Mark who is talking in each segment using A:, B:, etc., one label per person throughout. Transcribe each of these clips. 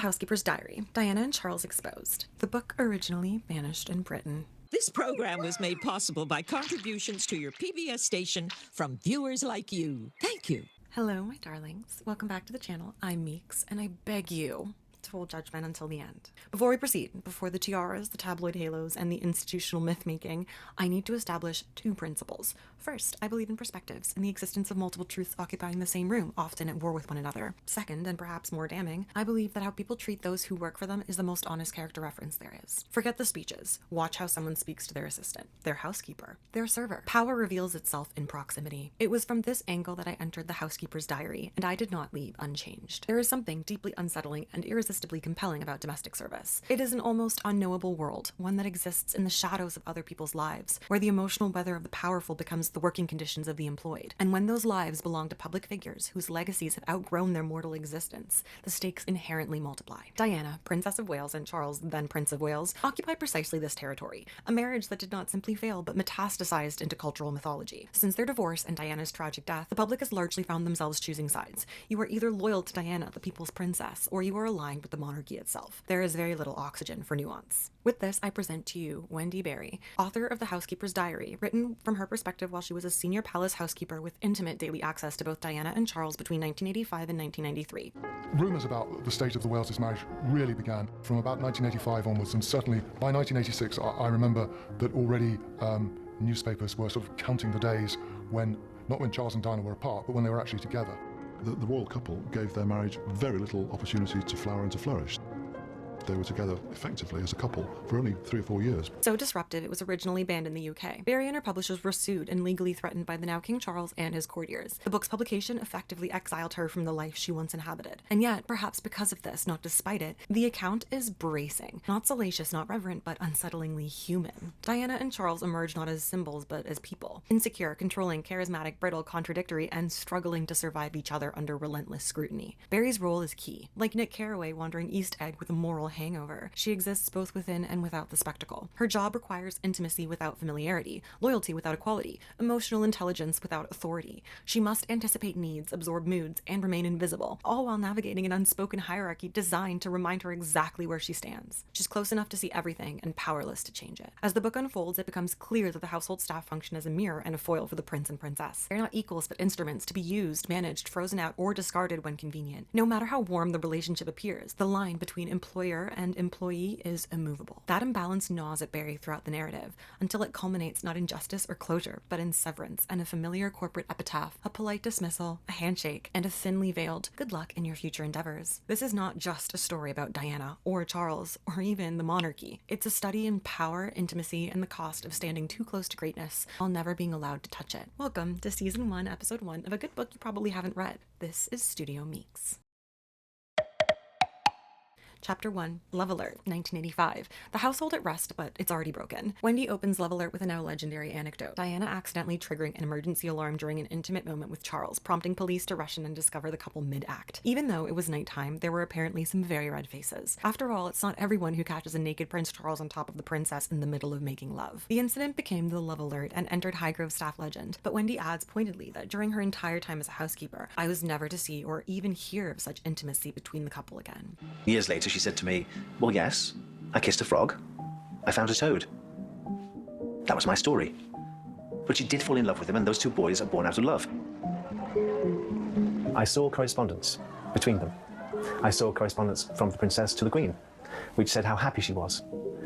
A: Housekeeper's Diary, Diana and Charles Exposed. The book originally vanished in Britain.
B: This program was made possible by contributions to your PBS station from viewers like you. Thank you.
A: Hello, my darlings. Welcome back to the channel. I'm Meeks, and I beg you to hold judgment until the end. Before we proceed, before the tiaras, the tabloid halos, and the institutional myth-making, I need to establish two principles. First, I believe in perspectives and the existence of multiple truths occupying the same room, often at war with one another. Second, and perhaps more damning, I believe that how people treat those who work for them is the most honest character reference there is. Forget the speeches. Watch how someone speaks to their assistant, their housekeeper, their server. Power reveals itself in proximity. It was from this angle that I entered the Housekeeper's Diary, and I did not leave unchanged. There is something deeply unsettling and irresistibly compelling about domestic service. It is an almost unknowable world, one that exists in the shadows of other people's lives, where the emotional weather of the powerful becomes the working conditions of the employed. And when those lives belong to public figures whose legacies have outgrown their mortal existence, the stakes inherently multiply. Diana, Princess of Wales, and Charles, then Prince of Wales, occupy precisely this territory, a marriage that did not simply fail but metastasized into cultural mythology. Since their divorce and Diana's tragic death, the public has largely found themselves choosing sides. You are either loyal to Diana, the people's princess, or you are aligned with the monarchy itself. There is very little oxygen for nuance. With this, I present to you Wendy Berry, author of The Housekeeper's Diary, written from her perspective while she was a senior palace housekeeper with intimate daily access to both Diana and Charles between 1985 and 1993.
C: Rumours about the state of the Wales' marriage really began from about 1985 onwards, and certainly by 1986 I remember that already newspapers were sort of counting the days when, not when Charles and Diana were apart, but when they were actually together.
D: The royal couple gave their marriage very little opportunity to flower and to flourish. They were together effectively as a couple for only 3 or 4 years.
A: So disruptive, it was originally banned in the UK. Berry and her publishers were sued and legally threatened by the now King Charles and his courtiers. The book's publication effectively exiled her from the life she once inhabited. And yet, perhaps because of this, not despite it, the account is bracing. Not salacious, not reverent, but unsettlingly human. Diana and Charles emerged not as symbols, but as people. Insecure, controlling, charismatic, brittle, contradictory, and struggling to survive each other under relentless scrutiny. Berry's role is key. Like Nick Carraway wandering East Egg with a moral hangover, she exists both within and without the spectacle. Her job requires intimacy without familiarity, loyalty without equality, emotional intelligence without authority. She must anticipate needs, absorb moods, and remain invisible, all while navigating an unspoken hierarchy designed to remind her exactly where she stands. She's close enough to see everything and powerless to change it. As the book unfolds, it becomes clear that the household staff function as a mirror and a foil for the prince and princess. They're not equals, but instruments to be used, managed, frozen out, or discarded when convenient. No matter how warm the relationship appears, the line between employer and employee is immovable. That imbalance gnaws at Berry throughout the narrative, until it culminates not in justice or closure, but in severance and a familiar corporate epitaph, a polite dismissal, a handshake, and a thinly veiled good luck in your future endeavors. This is not just a story about Diana, or Charles, or even the monarchy. It's a study in power, intimacy, and the cost of standing too close to greatness while never being allowed to touch it. Welcome to Season 1, Episode 1 of a good book you probably haven't read. This is Studio Meeks. Chapter 1, Love Alert, 1985. The household at rest, but it's already broken. Wendy opens Love Alert with a now legendary anecdote. Diana accidentally triggering an emergency alarm during an intimate moment with Charles, prompting police to rush in and discover the couple mid-act. Even though it was nighttime, there were apparently some very red faces. After all, it's not everyone who catches a naked Prince Charles on top of the princess in the middle of making love. The incident became the Love Alert and entered Highgrove staff legend, but Wendy adds pointedly that during her entire time as a housekeeper, I was never to see or even hear of such intimacy between the couple again.
E: Years later, she said to me, "Well, yes, I kissed a frog. I found a toad." That was my story. But she did fall in love with him, and those two boys are born out of love. I saw correspondence between them. I saw correspondence from the princess to the queen, which said how happy she was,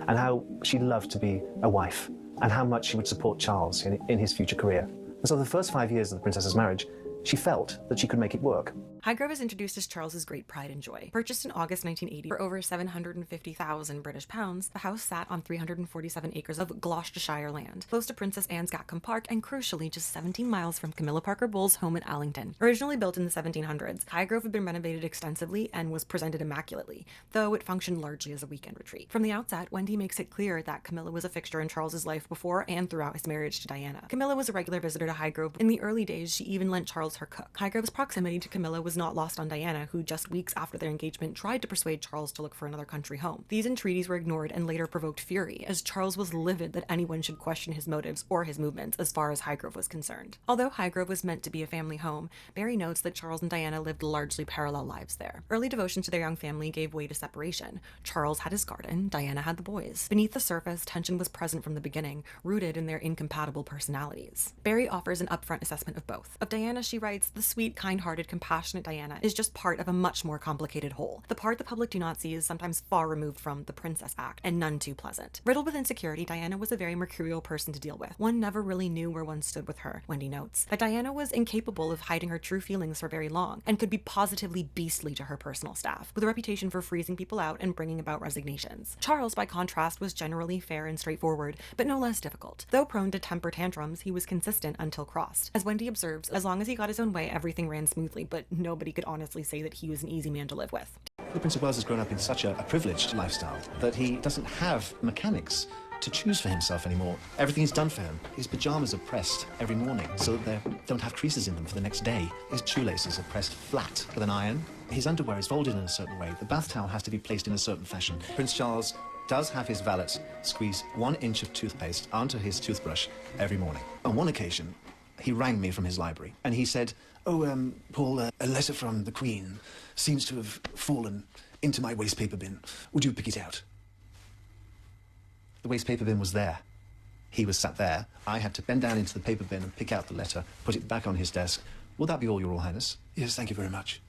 E: and how she loved to be a wife, and how much she would support Charles in his future career. And so the first 5 years of the princess's marriage, she felt that she could make it work.
A: Highgrove is introduced as Charles's great pride and joy. Purchased in August 1980 for over 750,000 British pounds, the house sat on 347 acres of Gloucestershire land, close to Princess Anne's Gatcombe Park and crucially just 17 miles from Camilla Parker Bowles' home at Allington. Originally built in the 1700s, Highgrove had been renovated extensively and was presented immaculately, though it functioned largely as a weekend retreat. From the outset, Wendy makes it clear that Camilla was a fixture in Charles's life before and throughout his marriage to Diana. Camilla was a regular visitor to Highgrove. In the early days, she even lent Charles her cook. Highgrove's proximity to Camilla was was not lost on Diana, who just weeks after their engagement tried to persuade Charles to look for another country home. These entreaties were ignored and later provoked fury, as Charles was livid that anyone should question his motives or his movements as far as Highgrove was concerned. Although Highgrove was meant to be a family home, Berry notes that Charles and Diana lived largely parallel lives there. Early devotion to their young family gave way to separation. Charles had his garden, Diana had the boys. Beneath the surface, tension was present from the beginning, rooted in their incompatible personalities. Berry offers an upfront assessment of both. Of Diana, she writes, "The sweet, kind-hearted, compassionate Diana is just part of a much more complicated whole. The part the public do not see is sometimes far removed from the princess act, and none too pleasant. Riddled with insecurity, Diana was a very mercurial person to deal with. One never really knew where one stood with her," Wendy notes. That Diana was incapable of hiding her true feelings for very long, and could be positively beastly to her personal staff, with a reputation for freezing people out and bringing about resignations. Charles, by contrast, was generally fair and straightforward, but no less difficult. Though prone to temper tantrums, he was consistent until crossed. As Wendy observes, as long as he got his own way, everything ran smoothly, but nobody could honestly say that he was an easy man to live with.
E: The Prince of Wales has grown up in such a privileged lifestyle that he doesn't have mechanics to choose for himself anymore. Everything is done for him. His pajamas are pressed every morning so that they don't have creases in them for the next day. His shoelaces are pressed flat with an iron. His underwear is folded in a certain way. The bath towel has to be placed in a certain fashion. Prince Charles does have his valet squeeze 1 inch of toothpaste onto his toothbrush every morning. On one occasion, he rang me from his library and he said, "Oh, Paul, a letter from the Queen seems to have fallen into my waste paper bin. Would you pick it out?" The waste paper bin was there. He was sat there. I had to bend down into the paper bin and pick out the letter, put it back on his desk. "Will that be all, Your Royal Highness?" "Yes, thank you very much."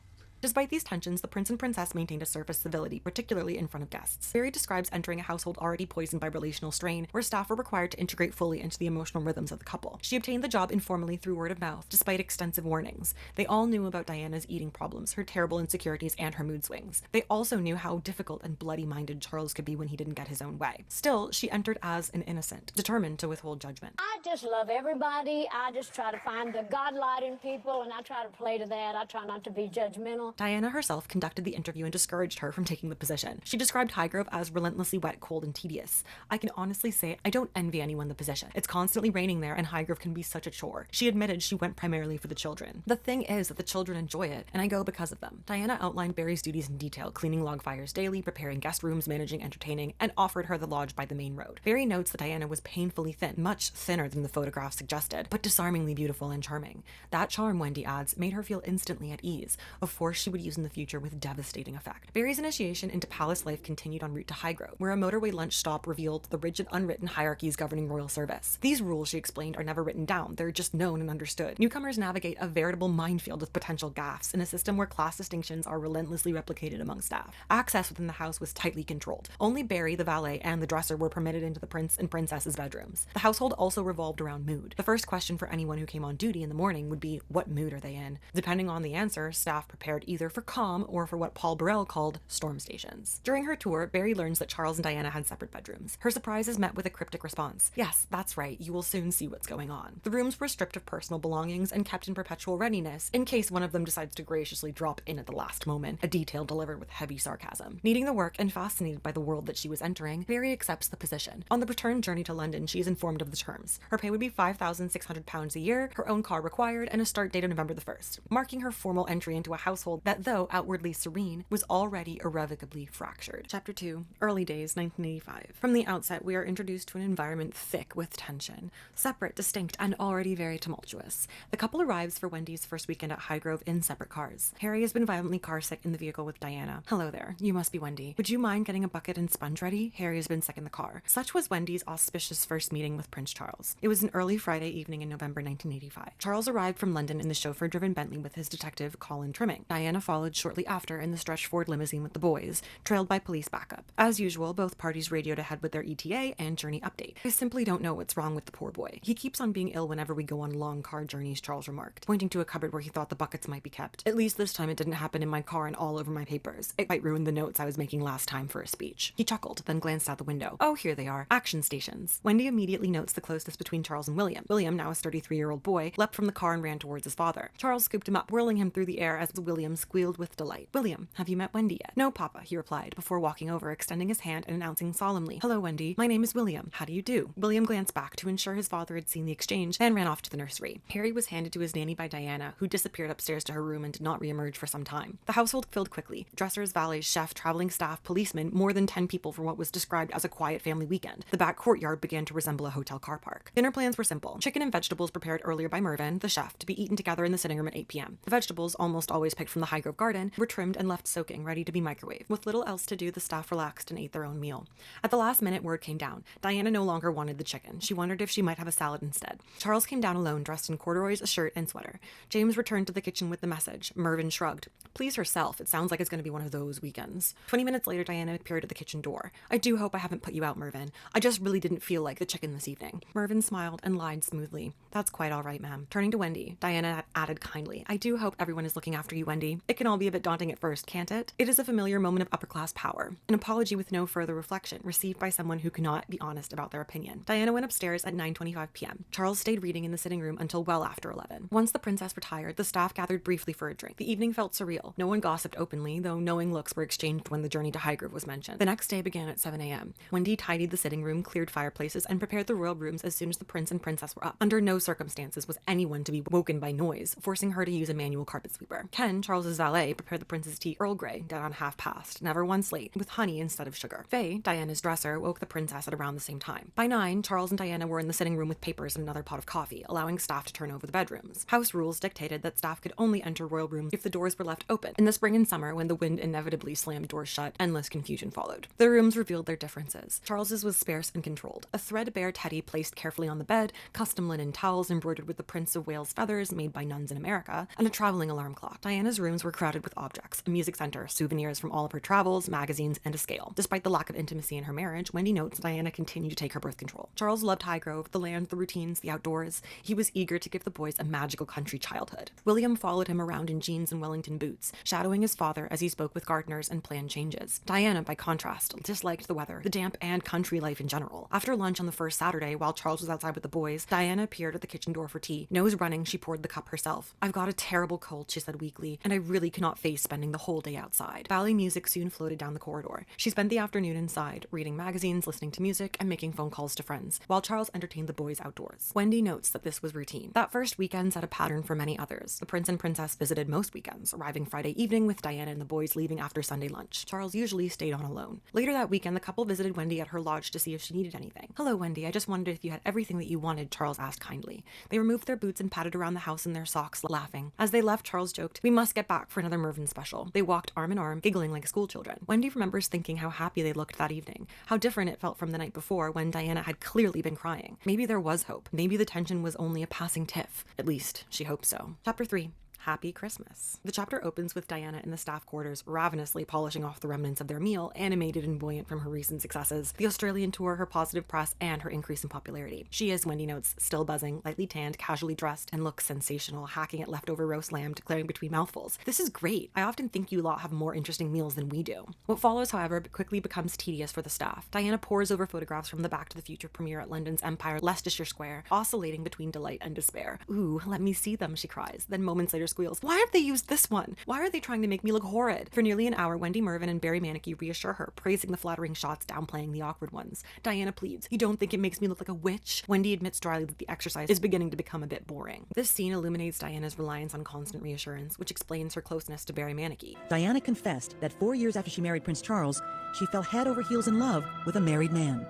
A: Despite these tensions, the prince and princess maintained a surface civility, particularly in front of guests. Berry describes entering a household already poisoned by relational strain, where staff were required to integrate fully into the emotional rhythms of the couple. She obtained the job informally through word of mouth, despite extensive warnings. They all knew about Diana's eating problems, her terrible insecurities, and her mood swings. They also knew how difficult and bloody-minded Charles could be when he didn't get his own way. Still, she entered as an innocent, determined to withhold judgment.
F: I just love everybody. I just try to find the God light in people, and I try to play to that. I try not to be judgmental.
A: Diana herself conducted the interview and discouraged her from taking the position. She described Highgrove as relentlessly wet, cold, and tedious. "I can honestly say I don't envy anyone the position. It's constantly raining there, and Highgrove can be such a chore." She admitted she went primarily for the children. "The thing is that the children enjoy it, and I go because of them." Diana outlined Berry's duties in detail, cleaning log fires daily, preparing guest rooms, managing entertaining, and offered her the lodge by the main road. Berry notes that Diana was painfully thin, much thinner than the photograph suggested, but disarmingly beautiful and charming. That charm, Wendy adds, made her feel instantly at ease, a force she would use in the future with devastating effect. Berry's initiation into palace life continued en route to Highgrove, where a motorway lunch stop revealed the rigid, unwritten hierarchies governing royal service. These rules, she explained, are never written down, they're just known and understood. Newcomers navigate a veritable minefield with potential gaffes in a system where class distinctions are relentlessly replicated among staff. Access within the house was tightly controlled. Only Berry, the valet, and the dresser were permitted into the prince and princess's bedrooms. The household also revolved around mood. The first question for anyone who came on duty in the morning would be, what mood are they in? Depending on the answer, staff prepared either for calm or for what Paul Burrell called storm stations. During her tour, Berry learns that Charles and Diana had separate bedrooms. Her surprise is met with a cryptic response. "Yes, that's right, you will soon see what's going on." The rooms were stripped of personal belongings and kept in perpetual readiness in case one of them decides to graciously drop in at the last moment, a detail delivered with heavy sarcasm. Needing the work and fascinated by the world that she was entering, Berry accepts the position. On the return journey to London, she is informed of the terms. Her pay would be £5,600 a year, her own car required, and a start date of November the 1st, marking her formal entry into a household that, though outwardly serene, was already irrevocably fractured. Chapter 2. Early Days, 1985. From the outset, we are introduced to an environment thick with tension. Separate, distinct, and already very tumultuous. The couple arrives for Wendy's first weekend at Highgrove in separate cars. Harry has been violently carsick in the vehicle with Diana. "Hello there. You must be Wendy. Would you mind getting a bucket and sponge ready?" Harry has been sick in the car. Such was Wendy's auspicious first meeting with Prince Charles. It was an early Friday evening in November 1985. Charles arrived from London in the chauffeur-driven Bentley with his detective, Colin Trimming. Diana followed shortly after in the stretch Ford limousine with the boys, trailed by police backup. As usual, both parties radioed ahead with their ETA and journey update. "I simply don't know what's wrong with the poor boy. He keeps on being ill whenever we go on long car journeys," Charles remarked, pointing to a cupboard where he thought the buckets might be kept. "At least this time it didn't happen in my car and all over my papers. It might ruin the notes I was making last time for a speech." He chuckled, then glanced out the window. "Oh, here they are. Action stations." Wendy immediately notes the closeness between Charles and William. William, now a 33-year-old boy, leapt from the car and ran towards his father. Charles scooped him up, whirling him through the air as William William squealed with delight. "William, have you met Wendy yet?" "No, Papa," he replied, before walking over, extending his hand and announcing solemnly, "Hello, Wendy. My name is William. How do you do?" William glanced back to ensure his father had seen the exchange, then ran off to the nursery. Harry was handed to his nanny by Diana, who disappeared upstairs to her room and did not reemerge for some time. The household filled quickly. Dressers, valets, chef, traveling staff, policemen, more than 10 people for what was described as a quiet family weekend. The back courtyard began to resemble a hotel car park. Dinner plans were simple. Chicken and vegetables prepared earlier by Mervyn, the chef, to be eaten together in the sitting room at 8 p.m. The vegetables, almost always picked from the Highgrove garden, were trimmed and left soaking, ready to be microwaved. With little else to do, the staff relaxed and ate their own meal. At the last minute, word came down. Diana no longer wanted the chicken. She wondered if she might have a salad instead. Charles came down alone, dressed in corduroys, a shirt, and sweater. James returned to the kitchen with the message. Mervyn shrugged. "Please herself. It sounds like it's going to be one of those weekends." 20 minutes later, Diana appeared at the kitchen door. "I do hope I haven't put you out, Mervyn. I just really didn't feel like the chicken this evening." Mervyn smiled and lied smoothly. "That's quite all right, ma'am." Turning to Wendy, Diana added kindly, "I do hope everyone is looking after you, Wendy. It can all be a bit daunting at first, can't it? It is a familiar moment of upper-class power. An apology with no further reflection, received by someone who cannot be honest about their opinion." Diana went upstairs at 9:25 p.m. Charles stayed reading in the sitting room until well after 11. Once the princess retired, the staff gathered briefly for a drink. The evening felt surreal. No one gossiped openly, though knowing looks were exchanged when the journey to Highgrove was mentioned. The next day began at 7 a.m. Wendy tidied the sitting room, cleared fireplaces, and prepared the royal rooms as soon as the prince and princess were up. Under no circumstances was anyone to be woken by noise, forcing her to use a manual carpet sweeper. Ken, Charles's valet, prepared the prince's tea Earl Grey, dead on past, never once late, with honey instead of sugar. Faye, Diana's dresser, woke the princess at around the same time. By 9, Charles and Diana were in the sitting room with papers and another pot of coffee, allowing staff to turn over the bedrooms. House rules dictated that staff could only enter royal rooms if the doors were left open. In the spring and summer, when the wind inevitably slammed doors shut, endless confusion followed. The rooms revealed their differences. Charles's was sparse and controlled. A threadbare teddy placed carefully on the bed, custom linen towels embroidered with the Prince of Wales feathers made by nuns in America, and a traveling alarm clock. Diana's rooms were crowded with objects, a music center, souvenirs from all of her travels, magazines, and a scale. Despite the lack of intimacy in her marriage, Wendy notes Diana continued to take her birth control. Charles loved Highgrove, the land, the routines, the outdoors. He was eager to give the boys a magical country childhood. William followed him around in jeans and Wellington boots, shadowing his father as he spoke with gardeners and planned changes. Diana, by contrast, disliked the weather, the damp, and country life in general. After lunch on the first Saturday, while Charles was outside with the boys, Diana appeared at the kitchen door for tea. Nose running, she poured the cup herself. "I've got a terrible cold," she said weakly, "and I really cannot face spending the whole day outside." Ballet music soon floated down the corridor. She spent the afternoon inside, reading magazines, listening to music, and making phone calls to friends, while Charles entertained the boys outdoors. Wendy notes that this was routine. That first weekend set a pattern for many others. The prince and princess visited most weekends, arriving Friday evening with Diana and the boys leaving after Sunday lunch. Charles usually stayed on alone. Later that weekend, the couple visited Wendy at her lodge to see if she needed anything. "Hello, Wendy. I just wondered if you had everything that you wanted," Charles asked kindly. They removed their boots and patted around the house in their socks, laughing. As they left, Charles joked, "We must get back for another Mervyn special." They walked arm in arm, giggling like schoolchildren. Wendy remembers thinking how happy they looked that evening, how different it felt from the night before when Diana had clearly been crying. Maybe there was hope. Maybe the tension was only a passing tiff. At least, she hoped so. Chapter 3. Happy Christmas. The chapter opens with Diana in the staff quarters, ravenously polishing off the remnants of their meal, animated and buoyant from her recent successes, the Australian tour, her positive press, and her increase in popularity. She is, Wendy notes, still buzzing, lightly tanned, casually dressed, and looks sensational, hacking at leftover roast lamb, declaring between mouthfuls, "This is great. I often think you lot have more interesting meals than we do." What follows, however, quickly becomes tedious for the staff. Diana pores over photographs from the Back to the Future premiere at London's Empire, Leicestershire Square, oscillating between delight and despair. "Ooh, let me see them," she cries, then moments later squeals, "Why have they used this one? Why are they trying to make me look horrid?" For nearly an hour, Wendy, Mervyn, and Barry Manicky reassure her, praising the flattering shots, downplaying the awkward ones. Diana pleads, "You don't think it makes me look like a witch?" Wendy admits dryly that the exercise is beginning to become a bit boring. This scene illuminates Diana's reliance on constant reassurance, which explains her closeness to Barry Manicky.
G: Diana confessed that 4 years after she married Prince Charles, she fell head over heels in love with a married man.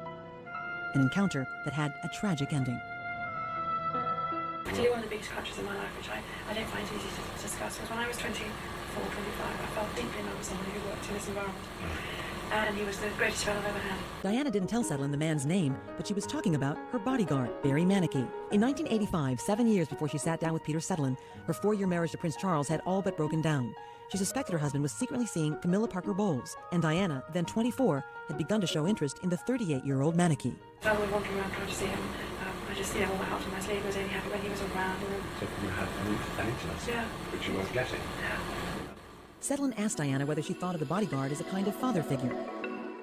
G: An encounter that had a tragic ending.
H: Particularly one of the biggest crutches in my life, which I don't find easy to discuss, was when I was 24, 25, I fell deeply in love with someone who worked in this environment. And he was the greatest friend I've ever had.
G: Diana didn't tell Settlin the man's name, but she was talking about her bodyguard, Barry Manicky. In 1985, 7 years before she sat down with Peter Settlin, her 4-year marriage to Prince Charles had all but broken down. She suspected her husband was secretly seeing Camilla Parker Bowles, and Diana, then 24, had begun to show interest in the 38-year-old Manicky.
H: So I was wandering around trying to see him. I just, all my heart and my sleeve was only happy when he was around.
I: So you had an interest,
H: yeah,
I: which you weren't getting.
H: Yeah.
G: Settlin asked Diana whether she thought of the bodyguard as a kind of father figure.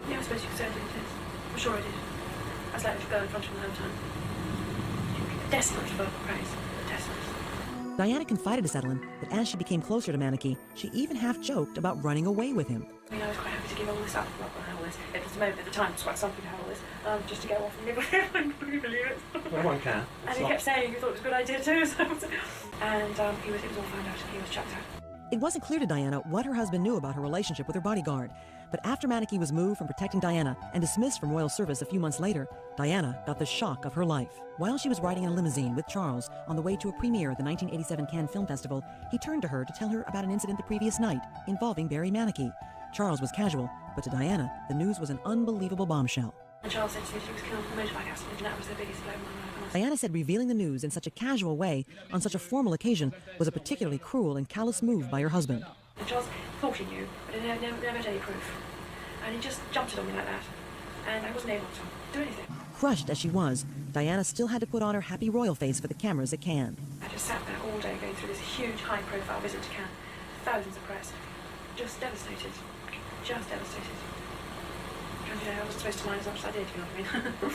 H: Yeah, I suppose you could say I did, yes. I'm sure I did. I was like a girl in front of him the whole time. Desperate for verbal praise, but desperate.
G: Diana confided to Settler that as she became closer to Manaki, she even half-joked about running away with him.
H: I mean, I was quite happy to give all this up, not all this. It was a moment at the time, it was quite something to have all this, just to go off and live with him. I couldn't believe it.
I: Well, one can.
H: And he kept saying he thought it was a good idea too. So, and it was all found out and he was chucked out.
G: It wasn't clear to Diana what her husband knew about her relationship with her bodyguard, but after Manaki was moved from protecting Diana and dismissed from royal service a few months later, Diana got the shock of her life. While she was riding in a limousine with Charles on the way to a premiere at the 1987 Cannes Film Festival, he turned to her to tell her about an incident the previous night involving Barry Manaki. Charles was casual, but to Diana, the news was an unbelievable bombshell.
H: And Charles said to me that he was killed in a motorbike accident, and that was the biggest blow of my life.
G: Diana said revealing the news in such a casual way on such a formal occasion was a particularly cruel and callous move by her husband.
H: And Charles thought he knew, but he never had any proof. And he just jumped it on me like that. And I wasn't able to do anything.
G: Crushed as she was, Diana still had to put on her happy royal face for the cameras at Cannes.
H: I just sat there all day going through this huge high-profile visit to Cannes. Thousands of press. Just devastated. Just devastated. I wasn't supposed to mind as much as I did, you know what I mean?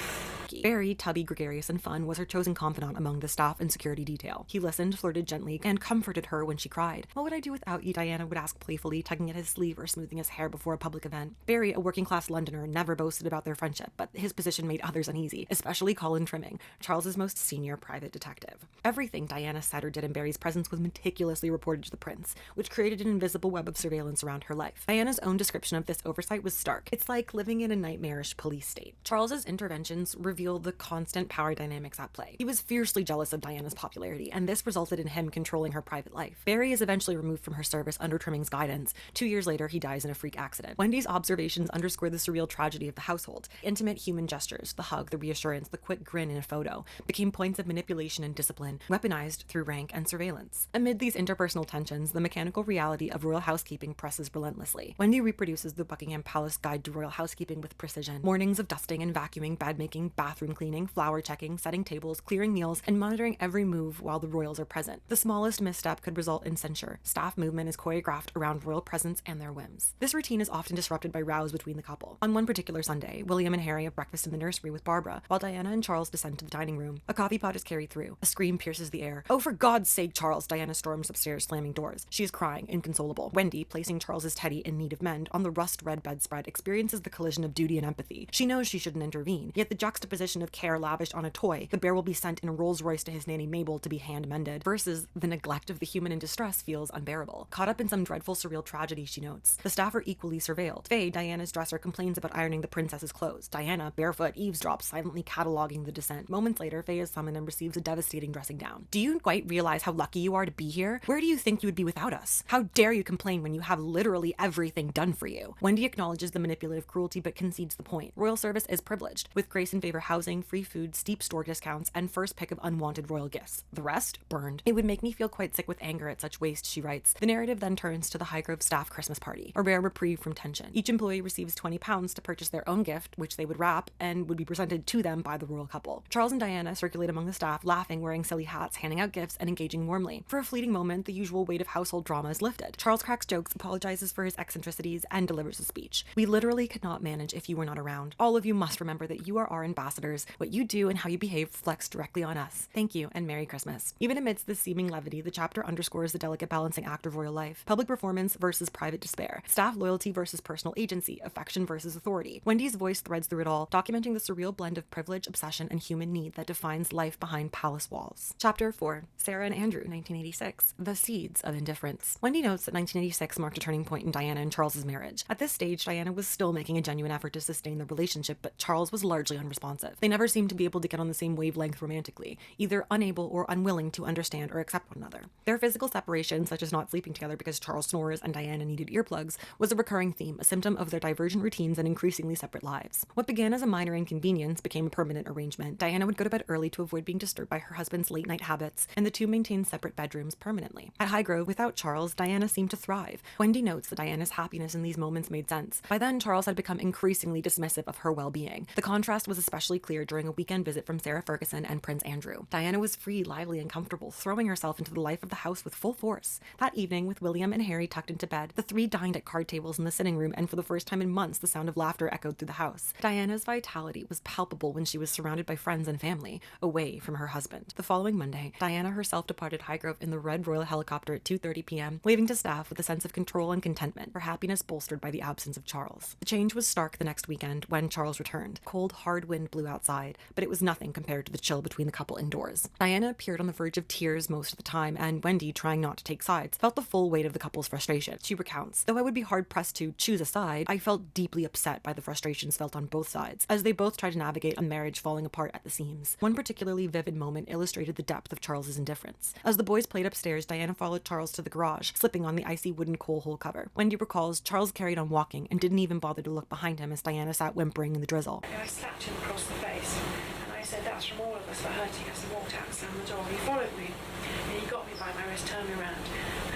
A: Barry, tubby, gregarious, and fun, was her chosen confidant among the staff and security detail. He listened, flirted gently, and comforted her when she cried. "What would I do without you?" Diana would ask playfully, tugging at his sleeve or smoothing his hair before a public event. Barry, a working-class Londoner, never boasted about their friendship, but his position made others uneasy, especially Colin Trimming, Charles's most senior private detective. Everything Diana said or did in Barry's presence was meticulously reported to the prince, which created an invisible web of surveillance around her life. Diana's own description of this oversight was stark. It's like living in a nightmarish police state. Charles's interventions reveal the constant power dynamics at play. He was fiercely jealous of Diana's popularity, and this resulted in him controlling her private life. Barry is eventually removed from her service under Trimming's guidance. 2 years later, he dies in a freak accident. Wendy's observations underscore the surreal tragedy of the household. Intimate human gestures, the hug, the reassurance, the quick grin in a photo, became points of manipulation and discipline, weaponized through rank and surveillance. Amid these interpersonal tensions, the mechanical reality of royal housekeeping presses relentlessly. Wendy reproduces the Buckingham Palace Guide to Royal Housekeeping with precision. Mornings of dusting and vacuuming, bed making, bathroom cleaning, flower checking, setting tables, clearing meals, and monitoring every move while the royals are present. The smallest misstep could result in censure. Staff movement is choreographed around royal presence and their whims. This routine is often disrupted by rows between the couple. On one particular Sunday, William and Harry have breakfast in the nursery with Barbara, while Diana and Charles descend to the dining room. A coffee pot is carried through. A scream pierces the air. "Oh, for God's sake, Charles!" Diana storms upstairs, slamming doors. She is crying, inconsolable. Wendy, placing Charles's teddy in need of mend on the rust-red bedspread, experiences the collision of duty and empathy. She knows she shouldn't intervene, yet the juxtaposition of care lavished on a toy, the bear will be sent in a Rolls Royce to his nanny Mabel to be hand-mended, versus the neglect of the human in distress feels unbearable. Caught up in some dreadful surreal tragedy, she notes. The staff are equally surveilled. Faye, Diana's dresser, complains about ironing the princess's clothes. Diana, barefoot, eavesdrops, silently cataloging the descent. Moments later, Faye is summoned and receives a devastating dressing down. "Do you quite realize how lucky you are to be here? Where do you think you would be without us? How dare you complain when you have literally everything done for you?" Wendy acknowledges the manipulative cruelty but concedes the point. Royal service is privileged, with grace and favor housing, free food, steep store discounts, and first pick of unwanted royal gifts. The rest, burned. "It would make me feel quite sick with anger at such waste," she writes. The narrative then turns to the Highgrove staff Christmas party, a rare reprieve from tension. Each employee receives £20 to purchase their own gift, which they would wrap and would be presented to them by the royal couple. Charles and Diana circulate among the staff, laughing, wearing silly hats, handing out gifts, and engaging warmly. For a fleeting moment, the usual weight of household drama is lifted. Charles cracks jokes, apologizes for his eccentricities, and delivers a speech. "We literally could not manage if you were not around. All of you must remember that you are our ambassadors. What you do and how you behave reflects directly on us. Thank you, and Merry Christmas." Even amidst this seeming levity, the chapter underscores the delicate balancing act of royal life. Public performance versus private despair. Staff loyalty versus personal agency. Affection versus authority. Wendy's voice threads through it all, documenting the surreal blend of privilege, obsession, and human need that defines life behind palace walls. Chapter 4. Sarah and Andrew, 1986. The Seeds of Indifference. Wendy notes that 1986 marked a turning point in Diana and Charles's marriage. At this stage, Diana was still making a genuine effort to sustain the relationship, but Charles was largely unresponsive. They never seemed to be able to get on the same wavelength romantically, either unable or unwilling to understand or accept one another. Their physical separation, such as not sleeping together because Charles snores and Diana needed earplugs, was a recurring theme, a symptom of their divergent routines and increasingly separate lives. What began as a minor inconvenience became a permanent arrangement. Diana would go to bed early to avoid being disturbed by her husband's late-night habits, and the two maintained separate bedrooms permanently. At Highgrove, without Charles, Diana seemed to thrive. Wendy notes that Diana's happiness in these moments made sense. By then, Charles had become increasingly dismissive of her well-being. The contrast was especially eventually cleared during a weekend visit from Sarah Ferguson and Prince Andrew. Diana was free, lively, and comfortable, throwing herself into the life of the house with full force. That evening, with William and Harry tucked into bed, the three dined at card tables in the sitting room, and for the first time in months, the sound of laughter echoed through the house. Diana's vitality was palpable when she was surrounded by friends and family, away from her husband. The following Monday, Diana herself departed Highgrove in the red royal helicopter at 2:30 p.m., waving to staff with a sense of control and contentment, her happiness bolstered by the absence of Charles. The change was stark the next weekend when Charles returned. Cold, hard wind blew outside, but it was nothing compared to the chill between the couple indoors. Diana appeared on the verge of tears most of the time, and Wendy, trying not to take sides, felt the full weight of the couple's frustration. She recounts, "Though I would be hard-pressed to choose a side, I felt deeply upset by the frustrations felt on both sides, as they both tried to navigate a marriage falling apart at the seams." One particularly vivid moment illustrated the depth of Charles's indifference. As the boys played upstairs, Diana followed Charles to the garage, slipping on the icy wooden coal hole cover. Wendy recalls Charles carried on walking and didn't even bother to look behind him as Diana sat whimpering in the drizzle.
H: I slapped him across the face, and I said, "That's from all of us for hurting us," and walked out and slammed the door. He followed me, and he got me by my wrist, turned me around,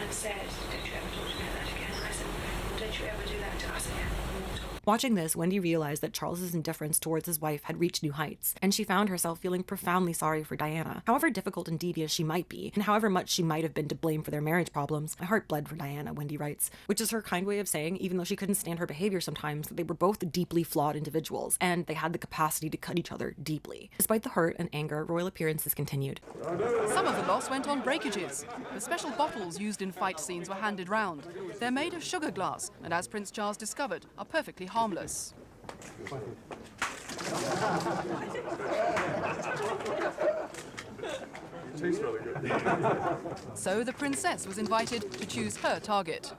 H: and said, "Don't you ever talk to me like that again?" And I said, "Well, don't you ever do that to us again?" And walked off.
A: Watching this, Wendy realized that Charles's indifference towards his wife had reached new heights, and she found herself feeling profoundly sorry for Diana. However difficult and devious she might be, and however much she might have been to blame for their marriage problems, my heart bled for Diana, Wendy writes, which is her kind way of saying, even though she couldn't stand her behavior sometimes, that they were both deeply flawed individuals, and they had the capacity to cut each other deeply. Despite the hurt and anger, royal appearances continued.
J: Some of the loss went on breakages. The special bottles used in fight scenes were handed round. They're made of sugar glass, and as Prince Charles discovered, are perfectly harmless. So the princess was invited to choose her target.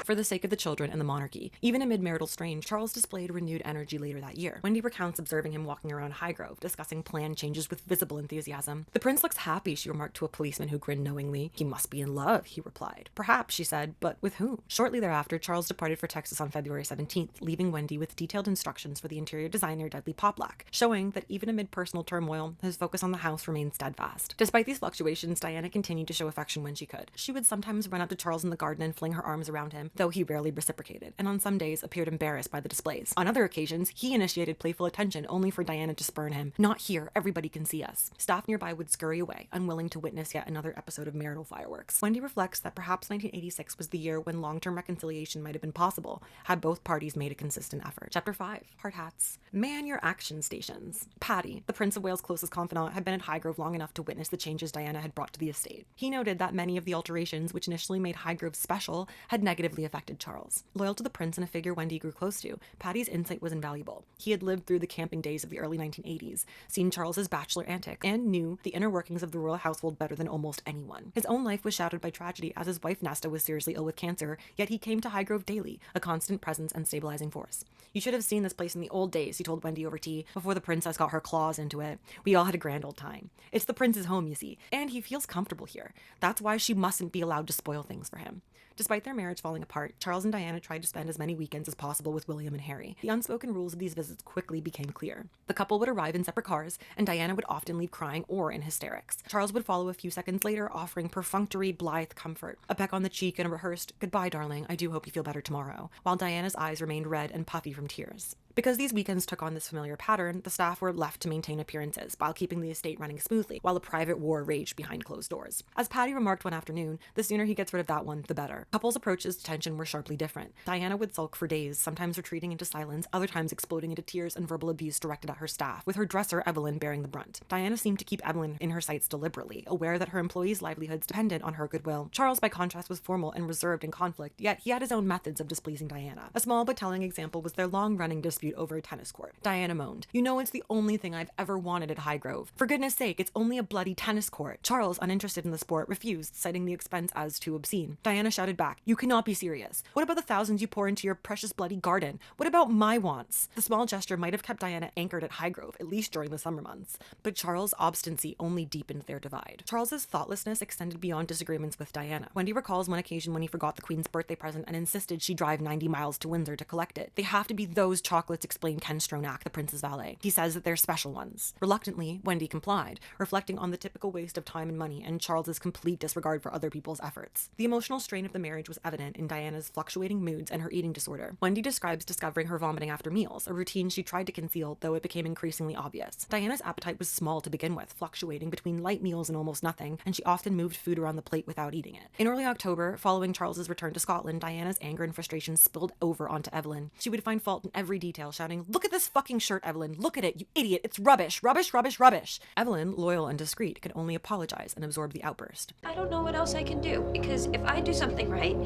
A: For the sake of the children and the monarchy. Even amid marital strain, Charles displayed renewed energy later that year. Wendy recounts observing him walking around Highgrove, discussing plan changes with visible enthusiasm. "The prince looks happy," she remarked to a policeman who grinned knowingly. "He must be in love," he replied. "Perhaps," she said, "but with whom?" Shortly thereafter, Charles departed for Texas on February 17th, leaving Wendy with detailed instructions for the interior designer Dudley Poplack, showing that even amid personal turmoil, his focus on the house remained steadfast. Despite these fluctuations, Diana continued to show affection when she could. She would sometimes run up to Charles in the garden and fling her arms around him, though he rarely reciprocated, and on some days appeared embarrassed by the displays. On other occasions, he initiated playful attention only for Diana to spurn him. "Not here, everybody can see us." Staff nearby would scurry away, unwilling to witness yet another episode of marital fireworks. Wendy reflects that perhaps 1986 was the year when long-term reconciliation might have been possible, had both parties made a consistent effort. Chapter 5. Hard hats. Man your action stations. Paddy, the Prince of Wales' closest confidant, had been at Highgrove long enough to witness the changes Diana had brought to the estate. He noted that many of the alterations which initially made Highgrove special had negatively affected Charles. Loyal to the prince and a figure Wendy grew close to, Paddy's insight was invaluable. He had lived through the camping days of the early 1980s, seen Charles's bachelor antics, and knew the inner workings of the royal household better than almost anyone. His own life was shadowed by tragedy as his wife Nesta was seriously ill with cancer, yet he came to Highgrove daily, a constant presence and stabilizing force. "You should have seen this place in the old days," he told Wendy over tea, "before the princess got her claws into it. We all had a grand old time. It's the prince's home, you see, and he feels comfortable here. That's why she mustn't be allowed to spoil things for him." Despite their marriage falling apart, Charles and Diana tried to spend as many weekends as possible with William and Harry. The unspoken rules of these visits quickly became clear. The couple would arrive in separate cars, and Diana would often leave crying or in hysterics. Charles would follow a few seconds later, offering perfunctory, blithe comfort, a peck on the cheek and a rehearsed, "Goodbye, darling, I do hope you feel better tomorrow," while Diana's eyes remained red and puffy from tears. Because these weekends took on this familiar pattern, the staff were left to maintain appearances while keeping the estate running smoothly, while a private war raged behind closed doors. As Paddy remarked one afternoon, the sooner he gets rid of that one, the better. Couples' approaches to tension were sharply different. Diana would sulk for days, sometimes retreating into silence, other times exploding into tears and verbal abuse directed at her staff, with her dresser, Evelyn, bearing the brunt. Diana seemed to keep Evelyn in her sights deliberately, aware that her employees' livelihoods depended on her goodwill. Charles, by contrast, was formal and reserved in conflict, yet he had his own methods of displeasing Diana. A small but telling example was their long-running dispute over a tennis court. Diana moaned, "You know it's the only thing I've ever wanted at Highgrove. For goodness sake, it's only a bloody tennis court." Charles, uninterested in the sport, refused, citing the expense as too obscene. Diana shouted back, "You cannot be serious. What about the thousands you pour into your precious bloody garden? What about my wants?" The small gesture might have kept Diana anchored at Highgrove, at least during the summer months, but Charles' obstinacy only deepened their divide. Charles's thoughtlessness extended beyond disagreements with Diana. Wendy recalls one occasion when he forgot the Queen's birthday present and insisted she drive 90 miles to Windsor to collect it. "They have to be those chocolates efforts explain Ken Stronach, the prince's valet. He says that they're special ones. Reluctantly, Wendy complied, reflecting on the typical waste of time and money and Charles's complete disregard for other people's efforts. The emotional strain of the marriage was evident in Diana's fluctuating moods and her eating disorder. Wendy describes discovering her vomiting after meals, a routine she tried to conceal, though it became increasingly obvious. Diana's appetite was small to begin with, fluctuating between light meals and almost nothing, and she often moved food around the plate without eating it. In early October, following Charles's return to Scotland, Diana's anger and frustration spilled over onto Evelyn. She would find fault in every detail, shouting, "Look at this fucking shirt, Evelyn! Look at it, you idiot! It's rubbish! Rubbish, rubbish, rubbish!" Evelyn, loyal and discreet, could only apologize and absorb the outburst.
K: I don't know what else I can do, because if I do something right,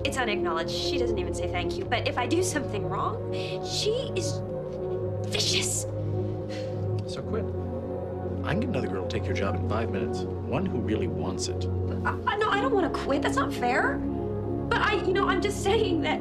K: it's unacknowledged. She doesn't even say thank you. But if I do something wrong, she is vicious.
I: So quit. I can get another girl to take your job in 5 minutes. One who really wants it.
K: No, I don't want to quit. That's not fair. But I'm just saying that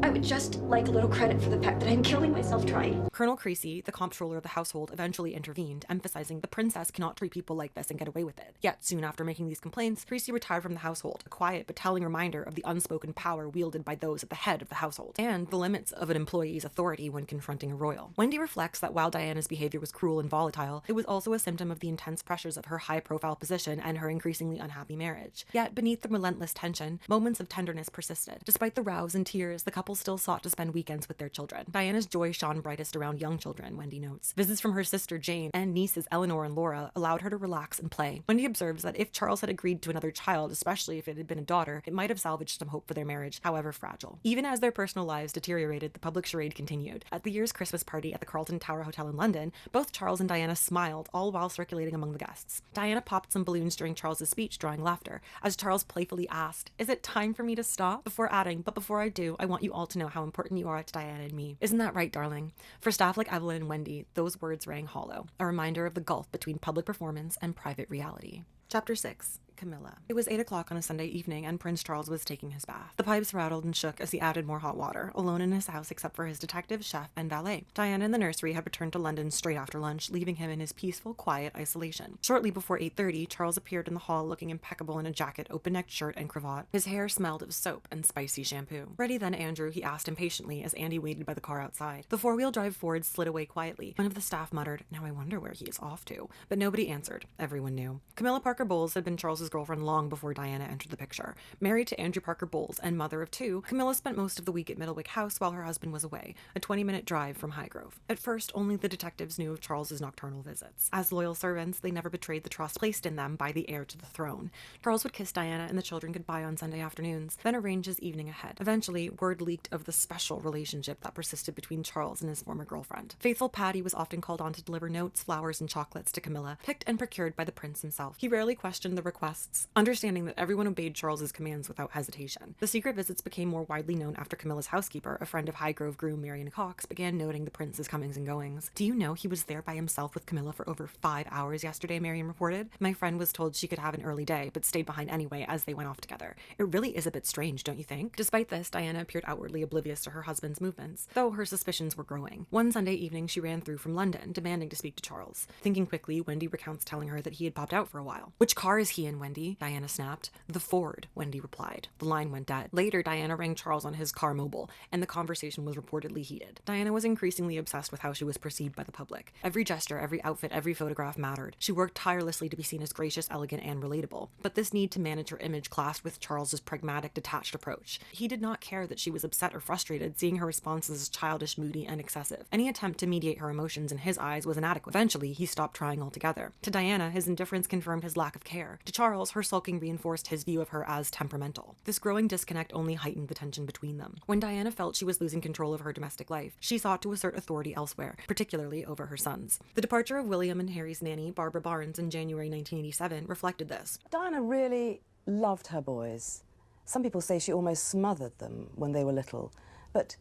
K: I would just like a little credit for the fact that I'm killing myself trying.
A: Colonel Creasy, the comptroller of the household, eventually intervened, emphasizing the princess cannot treat people like this and get away with it. Yet, soon after making these complaints, Creasy retired from the household, a quiet but telling reminder of the unspoken power wielded by those at the head of the household, and the limits of an employee's authority when confronting a royal. Wendy reflects that while Diana's behavior was cruel and volatile, it was also a symptom of the intense pressures of her high-profile position and her increasingly unhappy marriage. Yet, beneath the relentless tension, moments of tenderness persisted. Despite the rows and tears, the couple still sought to spend weekends with their children. Diana's joy shone brightest around young children, Wendy notes. Visits from her sister Jane and nieces Eleanor and Laura allowed her to relax and play. Wendy observes that if Charles had agreed to another child, especially if it had been a daughter, it might have salvaged some hope for their marriage, however fragile. Even as their personal lives deteriorated, the public charade continued. At the year's Christmas party at the Carlton Tower Hotel in London, both Charles and Diana smiled, all while circulating among the guests. Diana popped some balloons during Charles's speech, drawing laughter, as Charles playfully asked, "Is it time for me to stop?" Before adding, "But before I do, I want you all to know how important you are to Diana and me." Isn't that right, darling? For staff like Evelyn and Wendy, those words rang hollow, a reminder of the gulf between public performance and private reality. Chapter 6. Camilla. It was 8 o'clock on a Sunday evening, and Prince Charles was taking his bath. The pipes rattled and shook as he added more hot water, alone in his house except for his detective, chef, and valet. Diana and the nursery had returned to London straight after lunch, leaving him in his peaceful, quiet isolation. Shortly before 8:30, Charles appeared in the hall looking impeccable in a jacket, open-necked shirt, and cravat. His hair smelled of soap and spicy shampoo. "Ready then, Andrew?" he asked impatiently as Andy waited by the car outside. The four-wheel drive Ford slid away quietly. One of the staff muttered, "Now I wonder where he is off to." But nobody answered. Everyone knew. Camilla Parker Bowles had been Charles's girlfriend long before Diana entered the picture. Married to Andrew Parker Bowles and mother of two, Camilla spent most of the week at Middlewick House while her husband was away, a 20-minute drive from Highgrove. At first, only the detectives knew of Charles's nocturnal visits. As loyal servants, they never betrayed the trust placed in them by the heir to the throne. Charles would kiss Diana and the children goodbye on Sunday afternoons, then arrange his evening ahead. Eventually, word leaked of the special relationship that persisted between Charles and his former girlfriend. Faithful Patty was often called on to deliver notes, flowers, and chocolates to Camilla, picked and procured by the prince himself. He rarely questioned the requests, understanding that everyone obeyed Charles's commands without hesitation. The secret visits became more widely known after Camilla's housekeeper, a friend of Highgrove groom Marion Cox, began noting the prince's comings and goings. "Do you know he was there by himself with Camilla for over 5 hours yesterday?" Marion reported. "My friend was told she could have an early day, but stayed behind anyway as they went off together. It really is a bit strange, don't you think?" Despite this, Diana appeared outwardly oblivious to her husband's movements, though her suspicions were growing. One Sunday evening, she ran through from London, demanding to speak to Charles. Thinking quickly, Wendy recounts telling her that he had popped out for a while. "Which car is he in, Wendy?" Diana snapped. "The Ford," Wendy replied. The line went dead. Later, Diana rang Charles on his car mobile, and the conversation was reportedly heated. Diana was increasingly obsessed with how she was perceived by the public. Every gesture, every outfit, every photograph mattered. She worked tirelessly to be seen as gracious, elegant, and relatable. But this need to manage her image clashed with Charles's pragmatic, detached approach. He did not care that she was upset or frustrated, seeing her responses as childish, moody, and excessive. Any attempt to mediate her emotions in his eyes was inadequate. Eventually, he stopped trying altogether. To Diana, his indifference confirmed his lack of care. To Charles, her sulking reinforced his view of her as temperamental. This growing disconnect only heightened the tension between them. When Diana felt she was losing control of her domestic life, she sought to assert authority elsewhere, particularly over her sons. The departure of William and Harry's nanny, Barbara Barnes, in January 1987 reflected this.
L: Diana really loved her boys. Some people say she almost smothered them when they were little, but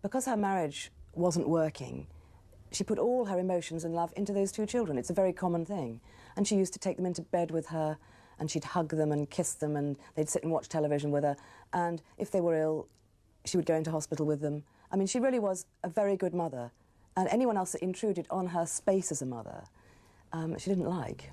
L: because her marriage wasn't working, she put all her emotions and love into those two children. It's a very common thing. And she used to take them into bed with her, and she'd hug them and kiss them, and they'd sit and watch television with her. And if they were ill, she would go into hospital with them. I mean, she really was a very good mother. And anyone else that intruded on her space as a mother, she didn't like.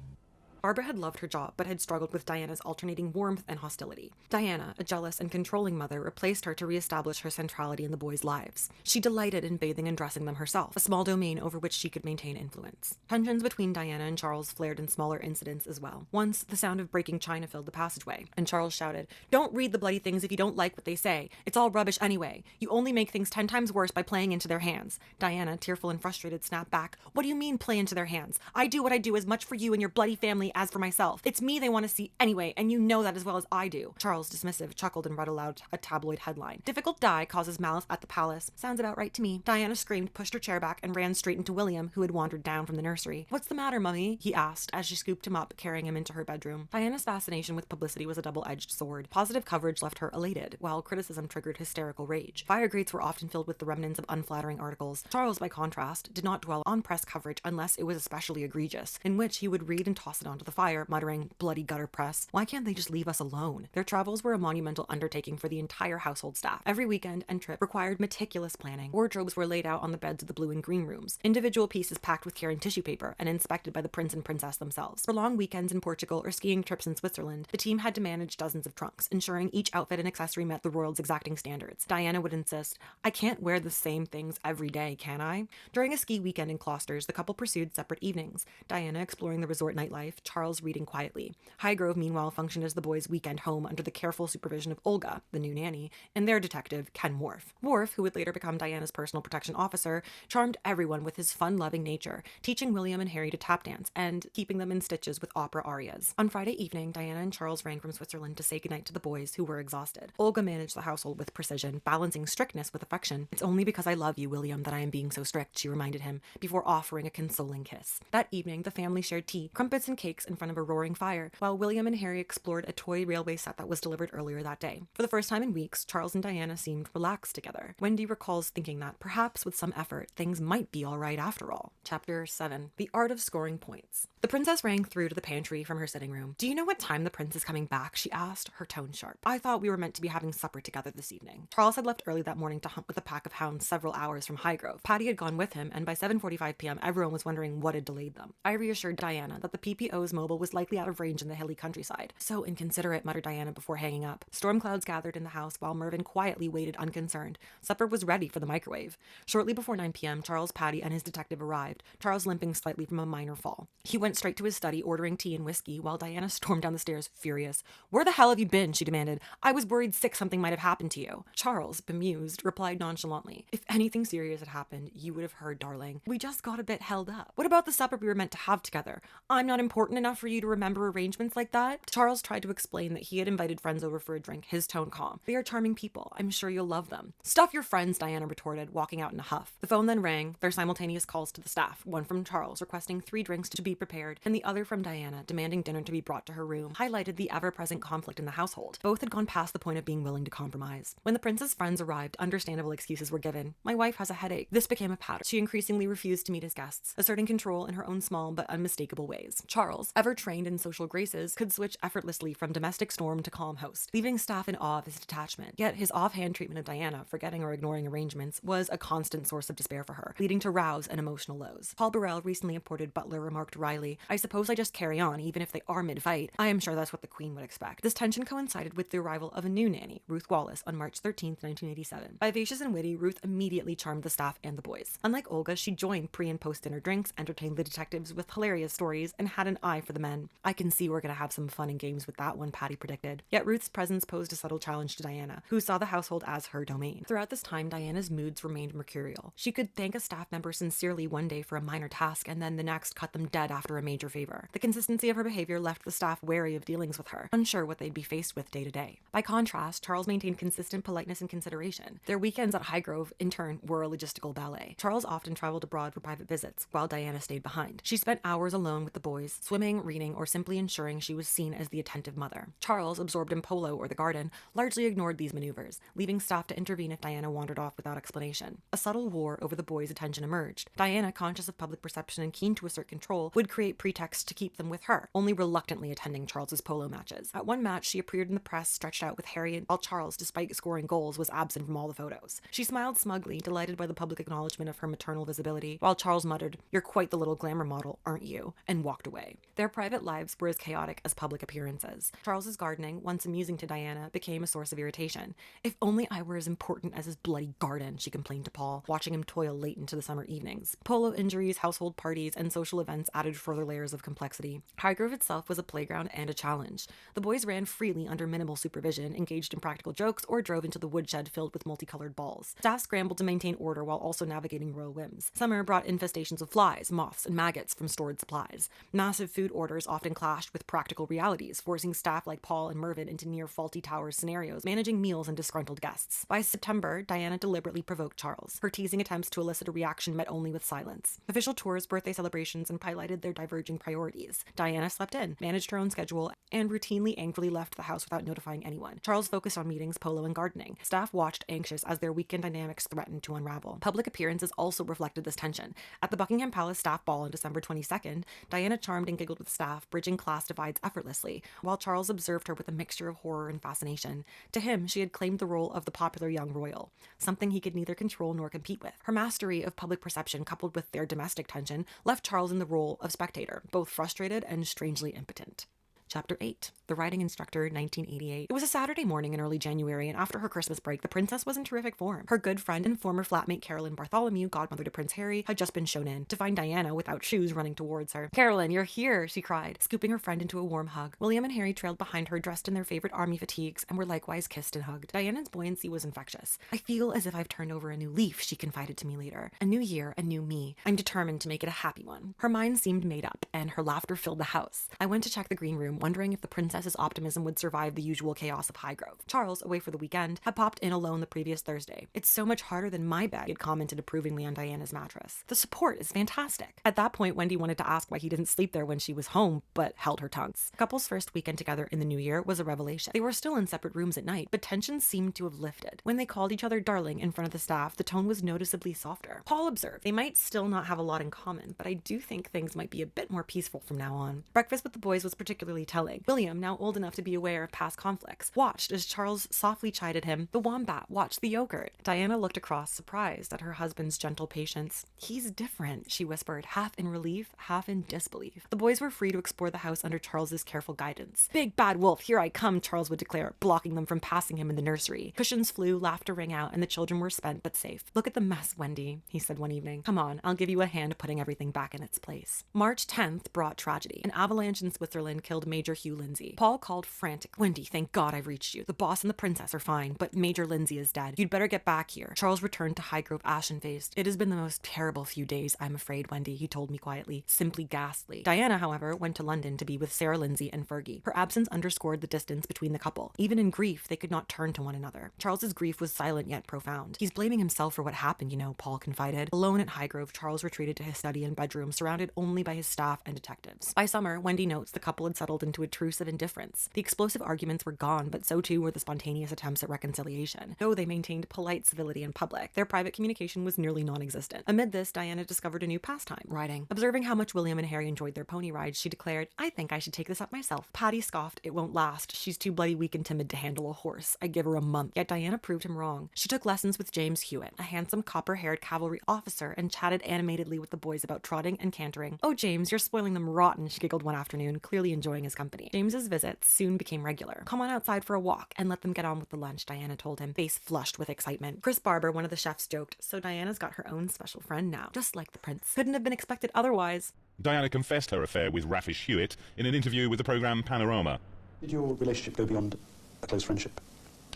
A: Barbara had loved her job, but had struggled with Diana's alternating warmth and hostility. Diana, a jealous and controlling mother, replaced her to reestablish her centrality in the boys' lives. She delighted in bathing and dressing them herself, a small domain over which she could maintain influence. Tensions between Diana and Charles flared in smaller incidents as well. Once, the sound of breaking china filled the passageway, and Charles shouted, "Don't read the bloody things if you don't like what they say. It's all rubbish anyway. You only make things 10 times worse by playing into their hands." Diana, tearful and frustrated, snapped back, "What do you mean play into their hands? I do what I do as much for you and your bloody family as for myself. It's me they want to see anyway, and you know that as well as I do." Charles, dismissive, chuckled and read aloud a tabloid headline. "Difficult die causes malice at the palace. Sounds about right to me." Diana screamed, pushed her chair back, and ran straight into William, who had wandered down from the nursery. "What's the matter, Mummy?" he asked as she scooped him up, carrying him into her bedroom. Diana's fascination with publicity was a double-edged sword. Positive coverage left her elated, while criticism triggered hysterical rage. Fire grates were often filled with the remnants of unflattering articles. Charles, by contrast, did not dwell on press coverage unless it was especially egregious, in which he would read and toss it onto the fire, muttering, "Bloody gutter press. Why can't they just leave us alone?" Their travels were a monumental undertaking for the entire household staff. Every weekend and trip required meticulous planning. Wardrobes were laid out on the beds of the blue and green rooms, individual pieces packed with care and tissue paper, and inspected by the prince and princess themselves. For long weekends in Portugal or skiing trips in Switzerland, the team had to manage dozens of trunks, ensuring each outfit and accessory met the royals' exacting standards. Diana would insist, "I can't wear the same things every day, can I?" During a ski weekend in Closters, the couple pursued separate evenings, Diana exploring the resort nightlife, Charles reading quietly. Highgrove, meanwhile, functioned as the boys' weekend home under the careful supervision of Olga, the new nanny, and their detective, Ken Worf. Worf, who would later become Diana's personal protection officer, charmed everyone with his fun-loving nature, teaching William and Harry to tap dance and keeping them in stitches with opera arias. On Friday evening, Diana and Charles rang from Switzerland to say goodnight to the boys, who were exhausted. Olga managed the household with precision, balancing strictness with affection. "It's only because I love you, William, that I am being so strict," she reminded him, before offering a consoling kiss. That evening, the family shared tea, crumpets and cakes in front of a roaring fire, while William and Harry explored a toy railway set that was delivered earlier that day. For the first time in weeks, Charles and Diana seemed relaxed together. Wendy recalls thinking that, perhaps with some effort, things might be all right after all. Chapter 7. The Art of Scoring Points. The princess rang through to the pantry from her sitting room. "Do you know what time the prince is coming back?" she asked, her tone sharp. "I thought we were meant to be having supper together this evening." Charles had left early that morning to hunt with a pack of hounds several hours from Highgrove. Patty had gone with him, and by 7:45 p.m. everyone was wondering what had delayed them. I reassured Diana that the PPO's mobile was likely out of range in the hilly countryside. "So inconsiderate," muttered Diana before hanging up. Storm clouds gathered in the house while Mervyn quietly waited unconcerned. Supper was ready for the microwave. Shortly before 9 p.m., Charles, Patty, and his detective arrived, Charles limping slightly from a minor fall. He went straight to his study, ordering tea and whiskey, while Diana stormed down the stairs, furious. "Where the hell have you been?" she demanded. "I was worried sick something might have happened to you." Charles, bemused, replied nonchalantly, "If anything serious had happened, you would have heard, darling. We just got a bit held up. What about the supper we were meant to have together? I'm not important enough for you to remember arrangements like that?" Charles tried to explain that he had invited friends over for a drink, his tone calm. "They are charming people. I'm sure you'll love them." "Stuff your friends," Diana retorted, walking out in a huff. The phone then rang, their simultaneous calls to the staff, one from Charles requesting 3 drinks to be prepared, and the other from Diana demanding dinner to be brought to her room, highlighted the ever-present conflict in the household. Both had gone past the point of being willing to compromise. When the prince's friends arrived, understandable excuses were given. "My wife has a headache." This became a pattern. She increasingly refused to meet his guests, asserting control in her own small but unmistakable ways. Charles, ever trained in social graces, could switch effortlessly from domestic storm to calm host, leaving staff in awe of his detachment. Yet his offhand treatment of Diana, forgetting or ignoring arrangements, was a constant source of despair for her, leading to rows and emotional lows. Paul Burrell, recently appointed butler, remarked wryly, "I suppose I just carry on, even if they are mid-fight. I am sure that's what the Queen would expect." This tension coincided with the arrival of a new nanny, Ruth Wallace, on March 13, 1987. Vivacious and witty, Ruth immediately charmed the staff and the boys. Unlike Olga, she joined pre- and post-dinner drinks, entertained the detectives with hilarious stories, and had an eye for the men. "I can see we're going to have some fun and games with that one," Patty predicted. Yet Ruth's presence posed a subtle challenge to Diana, who saw the household as her domain. Throughout this time, Diana's moods remained mercurial. She could thank a staff member sincerely one day for a minor task, and then the next cut them dead after a major favor. The consistency of her behavior left the staff wary of dealings with her, unsure what they'd be faced with day to day. By contrast, Charles maintained consistent politeness and consideration. Their weekends at Highgrove, in turn, were a logistical ballet. Charles often traveled abroad for private visits, while Diana stayed behind. She spent hours alone with the boys, swimming, reading, or simply ensuring she was seen as the attentive mother. Charles, absorbed in polo or the garden, largely ignored these maneuvers, leaving staff to intervene if Diana wandered off without explanation. A subtle war over the boys' attention emerged. Diana, conscious of public perception and keen to assert control, would create pretexts to keep them with her, only reluctantly attending Charles's polo matches. At one match, she appeared in the press stretched out with Harry, while Charles, despite scoring goals, was absent from all the photos. She smiled smugly, delighted by the public acknowledgement of her maternal visibility, while Charles muttered, "You're quite the little glamour model, aren't you?" and walked away. Their private lives were as chaotic as public appearances. Charles's gardening, once amusing to Diana, became a source of irritation. "If only I were as important as his bloody garden," she complained to Paul, watching him toil late into the summer evenings. Polo injuries, household parties, and social events added further layers of complexity. Highgrove itself was a playground and a challenge. The boys ran freely under minimal supervision, engaged in practical jokes, or drove into the woodshed filled with multicolored balls. Staff scrambled to maintain order while also navigating royal whims. Summer brought infestations of flies, moths, and maggots from stored supplies. Massive food orders often clashed with practical realities, forcing staff like Paul and Mervyn into near faulty towers scenarios, managing meals and disgruntled guests. By September, Diana deliberately provoked Charles. Her teasing attempts to elicit a reaction met only with silence. Official tours, birthday celebrations, and highlighted their diverging priorities. Diana slept in, managed her own schedule, and routinely angrily left the house without notifying anyone. Charles focused on meetings, polo, and gardening. Staff watched anxious as their weekend dynamics threatened to unravel. Public appearances also reflected this tension. At the Buckingham Palace staff ball on December 22nd, Diana charmed and giggled with staff, bridging class divides effortlessly, while Charles observed her with a mixture of horror and fascination. To him, she had claimed the role of the popular young royal, something he could neither control nor compete with. Her mastery of public perception, coupled with their domestic tension, left Charles in the role of spectator, both frustrated and strangely impotent. Chapter 8. The Riding Instructor, 1988. It was a Saturday morning in early January, and after her Christmas break, the princess was in terrific form. Her good friend and former flatmate Carolyn Bartholomew, godmother to Prince Harry, had just been shown in, to find Diana without shoes running towards her. "Carolyn, you're here," she cried, scooping her friend into a warm hug. William and Harry trailed behind her, dressed in their favorite army fatigues, and were likewise kissed and hugged. Diana's buoyancy was infectious. "I feel as if I've turned over a new leaf," she confided to me later. "A new year, a new me. I'm determined to make it a happy one." Her mind seemed made up, and her laughter filled the house. I went to check the green room, wondering if the princess's optimism would survive the usual chaos of Highgrove. Charles, away for the weekend, had popped in alone the previous Thursday. "It's so much harder than my bed," he had commented approvingly on Diana's mattress. "The support is fantastic." At that point, Wendy wanted to ask why he didn't sleep there when she was home, but held her tongues. The couple's first weekend together in the new year was a revelation. They were still in separate rooms at night, but tension seemed to have lifted. When they called each other darling in front of the staff, the tone was noticeably softer. Paul observed, "They might still not have a lot in common, but I do think things might be a bit more peaceful from now on." Breakfast with the boys was particularly telling. William, now old enough to be aware of past conflicts, watched as Charles softly chided him, "The wombat watched the yogurt." Diana looked across, surprised at her husband's gentle patience. "He's different," she whispered, half in relief, half in disbelief. The boys were free to explore the house under Charles's careful guidance. "Big bad wolf, here I come," Charles would declare, blocking them from passing him in the nursery. Cushions flew, laughter rang out, and the children were spent but safe. "Look at the mess, Wendy," he said one evening. "Come on, I'll give you a hand putting everything back in its place." March 10th brought tragedy. An avalanche in Switzerland killed Major Hugh Lindsay. Paul called frantic, "Wendy, thank God I've reached you. The boss and the princess are fine, but Major Lindsay is dead. You'd better get back here." Charles returned to Highgrove ashen-faced. "It has been the most terrible few days, I'm afraid, Wendy," he told me quietly, simply ghastly. Diana, however, went to London to be with Sarah Lindsay and Fergie. Her absence underscored the distance between the couple. Even in grief, they could not turn to one another. Charles's grief was silent yet profound. "He's blaming himself for what happened, you know," Paul confided. Alone at Highgrove, Charles retreated to his study and bedroom, surrounded only by his staff and detectives. By summer, Wendy notes the couple had settled into a truce of indifference. The explosive arguments were gone, but so too were the spontaneous attempts at reconciliation. Though they maintained polite civility in public, their private communication was nearly non-existent. Amid this, Diana discovered a new pastime, riding. Observing how much William and Harry enjoyed their pony rides, she declared, "I think I should take this up myself." Patty scoffed, "It won't last. She's too bloody weak and timid to handle a horse. I'd give her a month." Yet Diana proved him wrong. She took lessons with James Hewitt, a handsome copper-haired cavalry officer, and chatted animatedly with the boys about trotting and cantering. "Oh, James, you're spoiling them rotten," she giggled one afternoon, clearly enjoying his company. James's visits soon became regular. "Come on outside for a walk and let them get on with the lunch," Diana told him, face flushed with excitement. Chris Barber, one of the chefs, joked, "So Diana's got her own special friend now, just like the prince. Couldn't have been expected otherwise."
M: Diana confessed her affair with Raffish Hewitt in an interview with the programme Panorama.
N: Did your relationship go beyond a close friendship?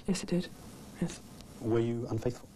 O: Yes, it did. Yes.
N: Were you unfaithful?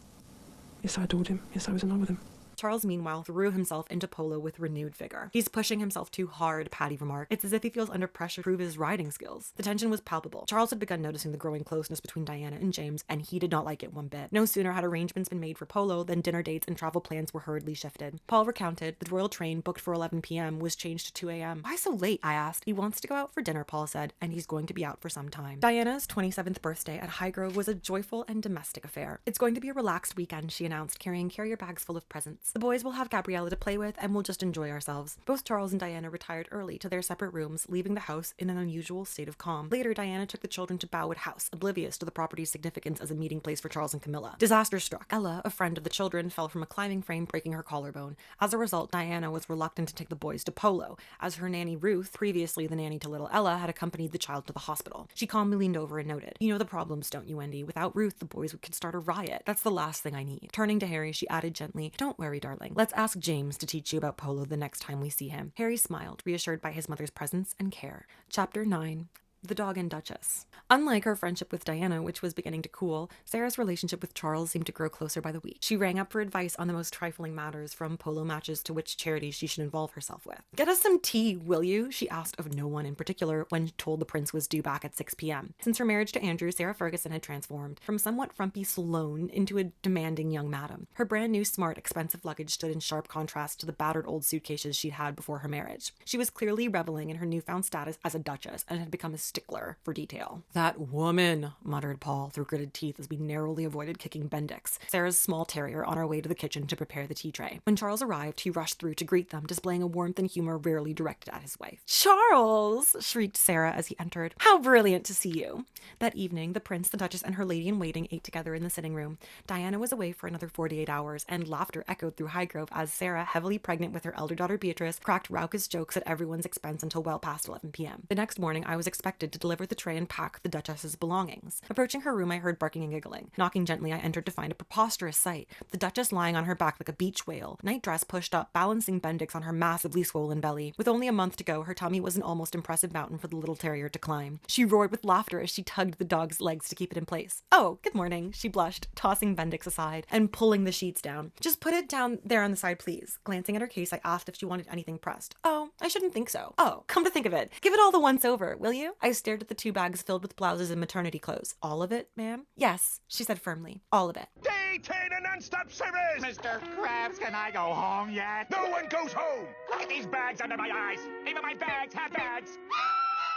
O: Yes, I adored him. Yes, I was in love with him.
A: Charles, meanwhile, threw himself into polo with renewed vigor. "He's pushing himself too hard," Patty remarked. "It's as if he feels under pressure to prove his riding skills." The tension was palpable. Charles had begun noticing the growing closeness between Diana and James, and he did not like it one bit. No sooner had arrangements been made for polo than dinner dates and travel plans were hurriedly shifted. Paul recounted the royal train booked for 11 p.m. was changed to 2 a.m. "Why so late?" I asked. "He wants to go out for dinner," Paul said, "and he's going to be out for some time." Diana's 27th birthday at Highgrove was a joyful and domestic affair. "It's going to be a relaxed weekend," she announced, carrying carrier bags full of presents. The boys will have Gabriella to play with, and we'll just enjoy ourselves. Both Charles and Diana retired early to their separate rooms, leaving the house in an unusual state of calm. Later, Diana took the children to Bowood House, oblivious to the property's significance as a meeting place for Charles and Camilla. Disaster struck. Ella, a friend of the children, fell from a climbing frame, breaking her collarbone. As a result, Diana was reluctant to take the boys to Polo, as her nanny Ruth, previously the nanny to little Ella, had accompanied the child to the hospital. She calmly leaned over and noted, "You know the problems, don't you, Wendy? Without Ruth, the boys could start a riot. That's the last thing I need." Turning to Harry, she added gently, "Don't worry, darling. Let's ask James to teach you about polo the next time we see him." Harry smiled, reassured by his mother's presence and care. Chapter 9. The Dog and Duchess. Unlike her friendship with Diana, which was beginning to cool, Sarah's relationship with Charles seemed to grow closer by the week. She rang up for advice on the most trifling matters, from polo matches to which charities she should involve herself with. "Get us some tea, will you?" she asked of no one in particular when told the prince was due back at 6 p.m. Since her marriage to Andrew, Sarah Ferguson had transformed from somewhat frumpy Sloane into a demanding young madam. Her brand new, smart, expensive luggage stood in sharp contrast to the battered old suitcases she'd had before her marriage. She was clearly reveling in her newfound status as a duchess and had become a stickler for detail. "That woman," muttered Paul through gritted teeth as we narrowly avoided kicking Bendix, Sarah's small terrier, on our way to the kitchen to prepare the tea tray. When Charles arrived, he rushed through to greet them, displaying a warmth and humor rarely directed at his wife. "Charles!" shrieked Sarah as he entered. "How brilliant to see you!" That evening, the prince, the duchess, and her lady-in-waiting ate together in the sitting room. Diana was away for another 48 hours, and laughter echoed through Highgrove as Sarah, heavily pregnant with her elder daughter Beatrice, cracked raucous jokes at everyone's expense until well past 11 p.m. The next morning, I was expected to deliver the tray and pack the duchess's belongings. Approaching her room, I heard barking and giggling. Knocking gently, I entered to find a preposterous sight. The duchess lying on her back like a beach whale, nightdress pushed up, balancing Bendix on her massively swollen belly. With only a month to go, her tummy was an almost impressive mountain for the little terrier to climb. She roared with laughter as she tugged the dog's legs to keep it in place. "Oh, good morning," she blushed, tossing Bendix aside and pulling the sheets down. "Just put it down there on the side, please." Glancing at her case, I asked if she wanted anything pressed. "Oh, I shouldn't think so." "Oh, come to think of it, give it all the once over, will you?" I stared at the 2 bags filled with blouses and maternity clothes. "All of it, ma'am?" "Yes," she said firmly. "All of it."
P: Day-10 and non-stop service! Mr. Krabs, can I go home yet? No one goes home! Look at these bags under my eyes! Even my bags have bags!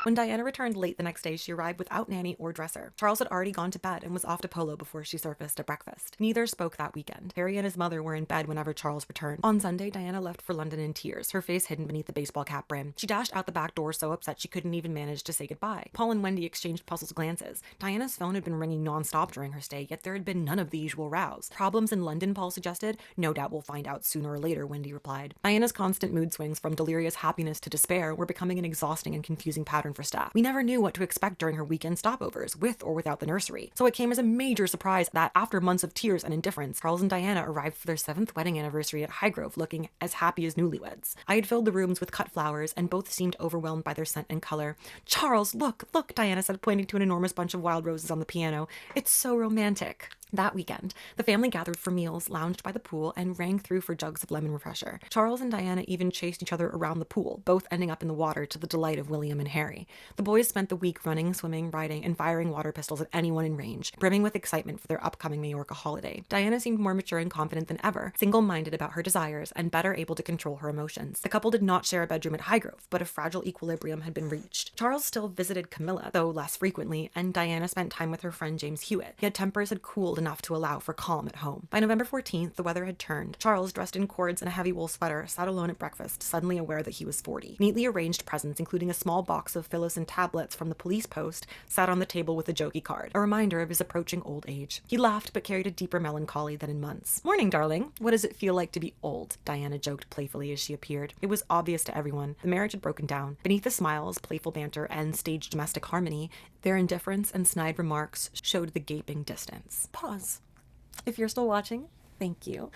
A: When Diana returned late the next day, she arrived without nanny or dresser. Charles had already gone to bed and was off to polo before she surfaced at breakfast. Neither spoke that weekend. Harry and his mother were in bed whenever Charles returned. On Sunday, Diana left for London in tears, her face hidden beneath the baseball cap brim. She dashed out the back door so upset she couldn't even manage to say goodbye. Paul and Wendy exchanged puzzled glances. Diana's phone had been ringing non-stop during her stay, yet there had been none of the usual rows. "Problems in London," Paul suggested. "No doubt we'll find out sooner or later," Wendy replied. Diana's constant mood swings from delirious happiness to despair were becoming an exhausting and confusing pattern for staff. We never knew what to expect during her weekend stopovers, with or without the nursery. So it came as a major surprise that, after months of tears and indifference, Charles and Diana arrived for their 7th wedding anniversary at Highgrove, looking as happy as newlyweds. I had filled the rooms with cut flowers, and both seemed overwhelmed by their scent and color. "Charles, look, look," Diana said, pointing to an enormous bunch of wild roses on the piano. "It's so romantic." That weekend, the family gathered for meals, lounged by the pool, and rang through for jugs of lemon refresher. Charles and Diana even chased each other around the pool, both ending up in the water to the delight of William and Harry. The boys spent the week running, swimming, riding, and firing water pistols at anyone in range, brimming with excitement for their upcoming Majorca holiday. Diana seemed more mature and confident than ever, single-minded about her desires, and better able to control her emotions. The couple did not share a bedroom at Highgrove, but a fragile equilibrium had been reached. Charles still visited Camilla, though less frequently, and Diana spent time with her friend James Hewitt, yet tempers had cooled enough to allow for calm at home. By November 14th, the weather had turned. Charles, dressed in cords and a heavy wool sweater, sat alone at breakfast, suddenly aware that he was 40. Neatly arranged presents, including a small box of Phyllis tablets from the police post, sat on the table with a jokey card, a reminder of his approaching old age. He laughed, but carried a deeper melancholy than in months. "Morning, darling. What does it feel like to be old?" Diana joked playfully as she appeared. It was obvious to everyone. The marriage had broken down. Beneath the smiles, playful banter, and staged domestic harmony, their indifference and snide remarks showed the gaping distance. Pause. If you're still watching, thank you.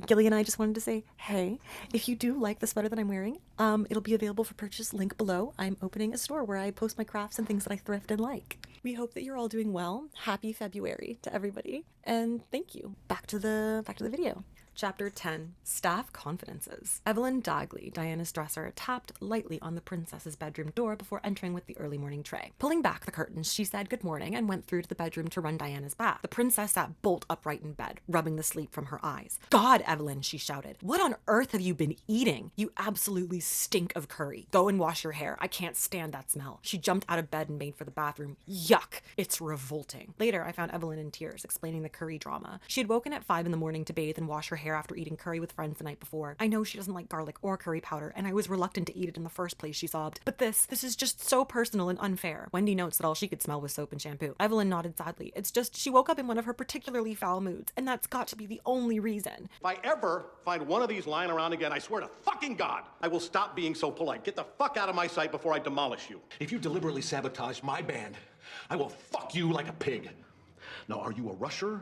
A: Gilly and I just wanted to say, hey, if you do like the sweater that I'm wearing, it'll be available for purchase, link below. I'm opening a store where I post my crafts and things that I thrift and like. We hope that you're all doing well. Happy February to everybody. And thank you. Back to the video. Chapter 10. Staff Confidences. Evelyn Dagley, Diana's dresser, tapped lightly on the princess's bedroom door before entering with the early morning tray. Pulling back the curtains, she said good morning and went through to the bedroom to run Diana's bath. The princess sat bolt upright in bed, rubbing the sleep from her eyes. "God, Evelyn," she shouted. "What on earth have you been eating? You absolutely stink of curry. Go and wash your hair. I can't stand that smell." She jumped out of bed and made for the bathroom. Yuck! It's revolting. Later, I found Evelyn in tears, explaining the curry drama. She had woken at 5 in the morning to bathe and wash her hair hair after eating curry with friends the night before. I know she doesn't like garlic or curry powder, and I was reluctant to eat it in the first place, she sobbed. But this is just so personal and unfair. Wendy notes that all she could smell was soap and shampoo. Evelyn nodded sadly. It's just she woke up in one of her particularly foul moods, and that's got to be the only reason.
Q: If I ever find one of these lying around again, I swear to fucking God, I will stop being so polite. Get the fuck out of my sight before I demolish you.
R: If you deliberately sabotage my band, I will fuck you like a pig. Now, are you a rusher,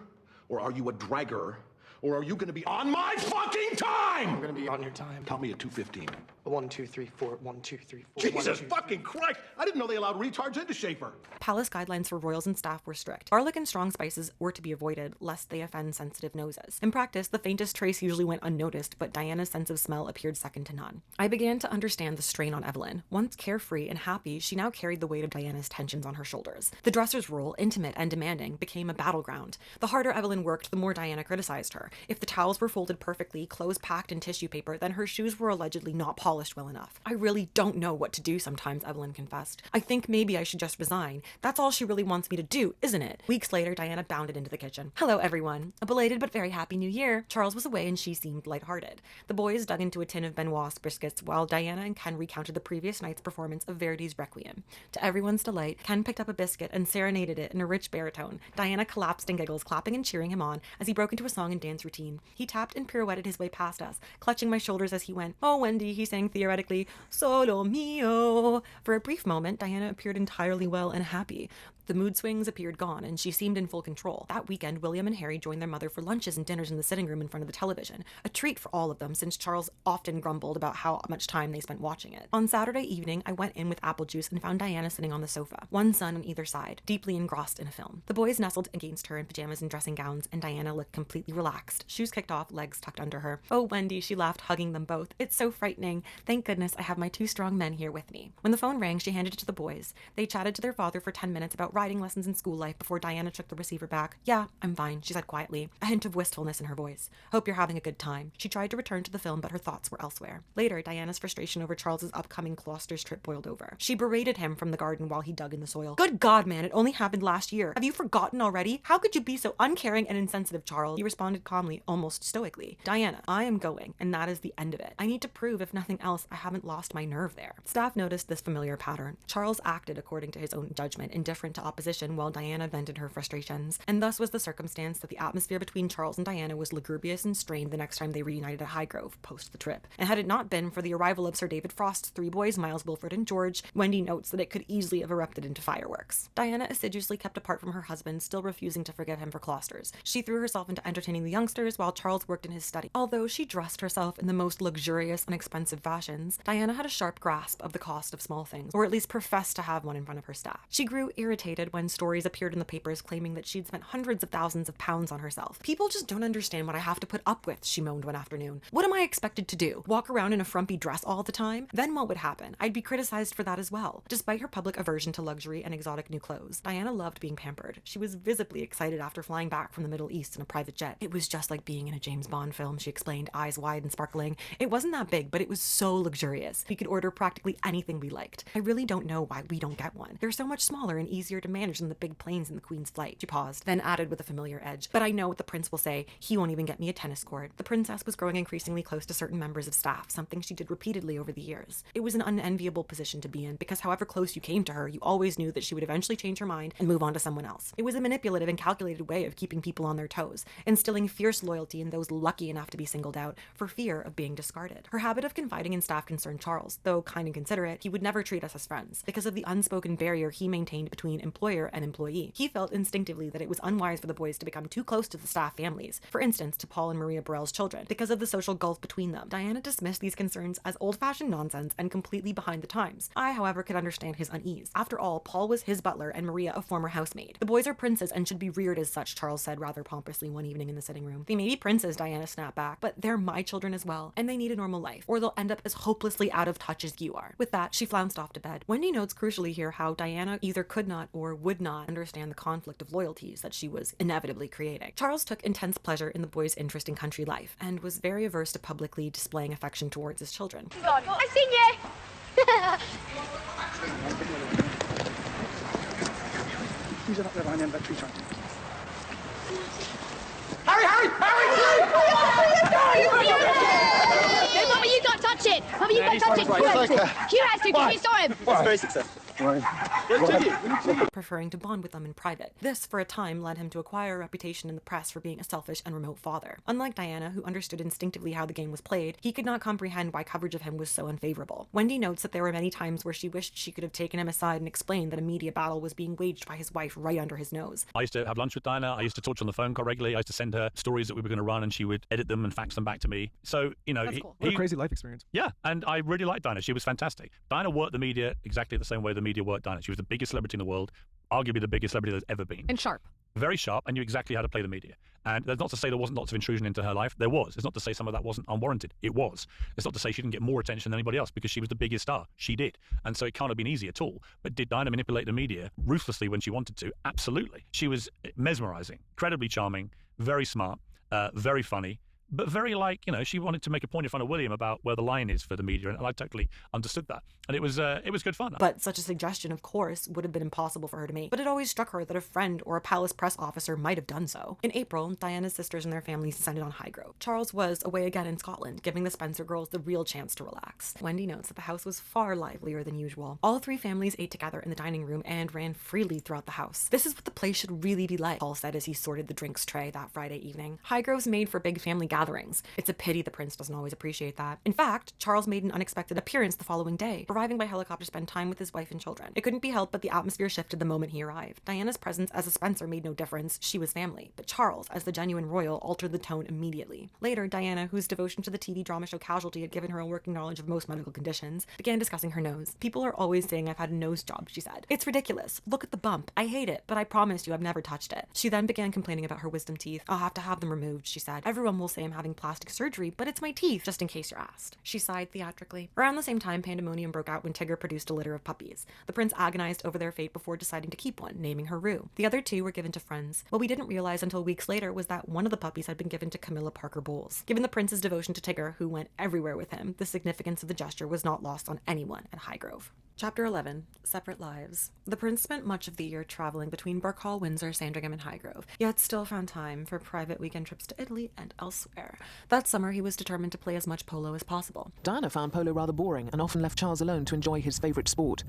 R: or are you a dragger, or are you gonna be on my fucking time?
S: I'm gonna be on your time.
R: Count me at 2:15.
S: 1, 2, 3, 4. 1, 2, 3, 4.
Q: Jesus fucking Christ! I didn't know they allowed retards into Schaefer.
A: Palace guidelines for royals and staff were strict. Garlic and strong spices were to be avoided, lest they offend sensitive noses. In practice, the faintest trace usually went unnoticed, but Diana's sense of smell appeared second to none. I began to understand the strain on Evelyn. Once carefree and happy, she now carried the weight of Diana's tensions on her shoulders. The dresser's role, intimate and demanding, became a battleground. The harder Evelyn worked, the more Diana criticized her. If the towels were folded perfectly, clothes packed in tissue paper, then her shoes were allegedly not polished well enough. I really don't know what to do sometimes, Evelyn confessed. I think maybe I should just resign. That's all she really wants me to do, isn't it? Weeks later, Diana bounded into the kitchen. Hello, everyone. A belated but very happy new year. Charles was away and she seemed lighthearted. The boys dug into a tin of Benoit's biscuits while Diana and Ken recounted the previous night's performance of Verdi's Requiem. To everyone's delight, Ken picked up a biscuit and serenaded it in a rich baritone. Diana collapsed in giggles, clapping and cheering him on as he broke into a song and dance routine. He tapped and pirouetted his way past us, clutching my shoulders as he went, "Oh, Wendy," he sang theoretically, "Solo mio." For a brief moment, Diana appeared entirely well and happy. The mood swings appeared gone, and she seemed in full control. That weekend, William and Harry joined their mother for lunches and dinners in the sitting room in front of the television, a treat for all of them, since Charles often grumbled about how much time they spent watching it. On Saturday evening, I went in with apple juice and found Diana sitting on the sofa, one son on either side, deeply engrossed in a film. The boys nestled against her in pajamas and dressing gowns, and Diana looked completely relaxed, shoes kicked off, legs tucked under her. "Oh, Wendy," she laughed, hugging them both. "It's so frightening. Thank goodness I have my two strong men here with me." When the phone rang, she handed it to the boys. They chatted to their father for 10 minutes about riding lessons and school life before Diana took the receiver back. "Yeah, I'm fine," she said quietly, a hint of wistfulness in her voice. "Hope you're having a good time." She tried to return to the film, but her thoughts were elsewhere. Later, Diana's frustration over Charles's upcoming Gloucester's trip boiled over. She berated him from the garden while he dug in the soil. "Good God, man, it only happened last year. Have you forgotten already? How could you be so uncaring and insensitive, Charles?" He responded calmly, almost stoically. "Diana, I am going, and that is the end of it. I need to prove, if nothing else, I haven't lost my nerve there." Staff noticed this familiar pattern. Charles acted according to his own judgment, indifferent to opposition, while Diana vented her frustrations, and thus was the circumstance that the atmosphere between Charles and Diana was lugubrious and strained the next time they reunited at Highgrove, post the trip. And had it not been for the arrival of Sir David Frost's three boys, Miles, Wilfred, and George, Wendy notes that it could easily have erupted into fireworks. Diana assiduously kept apart from her husband, still refusing to forgive him for Gloucester's. She threw herself into entertaining the youngsters while Charles worked in his study. Although she dressed herself in the most luxurious and expensive fashions, Diana had a sharp grasp of the cost of small things, or at least professed to have one in front of her staff. She grew irritated when stories appeared in the papers claiming that she'd spent hundreds of thousands of pounds on herself. "People just don't understand what I have to put up with," she moaned one afternoon. "What am I expected to do? Walk around in a frumpy dress all the time? Then what would happen? I'd be criticized for that as well." Despite her public aversion to luxury and exotic new clothes, Diana loved being pampered. She was visibly excited after flying back from the Middle East in a private jet. "It was just like being in a James Bond film," she explained, eyes wide and sparkling. "It wasn't that big, but it was so luxurious. We could order practically anything we liked. I really don't know why we don't get one. They're so much smaller and easier to manage than the big planes in the Queen's flight." She paused, then added with a familiar edge, "But I know what the prince will say. He won't even get me a tennis court." The princess was growing increasingly close to certain members of staff, something she did repeatedly over the years. It was an unenviable position to be in, because however close you came to her, you always knew that she would eventually change her mind and move on to someone else. It was a manipulative and calculated way of keeping people on their toes, instilling fierce loyalty in those lucky enough to be singled out for fear of being discarded. Her habit of confiding in staff concerned Charles. Though kind and considerate, he would never treat us as friends, because of the unspoken barrier he maintained between employer and employee. He felt instinctively that it was unwise for the boys to become too close to the staff families, for instance, to Paul and Maria Burrell's children, because of the social gulf between them. Diana dismissed these concerns as old-fashioned nonsense and completely behind the times. I, however, could understand his unease. After all, Paul was his butler and Maria a former housemaid. "The boys are princes and should be reared as such," Charles said rather pompously one evening in the sitting room. "They may be princes," Diana snapped back, "but they're my children as well, and they need a normal life, or they'll end up as hopelessly out of touch as you are." With that, she flounced off to bed. Wendy notes crucially here how Diana either could not or would not understand the conflict of loyalties that she was inevitably creating. Charles took intense pleasure in the boys' interest in country life, and was very averse to publicly displaying affection towards his children.
F: I seen you!
N: Who's up there behind them, that tree trunk?
P: Harry! Harry! Harry!
T: No, Mama, you can't touch it. Mama, you can't touch it.
N: right.
T: You have
N: It's
T: to.
N: okay.
T: You have to. Can you saw him?
N: It's very successful.
A: Preferring to bond with them in private. This, for a time, led him to acquire a reputation in the press for being a selfish and remote father. Unlike Diana, who understood instinctively how the game was played, he could not comprehend why coverage of him was so unfavorable. Wendy notes that there were many times where she wished she could have taken him aside and explained that a media battle was being waged by his wife right under his nose.
U: I used to have lunch with Diana. I used to talk to her on the phone quite regularly. I used to send her stories that we were going to run, and she would edit them and fax them back to me. So, you know,
V: That's cool. What a crazy life experience.
U: Yeah, and I really liked Diana. She was fantastic. Diana worked the media exactly the same way the media worked Diana. She was the biggest celebrity in the world, arguably the biggest celebrity there's ever been.
J: And sharp.
U: Very sharp, and knew exactly how to play the media. And that's not to say there wasn't lots of intrusion into her life. There was. It's not to say some of that wasn't unwarranted. It was. It's not to say she didn't get more attention than anybody else because she was the biggest star. She did. And so it can't have been easy at all. But did Diana manipulate the media ruthlessly when she wanted to? Absolutely. She was mesmerizing, incredibly charming, very smart, very funny, but very she wanted to make a point in front of William about where the line is for the media, and I totally understood that. And it was good fun.
A: But such a suggestion, of course, would have been impossible for her to make. But it always struck her that a friend or a palace press officer might have done so. In April, Diana's sisters and their families descended on Highgrove. Charles was away again in Scotland, giving the Spencer girls the real chance to relax. Wendy notes that the house was far livelier than usual. All three families ate together in the dining room and ran freely throughout the house. This is what the place should really be like, Paul said as he sorted the drinks tray that Friday evening. Highgrove's made for big family gatherings. It's a pity the prince doesn't always appreciate that. In fact, Charles made an unexpected appearance the following day, arriving by helicopter to spend time with his wife and children. It couldn't be helped, but the atmosphere shifted the moment he arrived. Diana's presence as a Spencer made no difference. She was family. But Charles, as the genuine royal, altered the tone immediately. Later, Diana, whose devotion to the TV drama show Casualty had given her a working knowledge of most medical conditions, began discussing her nose. People are always saying I've had a nose job, she said. It's ridiculous. Look at the bump. I hate it, but I promise you I've never touched it. She then began complaining about her wisdom teeth. I'll have to have them removed, she said. Everyone will say I'm having plastic surgery, but it's my teeth, just in case you're asked. She sighed theatrically. Around the same time, pandemonium broke out when Tigger produced a litter of puppies. The prince agonized over their fate before deciding to keep one, naming her Rue. The other two were given to friends. What we didn't realize until weeks later was that one of the puppies had been given to Camilla Parker Bowles. Given the prince's devotion to Tigger, who went everywhere with him, the significance of the gesture was not lost on anyone at Highgrove. Chapter 11. Separate Lives. The prince spent much of the year traveling between Berkhall, Windsor, Sandringham, and Highgrove, yet still found time for private weekend trips to Italy and elsewhere. That summer, he was determined to play as much polo as possible.
W: Diana found polo rather boring and often left Charles alone to enjoy his favourite sport.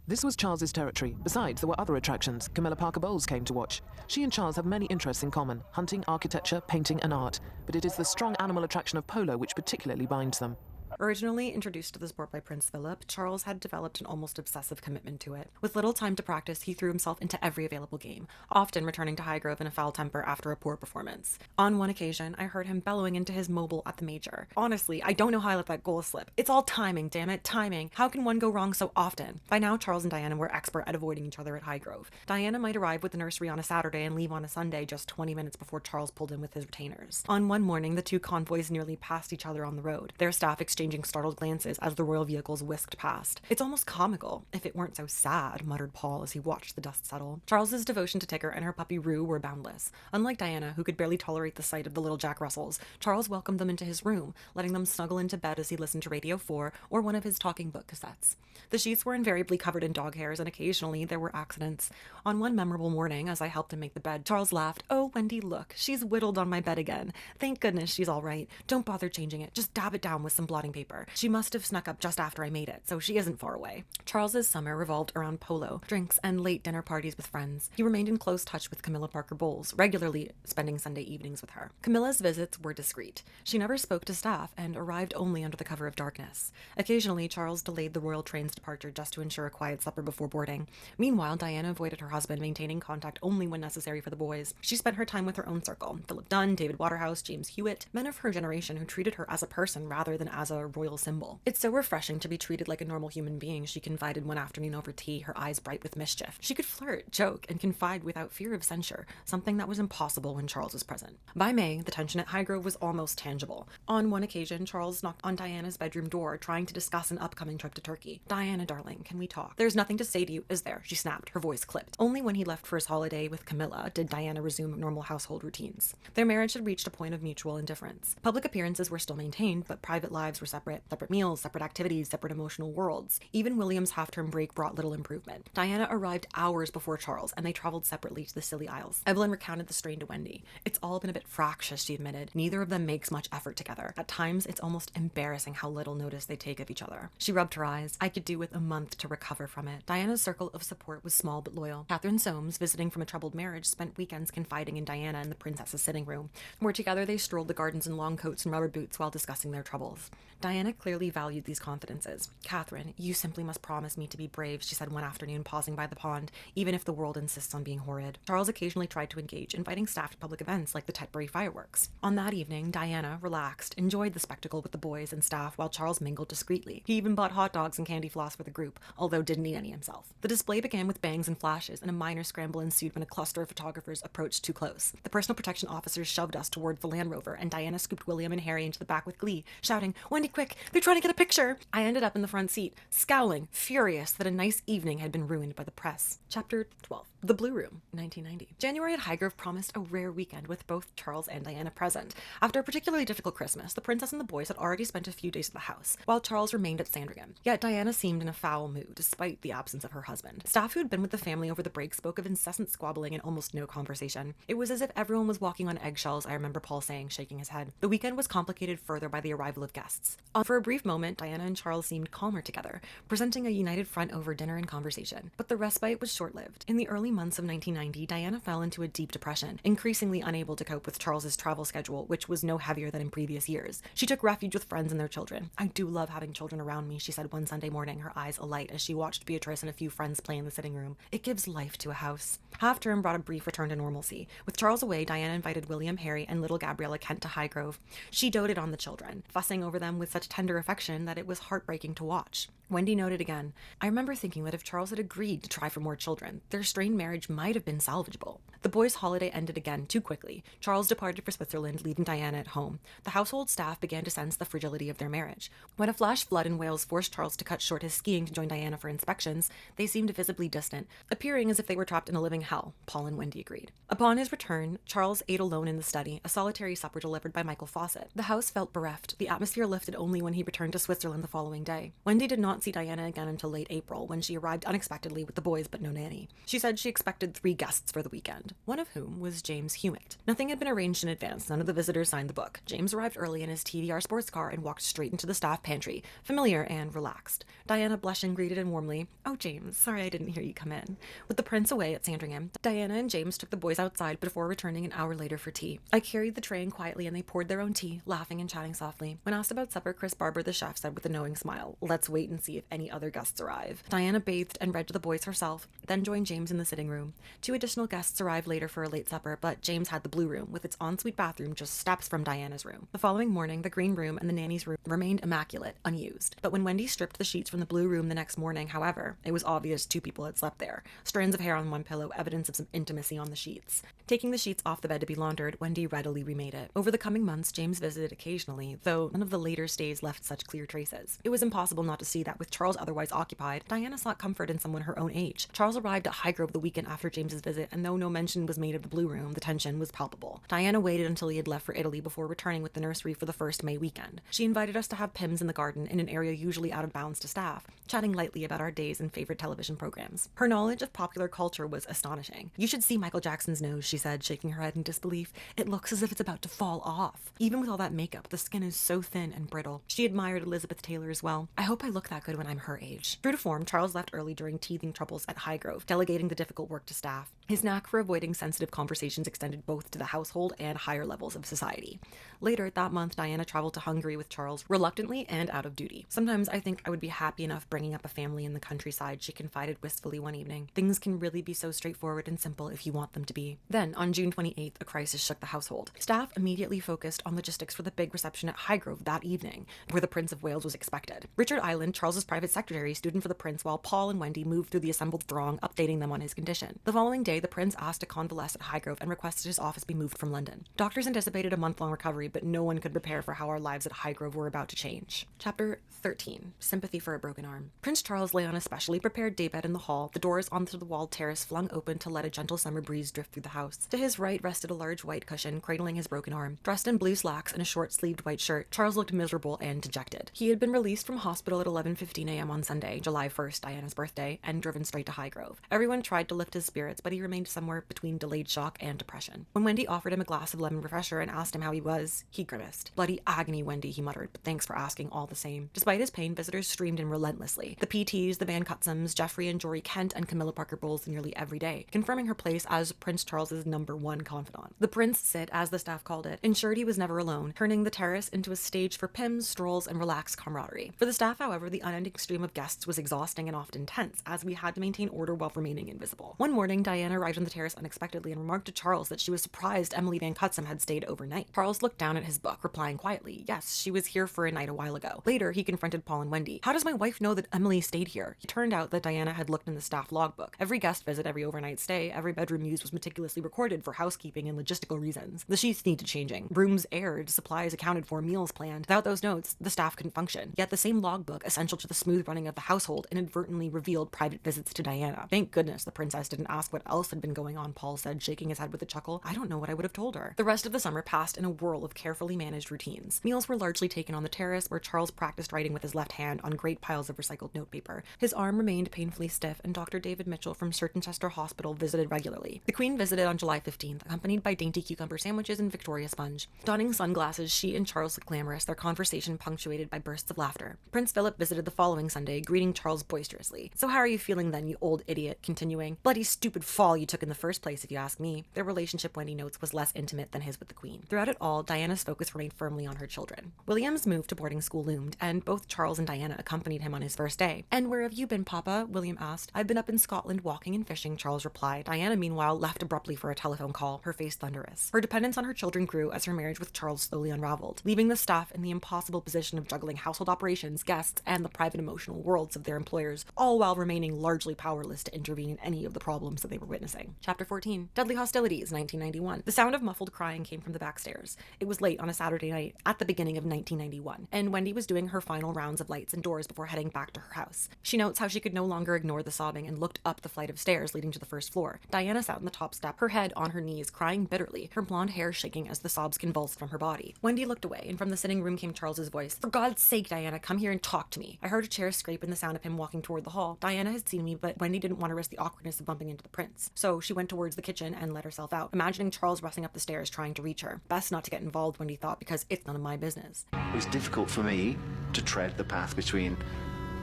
W: This was Charles's territory. Besides, there were other attractions. Camilla Parker Bowles came to watch. She and Charles have many interests in common: hunting, architecture, painting, and art. But it is the strong animal attraction of polo which particularly binds them.
A: Originally introduced to the sport by Prince Philip, Charles had developed an almost obsessive commitment to it. With little time to practice, he threw himself into every available game, often returning to Highgrove in a foul temper after a poor performance. On one occasion, I heard him bellowing into his mobile at the major. Honestly, I don't know how I let that goal slip. It's all timing, damn it, timing. How can one go wrong so often? By now, Charles and Diana were expert at avoiding each other at Highgrove. Diana might arrive with the nursery on a Saturday and leave on a Sunday just 20 minutes before Charles pulled in with his retainers. On one morning, the two convoys nearly passed each other on the road, their staff exchanging startled glances as the royal vehicles whisked past. It's almost comical, if it weren't so sad, muttered Paul as he watched the dust settle. Charles's devotion to Tigger and her puppy Rue were boundless. Unlike Diana, who could barely tolerate the sight of the little Jack Russells, Charles welcomed them into his room, letting them snuggle into bed as he listened to Radio 4 or one of his talking book cassettes. The sheets were invariably covered in dog hairs, and occasionally there were accidents. On one memorable morning, as I helped him make the bed, Charles laughed. "Oh, Wendy, look, she's whittled on my bed again. Thank goodness she's all right. Don't bother changing it. Just dab it down with some blotting paper. She must have snuck up just after I made it, so she isn't far away." Charles's summer revolved around polo, drinks, and late dinner parties with friends. He remained in close touch with Camilla Parker Bowles, regularly spending Sunday evenings with her. Camilla's visits were discreet. She never spoke to staff and arrived only under the cover of darkness. Occasionally, Charles delayed the royal train's departure just to ensure a quiet supper before boarding. Meanwhile, Diana avoided her husband, maintaining contact only when necessary for the boys. She spent her time with her own circle: Philip Dunn, David Waterhouse, James Hewitt, men of her generation who treated her as a person rather than as a royal symbol. "It's so refreshing to be treated like a normal human being," she confided one afternoon over tea, her eyes bright with mischief. She could flirt, joke, and confide without fear of censure, something that was impossible when Charles was present. By May, the tension at Highgrove was almost tangible. On one occasion, Charles knocked on Diana's bedroom door, trying to discuss an upcoming trip to Turkey. "Diana, darling, can we talk?" "There's nothing to say to you, is there?" she snapped, her voice clipped. Only when he left for his holiday with Camilla did Diana resume normal household routines. Their marriage had reached a point of mutual indifference. Public appearances were still maintained, but private lives were separate meals, separate activities, separate emotional worlds. Even William's half-term break brought little improvement. Diana arrived hours before Charles, and they traveled separately to the Scilly Isles. Evelyn recounted the strain to Wendy. It's all been a bit fractious, she admitted. Neither of them makes much effort together. At times, it's almost embarrassing how little notice they take of each other. She rubbed her eyes. I could do with a month to recover from it. Diana's circle of support was small but loyal. Catherine Soames, visiting from a troubled marriage, spent weekends confiding in Diana in the princess's sitting room, where together they strolled the gardens in long coats and rubber boots while discussing their troubles. Diana clearly valued these confidences. Catherine, you simply must promise me to be brave, she said one afternoon, pausing by the pond, even if the world insists on being horrid. Charles occasionally tried to engage, inviting staff to public events like the Tetbury fireworks. On that evening, Diana, relaxed, enjoyed the spectacle with the boys and staff while Charles mingled discreetly. He even bought hot dogs and candy floss for the group, although didn't eat any himself. The display began with bangs and flashes, and a minor scramble ensued when a cluster of photographers approached too close. The personal protection officers shoved us towards the Land Rover, and Diana scooped William and Harry into the back with glee, shouting, "Wendy, quick! They're trying to get a picture!" I ended up in the front seat, scowling, furious that a nice evening had been ruined by the press. Chapter 12. The Blue Room, 1990. January at Highgrove promised a rare weekend with both Charles and Diana present. After a particularly difficult Christmas, the princess and the boys had already spent a few days at the house, while Charles remained at Sandringham. Yet Diana seemed in a foul mood, despite the absence of her husband. Staff who had been with the family over the break spoke of incessant squabbling and almost no conversation. It was as if everyone was walking on eggshells, I remember Paul saying, shaking his head. The weekend was complicated further by the arrival of guests. For a brief moment, Diana and Charles seemed calmer together, presenting a united front over dinner and conversation. But the respite was short-lived. In the early months of 1990, Diana fell into a deep depression, increasingly unable to cope with Charles's travel schedule, which was no heavier than in previous years. She took refuge with friends and their children. I do love having children around me, she said one Sunday morning, her eyes alight as she watched Beatrice and a few friends play in the sitting room. It gives life to a house. Half-term brought a brief return to normalcy. With Charles away, Diana invited William, Harry, and little Gabriella Kent to Highgrove. She doted on the children, fussing over them with such tender affection that it was heartbreaking to watch. Wendy noted again, I remember thinking that if Charles had agreed to try for more children, their strained marriage might have been salvageable. The boys' holiday ended again too quickly. Charles departed for Switzerland, leaving Diana at home. The household staff began to sense the fragility of their marriage. When a flash flood in Wales forced Charles to cut short his skiing to join Diana for inspections, they seemed visibly distant, appearing as if they were trapped in a living hell, Paul and Wendy agreed. Upon his return, Charles ate alone in the study, a solitary supper delivered by Michael Fawcett. The house felt bereft. The atmosphere lifted only when he returned to Switzerland the following day. Wendy did not see Diana again until late April, when she arrived unexpectedly with the boys but no nanny. She said she expected 3 guests for the weekend, one of whom was James Hewitt. Nothing had been arranged in advance. None of the visitors signed the book. James arrived early in his TVR sports car and walked straight into the staff pantry, familiar and relaxed. Diana, blushing, greeted him warmly. "Oh, James, sorry I didn't hear you come in." With the prince away at Sandringham, Diana and James took the boys outside before returning an hour later for tea. I carried the tray in quietly and they poured their own tea, laughing and chatting softly. When asked about supper, Chris Barber, the chef, said with a knowing smile, "Let's wait and see if any other guests arrive." Diana bathed and read to the boys herself, then joined James in the sitting room. 2 additional guests arrived later for a late supper, but James had the blue room, with its ensuite bathroom just steps from Diana's room. The following morning, the green room and the nanny's room remained immaculate, unused. But when Wendy stripped the sheets from the blue room the next morning, however, it was obvious 2 people had slept there. Strands of hair on one pillow, evidence of some intimacy on the sheets. Taking the sheets off the bed to be laundered, Wendy readily remade it. Over the coming months, James visited occasionally, though none of the later stays left such clear traces. It was impossible not to see that with Charles otherwise occupied, Diana sought comfort in someone her own age. Charles arrived at Highgrove the weekend after James's visit, and though no mention was made of the blue room, the tension was palpable. Diana waited until he had left for Italy before returning with the nursery for the first May weekend. She invited us to have Pims in the garden, in an area usually out of bounds to staff, chatting lightly about our days and favorite television programs. Her knowledge of popular culture was astonishing. "You should see Michael Jackson's nose," she said, shaking her head in disbelief. "It looks as if it's about to fall off. Even with all that makeup, the skin is so thin and brittle." She admired Elizabeth Taylor as well. "I hope I look that good when I'm her age." True to form, Charles left early during teething troubles at Highgrove, delegating the difficult work to staff. His knack for avoiding sensitive conversations extended both to the household and higher levels of society. Later that month, Diana traveled to Hungary with Charles, reluctantly and out of duty. "Sometimes I think I would be happy enough bringing up a family in the countryside," she confided wistfully one evening. "Things can really be so straightforward and simple if you want them to be." Then, on June 28th, a crisis shook the household. Staff immediately focused on logistics for the big reception at Highgrove that evening, where the Prince of Wales was expected. Richard Island, Charles's private secretary, stood in for the prince while Paul and Wendy moved through the assembled throng, updating them on his condition. The following day, the prince asked to convalesce at Highgrove and requested his office be moved from London. Doctors anticipated a month-long recovery, but no one could prepare for how our lives at Highgrove were about to change. Chapter 13. Sympathy for a Broken Arm. Prince Charles lay on a specially prepared daybed in the hall, the doors onto the walled terrace flung open to let a gentle summer breeze drift through the house. To his right rested a large white cushion, cradling his broken arm. Dressed in blue slacks and a short-sleeved white shirt, Charles looked miserable and dejected. He had been released from hospital at 11:15 a.m. on Sunday, July 1st, Diana's birthday, and driven straight to Highgrove. Everyone tried to lift his spirits, but he remained somewhere between delayed shock and depression. When Wendy offered him a glass of lemon refresher and asked him how he was, he grimaced. "Bloody agony, Wendy," he muttered, "but thanks for asking all the same." Despite his pain, visitors streamed in relentlessly. The PTs, the Van Cutsums, Jeffrey and Jory Kent, and Camilla Parker Bowles nearly every day, confirming her place as Prince Charles's #1 confidant. The Prince Sit, as the staff called it, ensured he was never alone, turning the terrace into a stage for pims, strolls, and relaxed camaraderie. For the staff, however, the unending stream of guests was exhausting and often tense, as we had to maintain order while remaining invisible. One morning, Diana arrived on the terrace unexpectedly and remarked to Charles that she was surprised Emily Van Cutsum had stayed overnight. Charles looked down at his book, replying quietly, "Yes, she was here for a night a while ago." Later, he confronted Paul and Wendy. "How does my wife know that Emily stayed here?" It turned out that Diana had looked in the staff logbook. Every guest visit, every overnight stay, every bedroom used was meticulously recorded for housekeeping and logistical reasons. The sheets needed changing, rooms aired, supplies accounted for, meals planned. Without those notes, the staff couldn't function. Yet the same logbook, essential to the smooth running of the household, inadvertently revealed private visits to Diana. Thank goodness the princess didn't ask what else had been going on, Paul said, shaking his head with a chuckle. "I don't know what I would have told her." The rest of the summer passed in a whirl of carefully managed routines. Meals were largely taken on the terrace, where Charles practiced writing with his left hand on great piles of recycled notepaper. His arm remained painfully stiff, and Dr. David Mitchell from Cirencester Hospital visited regularly. The Queen visited on July 15th, accompanied by dainty cucumber sandwiches and Victoria sponge. Donning sunglasses, she and Charles looked glamorous, their conversation punctuated by bursts of laughter. Prince Philip visited the following Sunday, greeting Charles boisterously. "So how are you feeling then, you old idiot?" Continuing, "Bloody stupid fall you took in the first place, if you ask me." Their relationship, Wendy notes, was less intimate than his with the Queen. Throughout it all, Diana's focus remained firmly on her children. William's move to boarding school loomed, and both Charles and Diana accompanied him on his first day. "And where have you been, Papa?" William asked. "I've been up in Scotland walking and fishing," Charles replied. Diana, meanwhile, left abruptly for a telephone call, her face thunderous. Her dependence on her children grew as her marriage with Charles slowly unraveled, leaving the staff in the impossible position of juggling household operations, guests, and the private emotional worlds of their employers, all while remaining largely powerless to intervene in any of the problems that they were witnessing. Chapter 14. Deadly Hostilities, 1991. The sound of muffled crying came from the backstairs. It was late on a Saturday night, at the beginning of 1991, and Wendy was doing her final rounds of lights and doors before heading back to her house. She notes how she could no longer ignore the sobbing and looked up the flight of stairs leading to the first floor. Diana sat on the top step, her head on her knees, crying bitterly, her blonde hair shaking as the sobs convulsed from her body. Wendy looked away, and from the sitting room came Charles's voice. "For God's sake, Diana, come here and talk to me." I heard a chair scrape and the sound of him walking toward the hall. Diana had seen me, but Wendy didn't want to risk the awkwardness of bumping into the prince. So she went towards the kitchen and let herself out, imagining Charles rustling up the stairs trying to reach her. Best not to get involved, Wendy thought, because it's none of my business.
E: It was difficult for me to tread the path between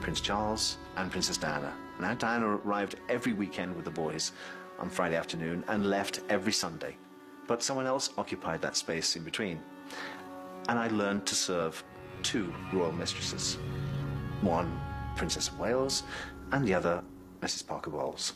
E: Prince Charles and Princess Diana. Now, Diana arrived every weekend with the boys on Friday afternoon and left every Sunday. But someone else occupied that space in between. And I learned to serve two royal mistresses. One, Princess of Wales, and the other, Mrs. Parker Bowles.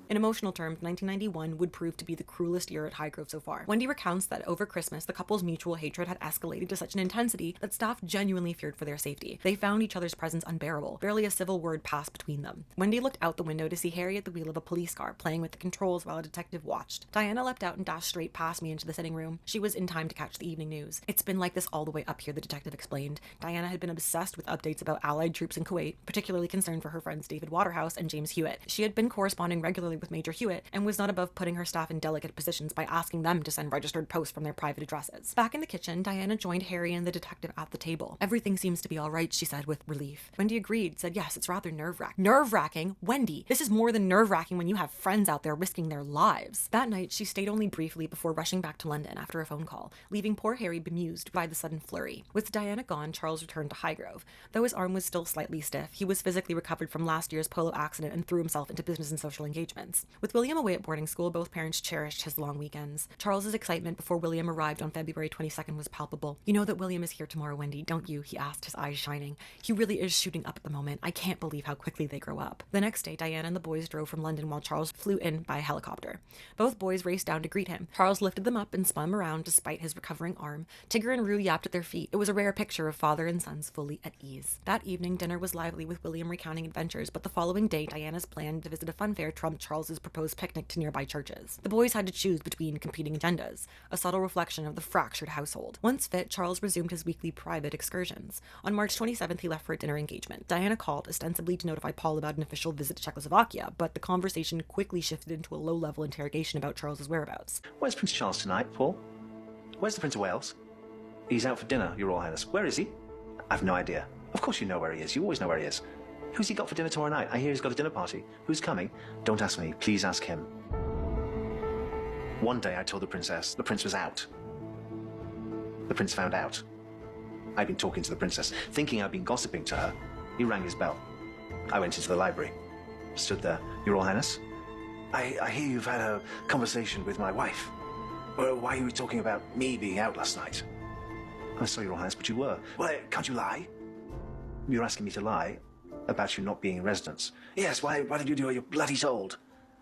A: In emotional terms, 1991 would prove to be the cruelest year at Highgrove so far. Wendy recounts that over Christmas, the couple's mutual hatred had escalated to such an intensity that staff genuinely feared for their safety. They found each other's presence unbearable. Barely a civil word passed between them. Wendy looked out the window to see Harry at the wheel of a police car, playing with the controls while a detective watched. Diana leapt out and dashed straight past me into the sitting room. She was in time to catch the evening news. "It's been like this all the way up here," the detective explained. Diana had been obsessed with updates about Allied troops in Kuwait, particularly concerned for her friends David Waterhouse and James Hewitt. She had been corresponding regularly with Major Hewitt, and was not above putting her staff in delicate positions by asking them to send registered posts from their private addresses. Back in the kitchen, Diana joined Harry and the detective at the table. "Everything seems to be all right," she said with relief. Wendy agreed, said, "Yes, it's rather nerve-wracking." "Nerve-wracking? Wendy, this is more than nerve-wracking when you have friends out there risking their lives." That night, she stayed only briefly before rushing back to London after a phone call, leaving poor Harry bemused by the sudden flurry. With Diana gone, Charles returned to Highgrove. Though his arm was still slightly stiff, he was physically recovered from last year's polo accident and threw himself into business and social engagements. With William away at boarding school, both parents cherished his long weekends. Charles's excitement before William arrived on February 22nd was palpable. "You know that William is here tomorrow, Wendy, don't you?" he asked, his eyes shining. "He really is shooting up at the moment. I can't believe how quickly they grow up." The next day, Diana and the boys drove from London while Charles flew in by helicopter. Both boys raced down to greet him. Charles lifted them up and spun them around despite his recovering arm. Tigger and Rue yapped at their feet. It was a rare picture of father and sons fully at ease. That evening, dinner was lively with William recounting adventures, but the following day, Diana's plan to visit a fun fair trumped Charles' Charles's proposed picnic to nearby churches. The boys had to choose between competing agendas, a subtle reflection of the fractured household. Once fit, Charles resumed his weekly private excursions. On March 27th, he left for a dinner engagement. Diana called, ostensibly to notify Paul about an official visit to Czechoslovakia, but the conversation quickly shifted into a low-level interrogation about Charles's whereabouts.
E: Where's Prince Charles tonight, Paul? Where's the Prince of Wales? He's out for dinner, Your Royal Highness. Where is he? I've no idea. Of course you know where he is. You always know where he is. Who's he got for dinner tomorrow night? I hear he's got a dinner party. Who's coming? Don't ask me. Please ask him. One day I told the princess the prince was out. The prince found out. I'd been talking to the princess, thinking I'd been gossiping to her. He rang his bell. I went into the library. Stood there. Your Royal Highness, I hear you've had a conversation with my wife. Well, why are you talking about me being out last night? I saw Your Royal Highness, but you were. Well, can't you lie? You're asking me to lie about you not being in residence. Yes, why did you do it? You're bloody told.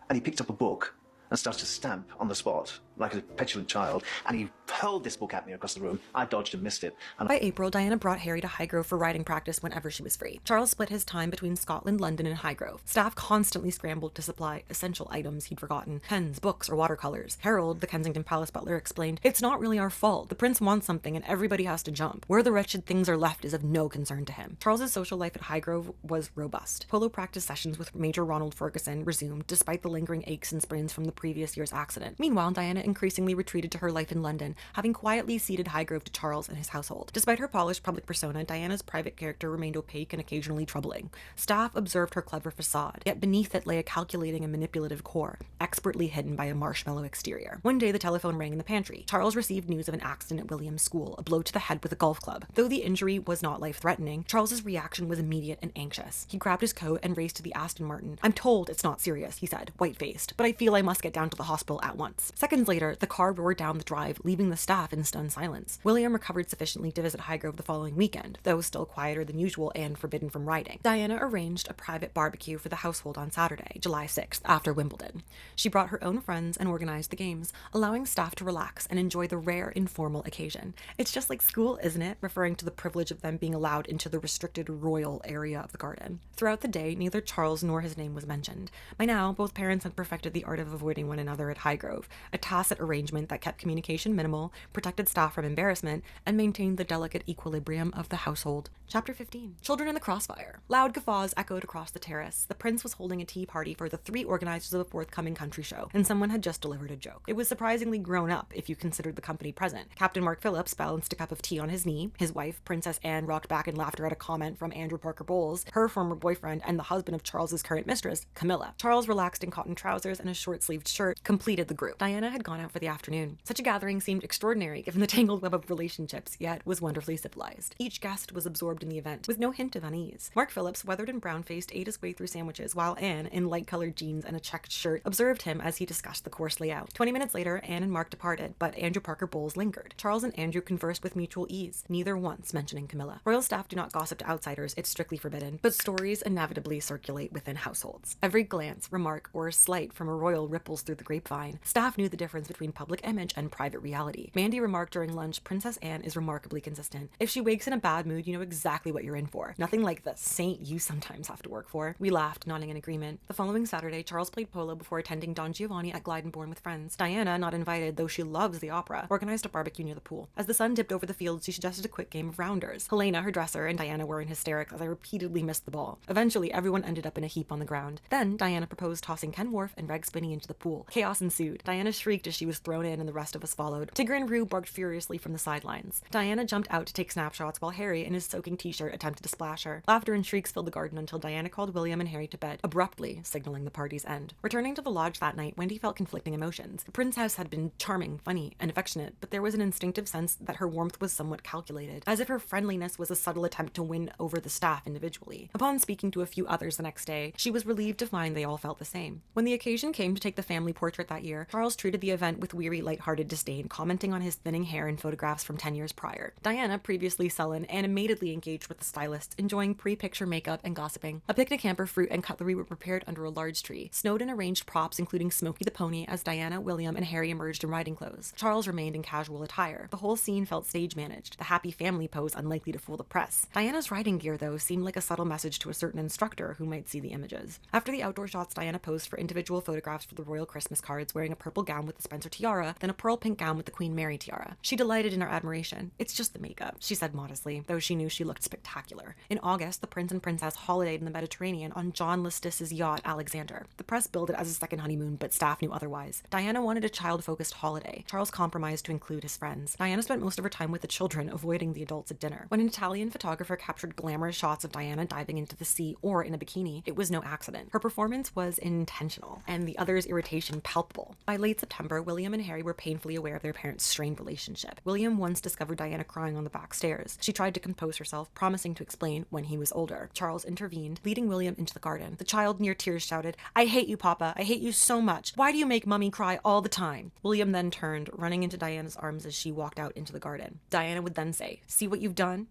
E: And he picked up a book and started to stamp on the spot like a petulant child, and he hurled this book at me across the room. I dodged and missed it. And
A: by April, Diana brought Harry to Highgrove for riding practice whenever she was free. Charles split his time between Scotland, London, and Highgrove. Staff constantly scrambled to supply essential items he'd forgotten, pens, books, or watercolors. Harold, the Kensington Palace butler, explained, "It's not really our fault. The prince wants something and everybody has to jump. Where the wretched things are left is of no concern to him." Charles's social life at Highgrove was robust. Polo practice sessions with Major Ronald Ferguson resumed, despite the lingering aches and sprains from the previous year's accident. Meanwhile, Diana increasingly retreated to her life in London, having quietly ceded Highgrove to Charles and his household. Despite her polished public persona, Diana's private character remained opaque and occasionally troubling. Staff observed her clever facade, yet beneath it lay a calculating and manipulative core, expertly hidden by a marshmallow exterior. One day, the telephone rang in the pantry. Charles received news of an accident at William's school, a blow to the head with a golf club. Though the injury was not life-threatening, Charles's reaction was immediate and anxious. He grabbed his coat and raced to the Aston Martin. "I'm told it's not serious," he said, white-faced, "but I feel I must get down to the hospital at once." Seconds later, the car roared down the drive, leaving the staff in stunned silence. William recovered sufficiently to visit Highgrove the following weekend, though still quieter than usual and forbidden from riding. Diana arranged a private barbecue for the household on Saturday, July 6th, after Wimbledon. She brought her own friends and organized the games, allowing staff to relax and enjoy the rare informal occasion. "It's just like school, isn't it?" referring to the privilege of them being allowed into the restricted royal area of the garden. Throughout the day, neither Charles nor his name was mentioned. By now, both parents had perfected the art of avoiding one another at Highgrove, a tacit arrangement that kept communication minimal, protected staff from embarrassment, and maintained the delicate equilibrium of the household. Chapter 15. Children in the Crossfire. Loud guffaws echoed across the terrace. The prince was holding a tea party for the 3 organizers of a forthcoming country show, and someone had just delivered a joke. It was surprisingly grown up if you considered the company present. Captain Mark Phillips balanced a cup of tea on his knee. His wife, Princess Anne, rocked back in laughter at a comment from Andrew Parker Bowles, her former boyfriend and the husband of Charles's current mistress, Camilla. Charles, relaxed in cotton trousers and a short-sleeved shirt, completed the group. Diana had gone out for the afternoon. Such a gathering seemed extraordinary given the tangled web of relationships, yet was wonderfully civilized. Each guest was absorbed in the event, with no hint of unease. Mark Phillips, weathered and brown-faced, ate his way through sandwiches, while Anne, in light-colored jeans and a checked shirt, observed him as he discussed the course layout. 20 minutes later, Anne and Mark departed, but Andrew Parker Bowles lingered. Charles and Andrew conversed with mutual ease, neither once mentioning Camilla. Royal staff do not gossip to outsiders, it's strictly forbidden, but stories inevitably circulate within households. Every glance, remark, or slight from a royal ripples through the grapevine. Staff knew the difference between public image and private reality. Mandy remarked during lunch, "Princess Anne is remarkably consistent. If she wakes in a bad mood, you know exactly what you're in for. Nothing like the saint you sometimes have to work for." We laughed, nodding in agreement. The following Saturday, Charles played polo before attending Don Giovanni at Glydenbourne with friends. Diana, not invited, though she loves the opera, organized a barbecue near the pool. As the sun dipped over the fields, she suggested a quick game of rounders. Helena, her dresser, and Diana were in hysterics as I repeatedly missed the ball. Eventually, everyone ended up in a heap on the ground. Then, Diana proposed tossing Ken Wharf and Reg Spinney into the pool. Chaos ensued. Diana shrieked as she was thrown in and the rest of us followed. Tigger and Rue barked furiously from the sidelines. Diana jumped out to take snapshots while Harry, in his soaking t-shirt, attempted to splash her. Laughter and shrieks filled the garden until Diana called William and Harry to bed, abruptly signaling the party's end. Returning to the lodge that night, Wendy felt conflicting emotions. The princess had been charming, funny, and affectionate, but there was an instinctive sense that her warmth was somewhat calculated, as if her friendliness was a subtle attempt to win over the staff individually. Upon speaking to a few others the next day, she was relieved to find they all felt the same. When the occasion came to take the family portrait that year, Charles treated the event with weary, lighthearted disdain, commenting on his thinning hair in photographs from 10 years prior. Diana, previously sullen, animatedly engaged with the stylist, enjoying pre-picture makeup and gossiping. A picnic hamper, fruit, and cutlery were prepared under a large tree. Snowden arranged props including Smokey the Pony as Diana, William, and Harry emerged in riding clothes. Charles remained in casual attire. The whole scene felt stage-managed, the happy family pose unlikely to fool the press. Diana's riding gear, though, seemed like a subtle message to a certain instructor who might see the images. After the outdoor shots, Diana posed for individual photographs for the royal Christmas cards, wearing a purple gown with the Spencer tiara, then a pearl pink gown with the Queen Mary tiara. She delighted in her admiration. "It's just the makeup," she said modestly, though she knew she looked spectacular. In August, the prince and princess holidayed in the Mediterranean on John Listis's yacht, Alexander. The press billed it as a second honeymoon, but staff knew otherwise. Diana wanted a child-focused holiday. Charles compromised to include his friends. Diana spent most of her time with the children, avoiding the adults at dinner. When an Italian photographer captured glamorous shots of Diana diving into the sea or in a bikini, it was no accident. Her performance was intentional, and the other's irritation palpable. By late September, William and Harry were painfully aware of their parents' strained relationship. William once discovered Diana crying on the back stairs. She tried to compose herself, promising to explain when he was older. Charles intervened, leading William into the garden. The child, near tears, shouted, "I hate you, Papa. I hate you so much. Why do you make Mummy cry all the time?" William then turned, running into Diana's arms as she walked out into the garden. Diana would then say, "See what you've done?"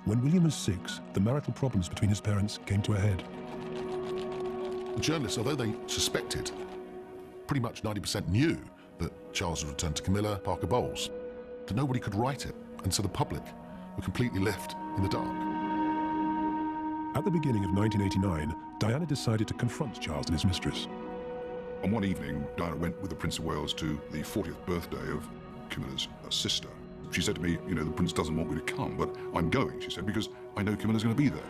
B: When William was 6, the marital problems between his parents came to a head.
D: The journalists, although they suspected, pretty much 90% knew that Charles had returned to Camilla Parker Bowles, that nobody could write it, and so the public were completely left in the dark.
B: At the beginning of 1989, Diana decided to confront Charles and his mistress.
C: On one evening, Diana went with the Prince of Wales to the 40th birthday of Camilla's sister. She said to me, "You know, the Prince doesn't want me to come, but I'm going," she said, "because I know Camilla's going to be there."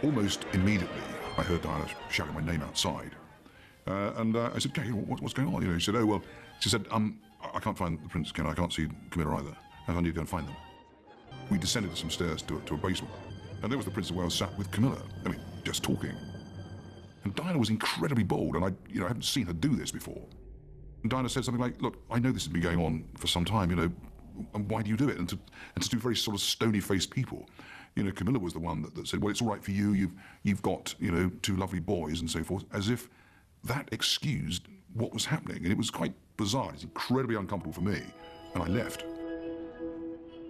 C: Almost immediately, I heard Diana shouting my name outside. I said, "Okay, what's going on?" You know, she said, "Oh, well," she said, I can't find the Prince, Ken. I can't see Camilla either. I need to go and find them." We descended some stairs to a basement, and there was the Prince of Wales sat with Camilla. I mean, just talking. And Diana was incredibly bold, and I haven't seen her do this before. And Diana said something like, "Look, I know this has been going on for some time, you know, and why do you do it?" And to do very sort of stony-faced people. You know, Camilla was the one that said, "Well, it's all right for you. You've got, you know, 2 lovely boys," and so forth, as if that excused what was happening. And it was quite bizarre. It's incredibly uncomfortable for me, and I left.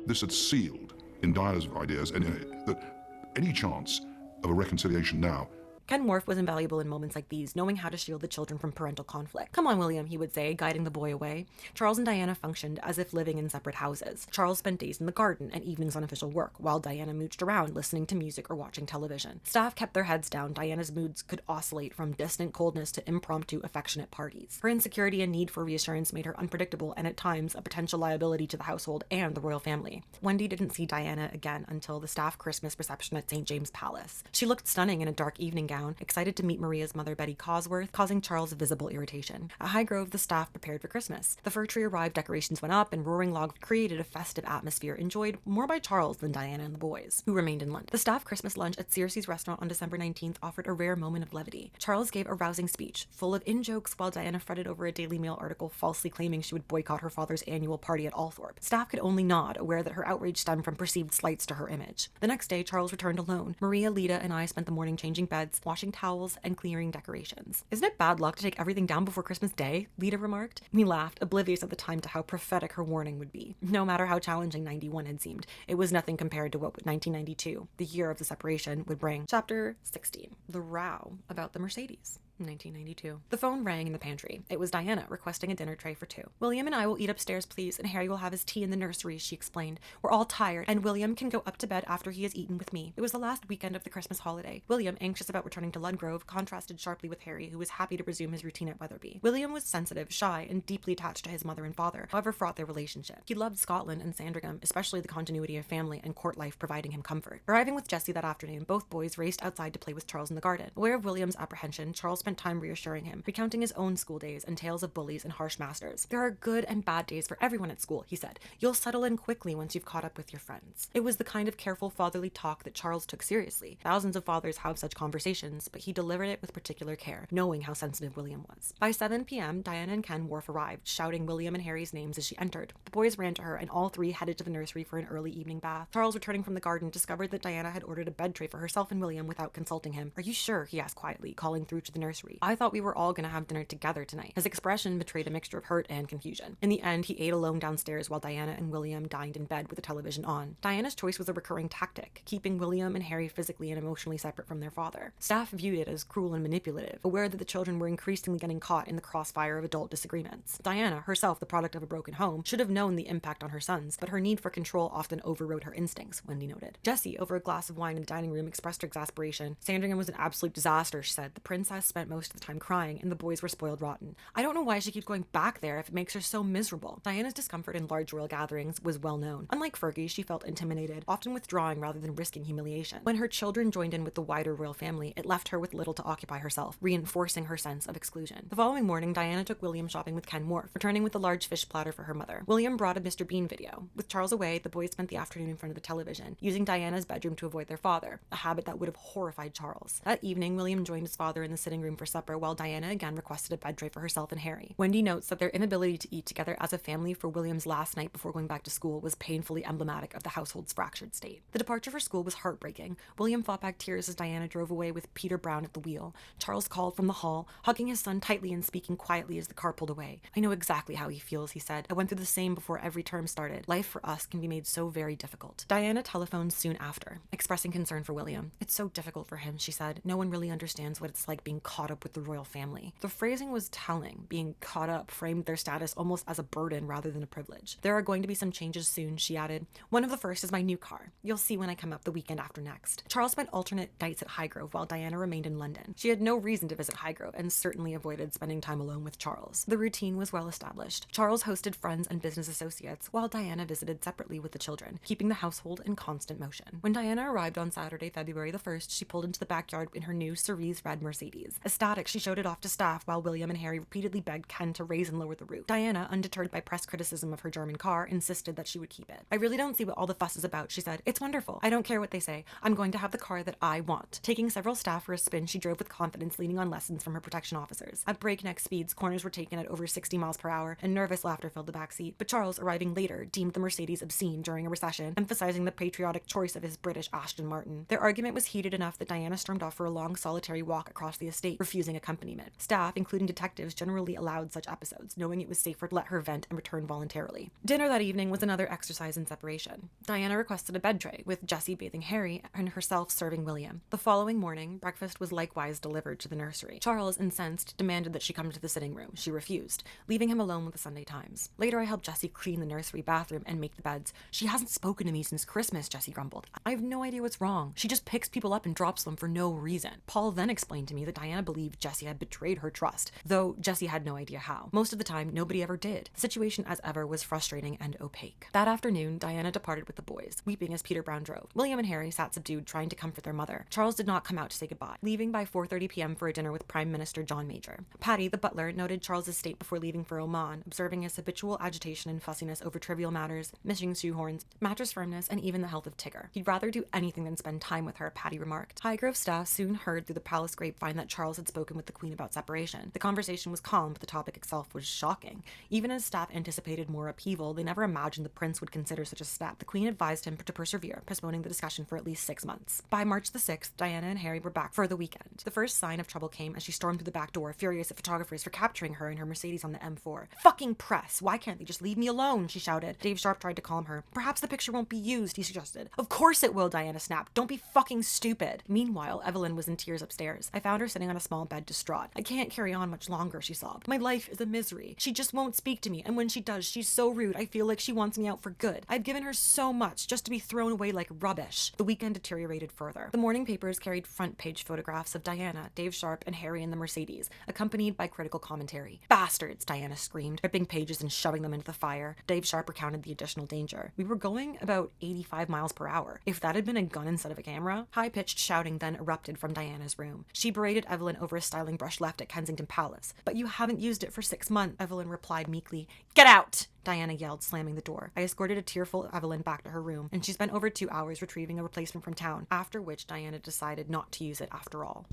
C: This had sealed in Diana's ideas and that any chance of a reconciliation now.
A: Ken Worf was invaluable in moments like these, knowing how to shield the children from parental conflict. "Come on, William," he would say, guiding the boy away. Charles and Diana functioned as if living in separate houses. Charles spent days in the garden and evenings on official work, while Diana mooched around listening to music or watching television. Staff kept their heads down. Diana's moods could oscillate from distant coldness to impromptu affectionate parties. Her insecurity and need for reassurance made her unpredictable and at times a potential liability to the household and the royal family. Wendy didn't see Diana again until the staff Christmas reception at St. James Palace. She looked stunning in a dark evening gown, excited to meet Maria's mother, Betty Cosworth, causing Charles visible irritation. At Highgrove, the staff prepared for Christmas. The fir tree arrived, decorations went up, and roaring logs created a festive atmosphere enjoyed more by Charles than Diana and the boys, who remained in lunch. The staff Christmas lunch at Circe's restaurant on December 19th offered a rare moment of levity. Charles gave a rousing speech, full of in-jokes, while Diana fretted over a Daily Mail article falsely claiming she would boycott her father's annual party at Althorpe. Staff could only nod, aware that her outrage stemmed from perceived slights to her image. The next day, Charles returned alone. Maria, Lita, and I spent the morning changing beds, washing towels, and clearing decorations. "Isn't it bad luck to take everything down before Christmas Day?" Lita remarked. We laughed, oblivious at the time to how prophetic her warning would be. No matter how challenging 91 had seemed, it was nothing compared to what 1992, the year of the separation, would bring. Chapter 16. The row about the Mercedes. 1992. The phone rang in the pantry. It was Diana, requesting a dinner tray for 2. "William and I will eat upstairs, please, and Harry will have his tea in the nursery," she explained. "We're all tired, and William can go up to bed after he has eaten with me." It was the last weekend of the Christmas holiday. William, anxious about returning to Ludgrove, contrasted sharply with Harry, who was happy to resume his routine at Weatherby. William was sensitive, shy, and deeply attached to his mother and father, however fraught their relationship. He loved Scotland and Sandringham, especially the continuity of family and court life providing him comfort. Arriving with Jessie that afternoon, both boys raced outside to play with Charles in the garden. Aware of William's apprehension, Charles spent time reassuring him, recounting his own school days and tales of bullies and harsh masters. "There are good and bad days for everyone at school," he said. "You'll settle in quickly once you've caught up with your friends." It was the kind of careful fatherly talk that Charles took seriously. Thousands of fathers have such conversations, but he delivered it with particular care, knowing how sensitive William was. By 7 p.m., Diana and Ken Worf arrived, shouting William and Harry's names as she entered. The boys ran to her, and all 3 headed to the nursery for an early evening bath. Charles, returning from the garden, discovered that Diana had ordered a bed tray for herself and William without consulting him. "Are you sure?" he asked quietly, calling through to the nursery. nursery. I thought we were all gonna have dinner together tonight. His expression betrayed a mixture of hurt and confusion. In the end, he ate alone downstairs while Diana and William dined in bed with the television on. Diana's choice was a recurring tactic, keeping William and Harry physically and emotionally separate from their father. Staff viewed it as cruel and manipulative, aware that the children were increasingly getting caught in the crossfire of adult disagreements. Diana, herself the product of a broken home, should have known the impact on her sons, but her need for control often overrode her instincts, Wendy noted. Jessie, over a glass of wine in the dining room, expressed her exasperation. Sandringham was an absolute disaster, she said. The princess spent most of the time crying, and the boys were spoiled rotten. I don't know why she keeps going back there if it makes her so miserable. Diana's discomfort in large royal gatherings was well known. Unlike Fergie, she felt intimidated, often withdrawing rather than risking humiliation. When her children joined in with the wider royal family, it left her with little to occupy herself, reinforcing her sense of exclusion. The following morning, Diana took William shopping with Ken Morf, returning with a large fish platter for her mother. William brought a Mr. Bean video. With Charles away, the boys spent the afternoon in front of the television, using Diana's bedroom to avoid their father, a habit that would have horrified Charles. That evening, William joined his father in the sitting room for supper, while Diana again requested a bed tray for herself and Harry. Wendy notes that their inability to eat together as a family for William's last night before going back to school was painfully emblematic of the household's fractured state. The departure for school was heartbreaking. William fought back tears as Diana drove away with Peter Brown at the wheel. Charles called from the hall, hugging his son tightly and speaking quietly as the car pulled away. I know exactly how he feels, he said. I went through the same before every term started. Life for us can be made so very difficult. Diana telephoned soon after, expressing concern for William. It's so difficult for him, she said. No one really understands what it's like being caught up with the royal family. The phrasing was telling. Being caught up framed their status almost as a burden rather than a privilege. There are going to be some changes soon, she added. One of the first is my new car. You'll see when I come up the weekend after next. Charles spent alternate nights at Highgrove while Diana remained in London. She had no reason to visit Highgrove and certainly avoided spending time alone with Charles. The routine was well established. Charles hosted friends and business associates while Diana visited separately with the children, keeping the household in constant motion. When Diana arrived on Saturday, February the 1st, she pulled into the backyard in her new cerise red Mercedes. Ecstatic, she showed it off to staff while William and Harry repeatedly begged Ken to raise and lower the roof. Diana, undeterred by press criticism of her German car, insisted that she would keep it. I really don't see what all the fuss is about, she said. It's wonderful. I don't care what they say. I'm going to have the car that I want. Taking several staff for a spin, she drove with confidence, leaning on lessons from her protection officers. At breakneck speeds, corners were taken at over 60 miles per hour, and nervous laughter filled the backseat. But Charles, arriving later, deemed the Mercedes obscene during a recession, emphasizing the patriotic choice of his British Aston Martin. Their argument was heated enough that Diana stormed off for a long, solitary walk across the estate, refusing accompaniment. Staff, including detectives, generally allowed such episodes, knowing it was safer to let her vent and return voluntarily. Dinner that evening was another exercise in separation. Diana requested a bed tray, with Jessie bathing Harry and herself serving William. The following morning, breakfast was likewise delivered to the nursery. Charles, incensed, demanded that she come to the sitting room. She refused, leaving him alone with the Sunday Times. Later, I helped Jessie clean the nursery bathroom and make the beds. She hasn't spoken to me since Christmas, Jessie grumbled. I have no idea what's wrong. She just picks people up and drops them for no reason. Paul then explained to me that Diana believed Jessie had betrayed her trust, though Jessie had no idea how. Most of the time, nobody ever did. The situation, as ever, was frustrating and opaque. That afternoon, Diana departed with the boys, weeping as Peter Brown drove. William and Harry sat subdued, trying to comfort their mother. Charles did not come out to say goodbye, leaving by 4:30 p.m. for a dinner with Prime Minister John Major. Patty, the butler, noted Charles's state before leaving for Oman, observing his habitual agitation and fussiness over trivial matters, missing shoehorns, mattress firmness, and even the health of Tigger. He'd rather do anything than spend time with her, Patty remarked. Highgrove staff soon heard through the palace grapevine that Charles had spoken with the Queen about separation. The conversation was calm, but the topic itself was shocking. Even as staff anticipated more upheaval, they never imagined the prince would consider such a step. The Queen advised him to persevere, postponing the discussion for at least 6 months. By March the 6th, Diana and Harry were back for the weekend. The first sign of trouble came as she stormed through the back door, furious at photographers for capturing her in her Mercedes on the M4. Fucking press! Why can't they just leave me alone? She shouted. Dave Sharp tried to calm her. Perhaps the picture won't be used, he suggested. Of course it will, Diana snapped. Don't be fucking stupid. Meanwhile, Evelyn was in tears upstairs. I found her sitting on a small bed, distraught. I can't carry on much longer, she sobbed. My life is a misery. She just won't speak to me, and when she does, she's so rude. I feel like she wants me out for good. I've given her so much just to be thrown away like rubbish. The weekend deteriorated further. The morning papers carried front-page photographs of Diana, Dave Sharp, and Harry in the Mercedes, accompanied by critical commentary. Bastards, Diana screamed, ripping pages and shoving them into the fire. Dave Sharp recounted the additional danger. We were going about 85 miles per hour. If that had been a gun instead of a camera? High-pitched shouting then erupted from Diana's room. She berated Evelyn over a styling brush left at Kensington Palace. But you haven't used it for 6 months, Evelyn replied meekly. Get out! Diana yelled, slamming the door. I escorted a tearful Evelyn back to her room, and she spent over 2 hours retrieving a replacement from town, after which Diana decided not to use it after all.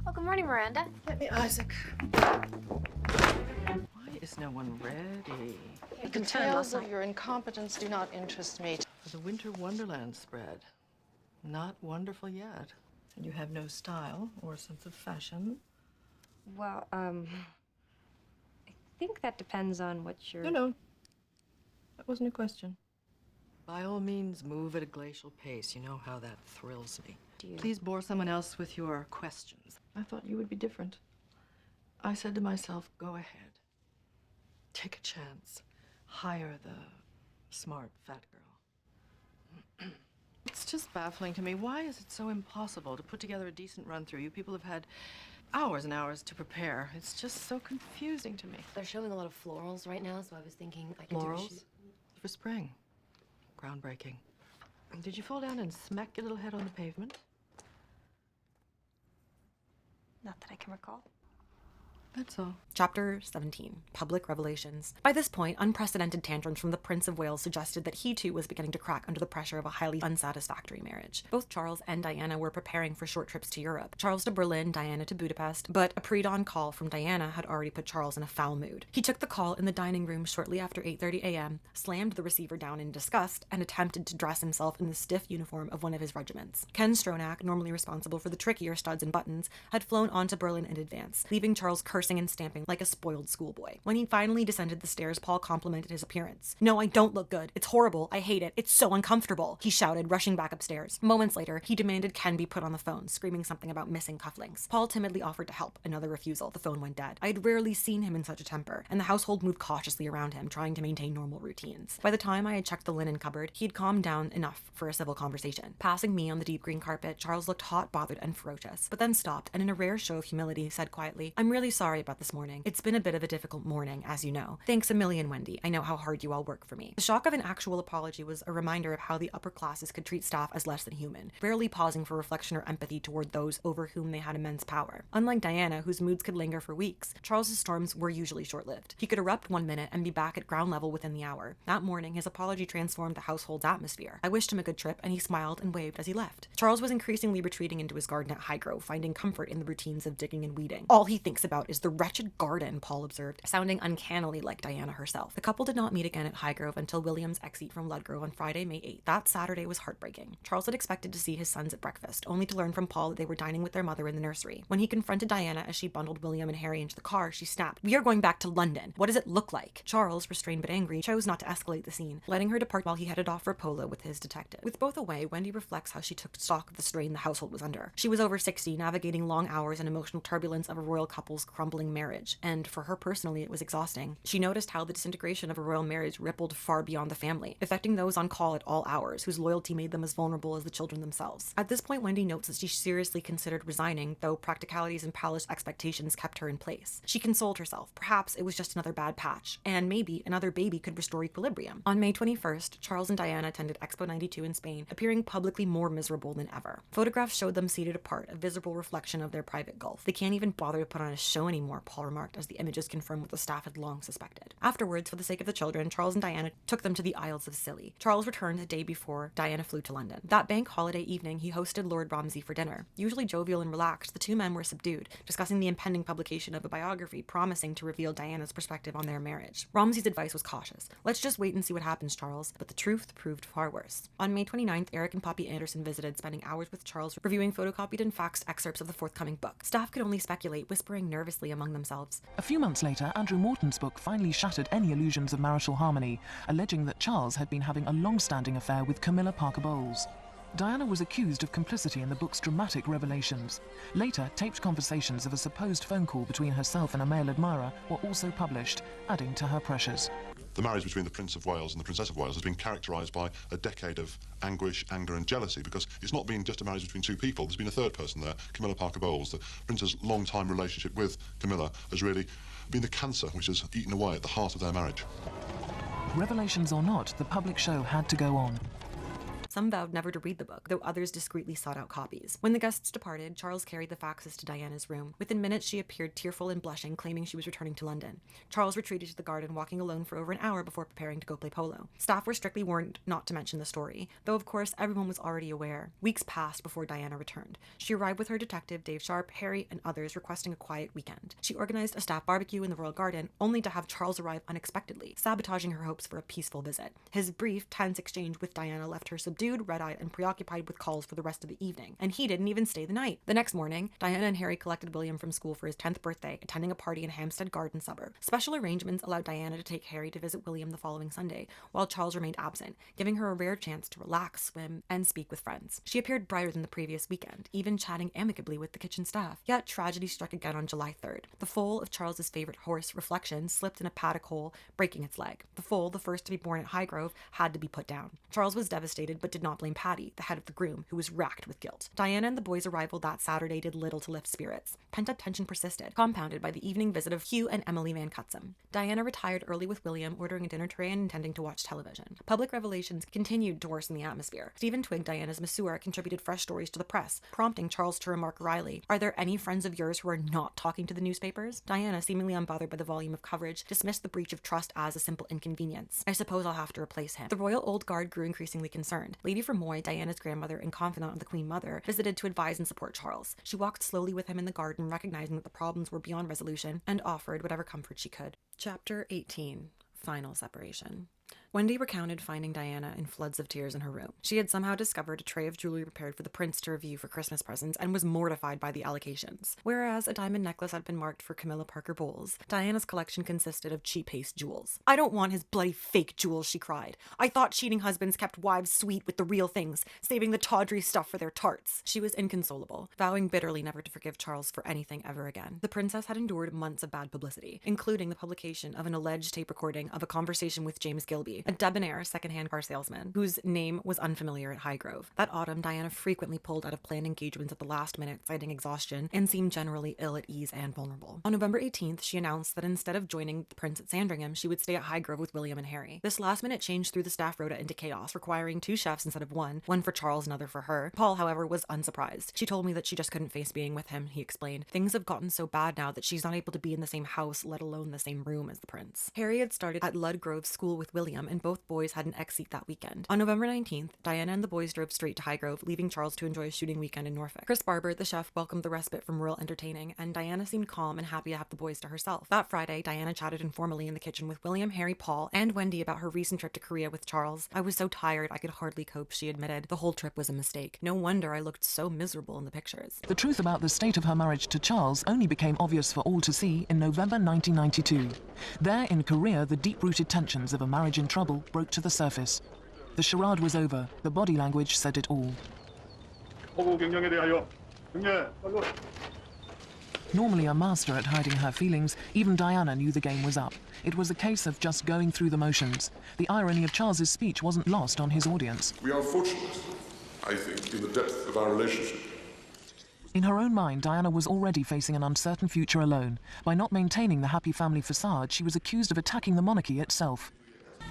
K: Oh, good morning, Miranda.
S: Let me, Isaac.
G: Why is no one ready?
S: The details of your incompetence do not interest me.
G: For the Winter Wonderland spread. Not wonderful yet. And you have no style or sense of fashion.
K: Well, I think that depends on what you're...
G: No. That wasn't a question. By all means, move at a glacial pace. You know how that thrills me. Please bore someone else with your questions. I thought you would be different. I said to myself, go ahead. Take a chance. Hire the smart fat girl. It's just baffling to me. Why is it so impossible to put together a decent run-through? You people have had hours and hours to prepare. It's just so confusing to me.
H: They're showing a lot of florals right now, so I was thinking I could do a
G: Florals?
H: shoot.
G: For spring. Groundbreaking. Did you fall down and smack your little head on the pavement?
K: Not that I can recall.
G: That's all.
A: Chapter 17, Public Revelations. By this point, unprecedented tantrums from the Prince of Wales suggested that he too was beginning to crack under the pressure of a highly unsatisfactory marriage. Both Charles and Diana were preparing for short trips to Europe. Charles to Berlin, Diana to Budapest, but a pre-dawn call from Diana had already put Charles in a foul mood. He took the call in the dining room shortly after 8:30 a.m., slammed the receiver down in disgust, and attempted to dress himself in the stiff uniform of one of his regiments. Ken Stronach, normally responsible for the trickier studs and buttons, had flown on to Berlin in advance, leaving Charles cursing and stamping like a spoiled schoolboy. When he finally descended the stairs, Paul complimented his appearance. "No, I don't look good. It's horrible. I hate it. It's so uncomfortable," he shouted, rushing back upstairs. Moments later, he demanded Ken be put on the phone, screaming something about missing cufflinks. Paul timidly offered to help. Another refusal. The phone went dead. I had rarely seen him in such a temper, and the household moved cautiously around him, trying to maintain normal routines. By the time I had checked the linen cupboard, he'd calmed down enough for a civil conversation. Passing me on the deep green carpet, Charles looked hot, bothered, and ferocious, but then stopped, and in a rare show of humility, said quietly, "I'm really sorry about this morning. It's been a bit of a difficult morning, as you know. Thanks a million, Wendy. I know how hard you all work for me." The shock of an actual apology was a reminder of how the upper classes could treat staff as less than human, rarely pausing for reflection or empathy toward those over whom they had immense power. Unlike Diana, whose moods could linger for weeks, Charles's storms were usually short-lived. He could erupt 1 minute and be back at ground level within the hour. That morning, his apology transformed the household's atmosphere. I wished him a good trip, and he smiled and waved as he left. Charles was increasingly retreating into his garden at Highgrove, finding comfort in the routines of digging and weeding. "All he thinks about is the wretched garden," Paul observed, sounding uncannily like Diana herself. The couple did not meet again at Highgrove until William's exit from Ludgrove on Friday, May 8th. That Saturday was heartbreaking. Charles had expected to see his sons at breakfast, only to learn from Paul that they were dining with their mother in the nursery. When he confronted Diana as she bundled William and Harry into the car, she snapped, "We are going back to London. What does it look like?" Charles, restrained but angry, chose not to escalate the scene, letting her depart while he headed off for polo with his detective. With both away, Wendy reflects how she took stock of the strain the household was under. She was over 60, navigating long hours and emotional turbulence of a royal couple's crumbling marriage, and for her personally, it was exhausting. She noticed how the disintegration of a royal marriage rippled far beyond the family, affecting those on call at all hours, whose loyalty made them as vulnerable as the children themselves. At this point, Wendy notes that she seriously considered resigning, though practicalities and palace expectations kept her in place. She consoled herself. Perhaps it was just another bad patch, and maybe another baby could restore equilibrium. On May 21st, Charles and Diana attended Expo 92 in Spain, appearing publicly more miserable than ever. Photographs showed them seated apart, a visible reflection of their private gulf. "They can't even bother to put on a show anymore," Paul remarked, as the images confirmed what the staff had long suspected. Afterwards, for the sake of the children, Charles and Diana took them to the Isles of Scilly. Charles returned the day before Diana flew to London. That bank holiday evening, he hosted Lord Romsey for dinner. Usually jovial and relaxed, the two men were subdued, discussing the impending publication of a biography promising to reveal Diana's perspective on their marriage. Romsey's advice was cautious. "Let's just wait and see what happens, Charles," but the truth proved far worse. On May 29th, Eric and Poppy Anderson visited, spending hours with Charles reviewing photocopied and faxed excerpts of the forthcoming book. Staff could only speculate, whispering nervously among themselves.
W: A few months later, Andrew Morton's book finally shattered any illusions of marital harmony, alleging that Charles had been having a long-standing affair with Camilla Parker Bowles. Diana was accused of complicity in the book's dramatic revelations. Later, taped conversations of a supposed phone call between herself and a male admirer were also published, adding to her pressures.
D: The marriage between the Prince of Wales and the Princess of Wales has been characterised by a decade of anguish, anger and jealousy, because it's not been just a marriage between two people. There's been a third person there, Camilla Parker Bowles. The Prince's long-time relationship with Camilla has really been the cancer which has eaten away at the heart of their marriage.
W: Revelations or not, the public show had to go on.
A: Some vowed never to read the book, though others discreetly sought out copies. When the guests departed, Charles carried the faxes to Diana's room. Within minutes, she appeared tearful and blushing, claiming she was returning to London. Charles retreated to the garden, walking alone for over an hour before preparing to go play polo. Staff were strictly warned not to mention the story, though of course everyone was already aware. Weeks passed before Diana returned. She arrived with her detective, Dave Sharp, Harry, and others, requesting a quiet weekend. She organized a staff barbecue in the royal garden, only to have Charles arrive unexpectedly, sabotaging her hopes for a peaceful visit. His brief, tense exchange with Diana left her subdued subdued, red-eyed, and preoccupied with calls for the rest of the evening, and he didn't even stay the night. The next morning, Diana and Harry collected William from school for his 10th birthday, attending a party in Hampstead Garden suburb. Special arrangements allowed Diana to take Harry to visit William the following Sunday, while Charles remained absent, giving her a rare chance to relax, swim, and speak with friends. She appeared brighter than the previous weekend, even chatting amicably with the kitchen staff. Yet tragedy struck again on July 3rd. The foal of Charles's favorite horse, Reflection, slipped in a paddock hole, breaking its leg. The foal, the first to be born at Highgrove, had to be put down. Charles was devastated, but did not blame Patty, the head of the groom, who was racked with guilt. Diana and the boys' arrival that Saturday did little to lift spirits. Pent-up tension persisted, compounded by the evening visit of Hugh and Emily Van Cutsum. Diana retired early with William, ordering a dinner tray and intending to watch television. Public revelations continued to worsen the atmosphere. Stephen Twigg, Diana's masseur, contributed fresh stories to the press, prompting Charles to remark wryly, "Are there any friends of yours who are not talking to the newspapers?" Diana, seemingly unbothered by the volume of coverage, dismissed the breach of trust as a simple inconvenience. "I suppose I'll have to replace him." The royal old guard grew increasingly concerned. Lady Fermoy, Diana's grandmother and confidant of the Queen Mother, visited to advise and support Charles. She walked slowly with him in the garden, recognizing that the problems were beyond resolution, and offered whatever comfort she could. Chapter 18. Final separation. Wendy recounted finding Diana in floods of tears in her room. She had somehow discovered a tray of jewelry prepared for the prince to review for Christmas presents and was mortified by the allocations. Whereas a diamond necklace had been marked for Camilla Parker Bowles, Diana's collection consisted of cheap paste jewels. "I don't want his bloody fake jewels," she cried. "I thought cheating husbands kept wives sweet with the real things, saving the tawdry stuff for their tarts." She was inconsolable, vowing bitterly never to forgive Charles for anything ever again. The princess had endured months of bad publicity, including the publication of an alleged tape recording of a conversation with James Gilby, a debonair second-hand car salesman whose name was unfamiliar at Highgrove. That autumn, Diana frequently pulled out of planned engagements at the last minute, citing exhaustion, and seemed generally ill at ease and vulnerable. On November 18th, she announced that instead of joining the prince at Sandringham, she would stay at Highgrove with William and Harry. This last-minute change threw the staff rota into chaos, requiring 2 chefs instead of one for Charles, another for her. Paul, however, was unsurprised. "She told me that she just couldn't face being with him," he explained. "Things have gotten so bad now that she's not able to be in the same house, let alone the same room as the prince." Harry had started at Ludgrove School with William, and both boys had an ex-seat that weekend. On November 19th, Diana and the boys drove straight to Highgrove, leaving Charles to enjoy a shooting weekend in Norfolk. Chris Barber, the chef, welcomed the respite from rural entertaining, and Diana seemed calm and happy to have the boys to herself. That Friday, Diana chatted informally in the kitchen with William, Harry, Paul, and Wendy about her recent trip to Korea with Charles. "I was so tired I could hardly cope," she admitted. "The whole trip was a mistake. No wonder I looked so miserable in the pictures."
W: The truth about the state of her marriage to Charles only became obvious for all to see in November 1992. There in Korea, the deep-rooted tensions of a marriage in trouble broke to the surface. The charade was over. The body language said it all. Normally a master at hiding her feelings, even Diana knew the game was up. It was a case of just going through the motions. The irony of Charles's speech wasn't lost on his audience.
D: We are fortunate, I think, in the depth of our relationship.
W: In her own mind, Diana was already facing an uncertain future alone. By not maintaining the happy family facade, she was accused of attacking the monarchy itself.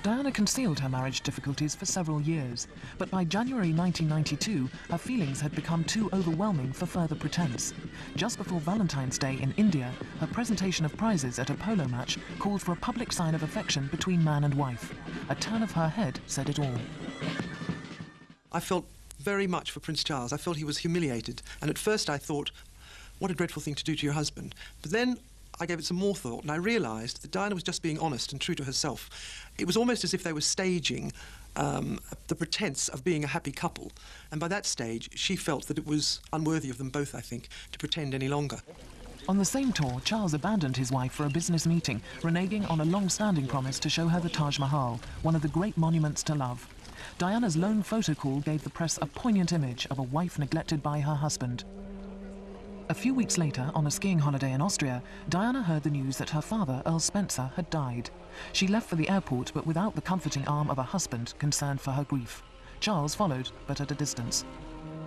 W: Diana concealed her marriage difficulties for several years, but by January 1992, her feelings had become too overwhelming for further pretense. Just before Valentine's Day in India, her presentation of prizes at a polo match called for a public sign of affection between man and wife. A turn of her head said it all.
I: I felt very much for Prince Charles. I felt he was humiliated, and at first I thought, what a dreadful thing to do to your husband. But then I gave it some more thought, and I realised that Diana was just being honest and true to herself. It was almost as if they were staging the pretense of being a happy couple, and by that stage she felt that it was unworthy of them both, I think, to pretend any longer.
W: On the same tour, Charles abandoned his wife for a business meeting, reneging on a long-standing promise to show her the Taj Mahal, one of the great monuments to love. Diana's lone photo call gave the press a poignant image of a wife neglected by her husband. A few weeks later, on a skiing holiday in Austria, Diana heard the news that her father, Earl Spencer, had died. She left for the airport, but without the comforting arm of a husband concerned for her grief. Charles followed, but at a distance.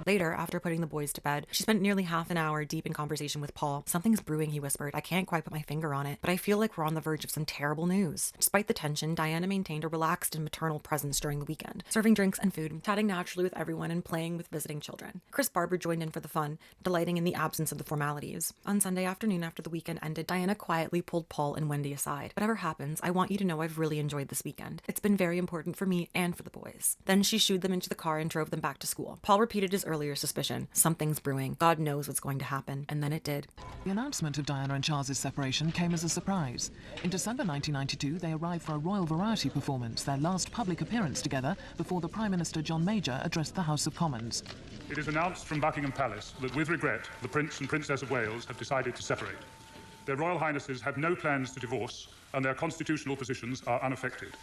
A: Later, after putting the boys to bed, she spent nearly half an hour deep in conversation with Paul. "Something's brewing," he whispered. "I can't quite put my finger on it, but I feel like we're on the verge of some terrible news." Despite the tension, Diana maintained a relaxed and maternal presence during the weekend, serving drinks and food, chatting naturally with everyone, and playing with visiting children. Chris Barber joined in for the fun, delighting in the absence of the formalities. On Sunday afternoon after the weekend ended, Diana quietly pulled Paul and Wendy aside. "Whatever happens, I want you to know I've really enjoyed this weekend. It's been very important for me and for the boys." Then she shooed them into the car and drove them back to school. Paul repeated his earlier suspicion. Something's brewing. God knows what's going to happen. And then it did.
W: The announcement of Diana and Charles's separation came as a surprise. In December 1992, they arrived for a Royal Variety performance, their last public appearance together before the Prime Minister John Major addressed the House of Commons.
U: It is announced from Buckingham Palace that, with regret, the Prince and Princess of Wales have decided to separate. Their Royal Highnesses have no plans to divorce, and their constitutional positions are unaffected.